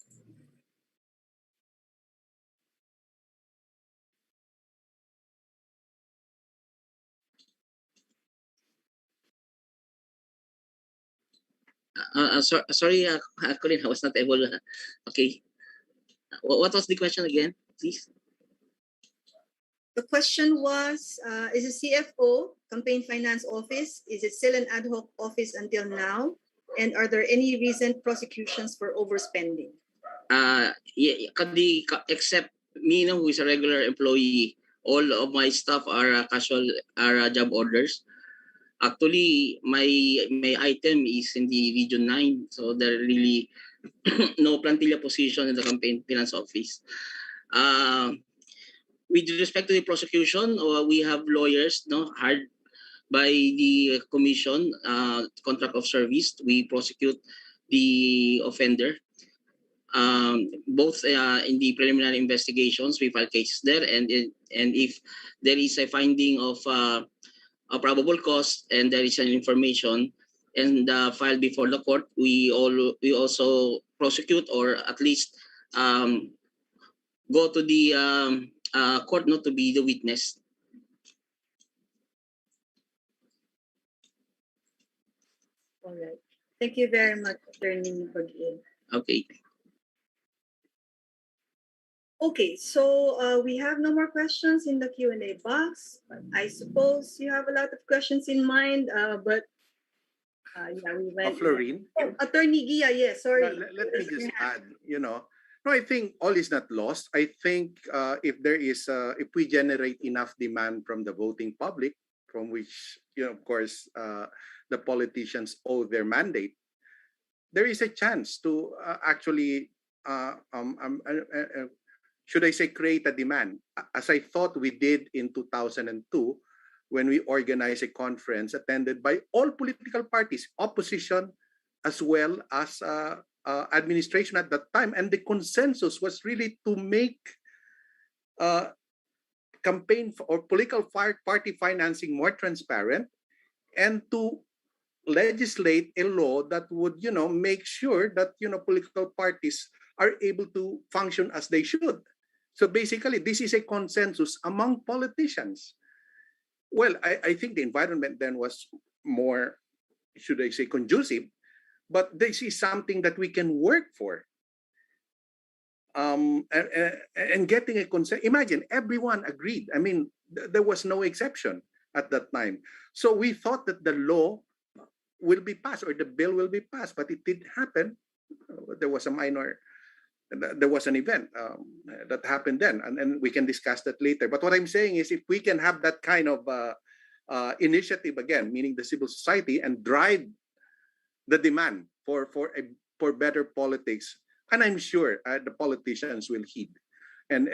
Speaker 6: Sorry, Colin, I was not able. Okay. What was the question again, please?
Speaker 1: The question was, is the CFO, Campaign Finance Office, is it still an ad hoc office until now? And are there any recent prosecutions for overspending?
Speaker 6: Yeah, except me, who is a regular employee, all of my staff are job orders. Actually, my item is in the Region 9, so there really no plantilla position in the campaign finance office. With respect to the prosecution, we have lawyers hired by the commission, contract of service. We prosecute the offender. Both in the preliminary investigations, we file cases there, and if there is a finding of a probable cause and there is an information and filed before the court, we also prosecute, or at least go to the court not to be the witness.
Speaker 1: All right. Thank you very much, Attorney Pag-ib.
Speaker 6: Okay.
Speaker 1: Okay, so we have no more questions in the Q&A box. But I suppose you have a lot of questions in mind, but yeah, we went.
Speaker 2: Florine?
Speaker 1: Oh, Attorney Gia, yes, sorry.
Speaker 2: Let me just add, no, I think all is not lost. I think if we generate enough demand from the voting public, from which, of course, the politicians owe their mandate, there is a chance to actually, should I say, create a demand, as I thought we did in 2002, when we organized a conference attended by all political parties, opposition, as well as administration at that time. And the consensus was really to make campaign or political party financing more transparent, and to legislate a law that would, make sure that, political parties are able to function as they should. So basically, this is a consensus among politicians. Well, I think the environment then was more, should I say, conducive, but this is something that we can work for. And getting a consent, imagine everyone agreed. I mean, there was no exception at that time. So we thought that the law will be passed, or the bill will be passed, but it didn't happen. There was an event that happened then, and we can discuss that later. But what I'm saying is, if we can have that kind of initiative again, meaning the civil society, and drive the demand for better politics, and I'm sure the politicians will heed, and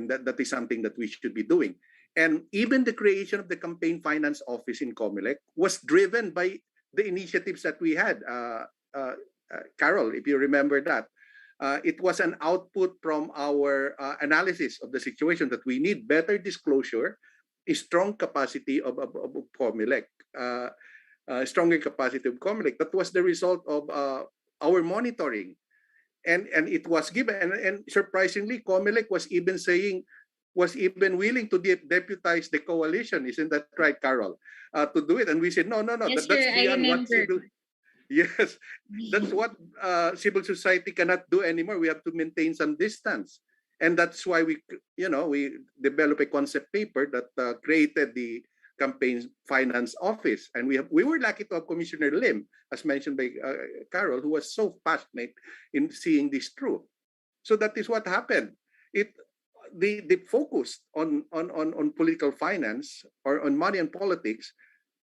Speaker 2: that is something that we should be doing. And even the creation of the campaign finance office in Comelec was driven by the initiatives that we had. Carol, if you remember that. It was an output from our analysis of the situation that we need better disclosure, a strong capacity of Comelec, stronger capacity of Comelec. That was the result of our monitoring, and it was given. And surprisingly, Comelec was even willing to deputize the coalition. Isn't that right, Carol? To do it, and we said no.
Speaker 7: Yes,
Speaker 2: that's
Speaker 7: sir,
Speaker 2: beyond what civil. Yes, that's what civil society cannot do anymore. We have to maintain some distance, and that's why we developed a concept paper that created the campaign finance office. And we were lucky to have Commissioner Lim, as mentioned by Carol, who was so passionate in seeing this through. So that is what happened. The focus on political finance, or on money and politics,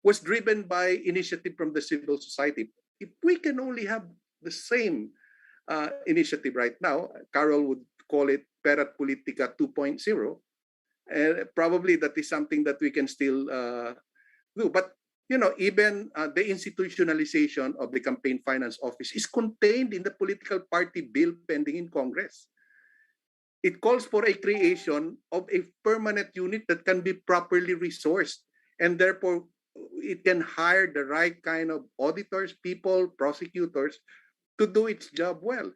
Speaker 2: was driven by initiative from the civil society. If we can only have the same initiative right now, Carol would call it Perat Politica 2.0, probably that is something that we can still do. But, even the institutionalization of the campaign finance office is contained in the political party bill pending in Congress. It calls for a creation of a permanent unit that can be properly resourced, and therefore it can hire the right kind of auditors, people, prosecutors, to do its job well.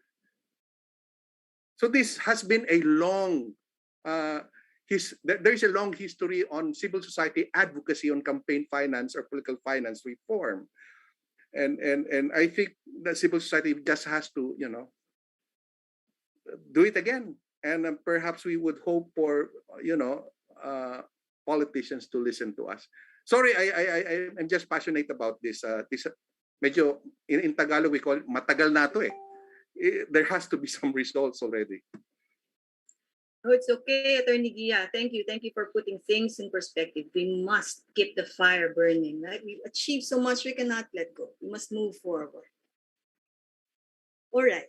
Speaker 2: So this has been a long, there is a long history on civil society advocacy on campaign finance or political finance reform. And I think the civil society just has to, do it again. And perhaps we would hope for, politicians to listen to us. Sorry, I'm just passionate about this. Medyo in Tagalog we call it matagal na to eh. There has to be some results already.
Speaker 1: Oh, it's okay, Attorney Gia. Thank you. Thank you for putting things in perspective. We must keep the fire burning, right? We've achieved so much, we cannot let go. We must move forward. All right.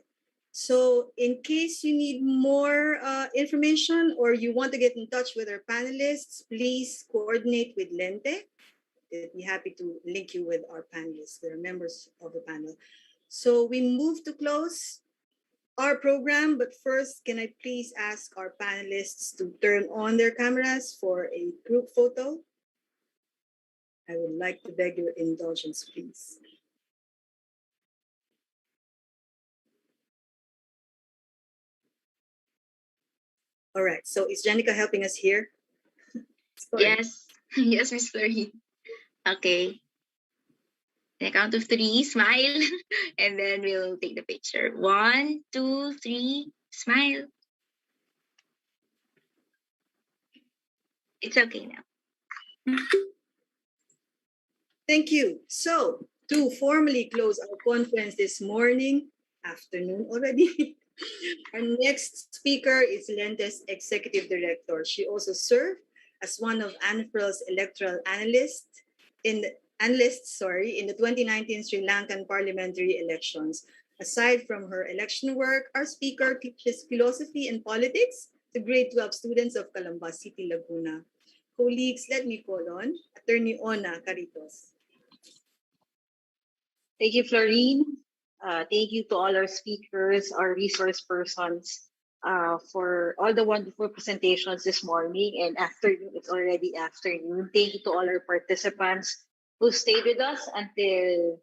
Speaker 1: So in case you need more information or you want to get in touch with our panelists, please coordinate with LENTE. They'd be happy to link you with our panelists. They're members of the panel. So we move to close our program, but first, can I please ask our panelists to turn on their cameras for a group photo? I would like to beg your indulgence, please. All right, so is Janica helping us here?
Speaker 9: Yes, yes, Miss Fleury. Okay. On the count of 3, smile, and then we'll take the picture. 1, 2, 3, smile. It's okay now.
Speaker 1: Thank you. So to formally close our conference this morning, afternoon already, our next speaker is LENTE's Executive Director. She also served as one of ANFREL's electoral analysts in the 2019 Sri Lankan parliamentary elections. Aside from her election work, our speaker teaches philosophy and politics to grade 12 students of Calamba City, Laguna. Colleagues, let me call on Attorney Ona Caritos.
Speaker 10: Thank you, Florine. Thank you to all our speakers, our resource persons, for all the wonderful presentations this morning and afternoon. It's already afternoon. Thank you to all our participants who stayed with us until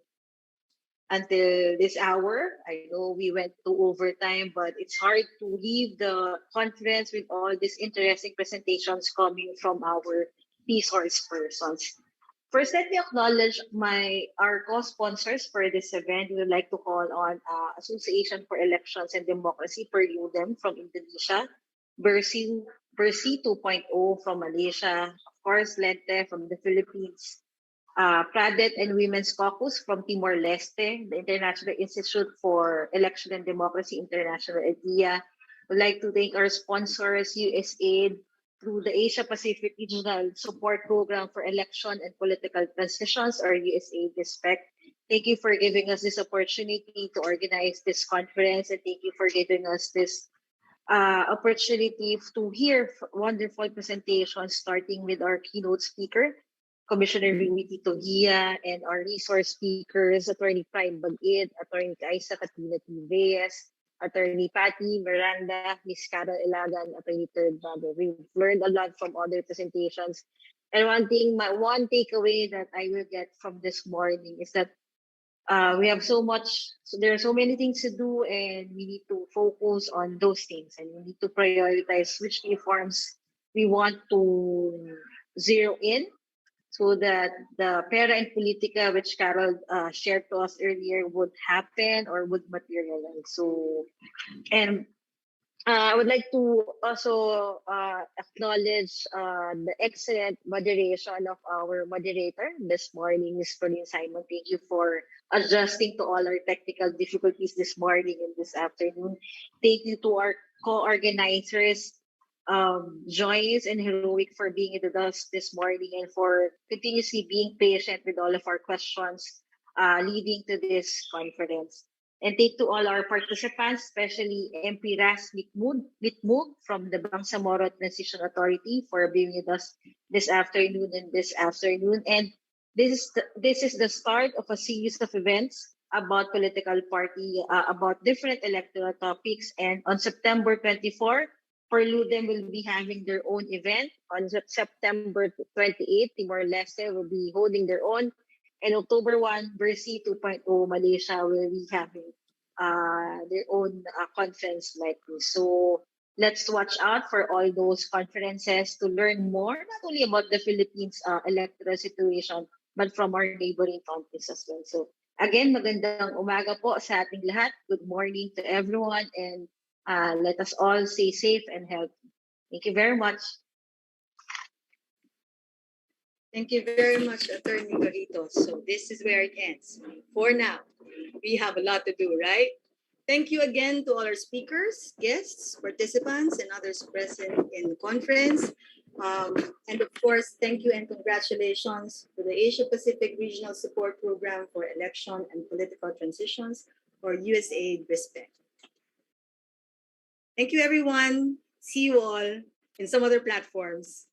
Speaker 10: this hour. I know we went to overtime, but it's hard to leave the conference with all these interesting presentations coming from our resource persons. First, let me acknowledge our co-sponsors for this event. We would like to call on Association for Elections and Democracy, Perludem from Indonesia, BERSIH 2.0 from Malaysia, of course, LENTE from the Philippines, PRADET and Women's Caucus from Timor-Leste, the International Institute for Election and Democracy International, IDEA. We'd like to thank our sponsors, USAID, through the Asia-Pacific Regional Support Program for Election and Political Transitions, or USAID-RESPECT. Thank you for giving us this opportunity to organize this conference, and thank you for giving us this opportunity to hear wonderful presentations, starting with our keynote speaker, Commissioner Tito Gia, and our resource speakers, Attorney Prime Bagit, Attorney Kaisa Katina T. Reyes, Attorney Patty Miranda, Miss Carol Ilagan, Attorney Third Bago. We've learned a lot from other presentations. And one takeaway that I will get from this morning is that we have there are so many things to do, and we need to focus on those things, and we need to prioritize which reforms we want to zero in, so that the Pera and Politica, which Carol shared to us earlier, would happen or would materialize. So, and I would like to also acknowledge the excellent moderation of our moderator this morning, Ms. Pauline Simon. Thank you for adjusting to all our technical difficulties this morning and this afternoon. Thank you to our co-organizers, Joyce and Heroic, for being with us this morning and for continuously being patient with all of our questions leading to this conference. And thank to all our participants, especially MP Ras Mitmug from the Bangsamoro Transition Authority, for being with us this afternoon. And this is the start of a series of events about political party, about different electoral topics. And on September 24, Perludem will be having their own event. On September 28, Timor-Leste will be holding their own. And October 1, BERSIH 2.0 Malaysia will be having their own conference like this. So let's watch out for all those conferences to learn more, not only about the Philippines electoral situation, but from our neighboring countries as well. So again, magandang umaga po sa ating lahat. Good morning to everyone, and let us all stay safe and healthy. Thank you very much.
Speaker 1: Thank you very much, Attorney Caritos. So this is where it ends. For now, we have a lot to do, right? Thank you again to all our speakers, guests, participants, and others present in the conference. And of course, thank you and congratulations to the Asia Pacific Regional Support Program for Election and Political Transitions, or USAID-RESPECT. Thank you, everyone. See you all in some other platforms.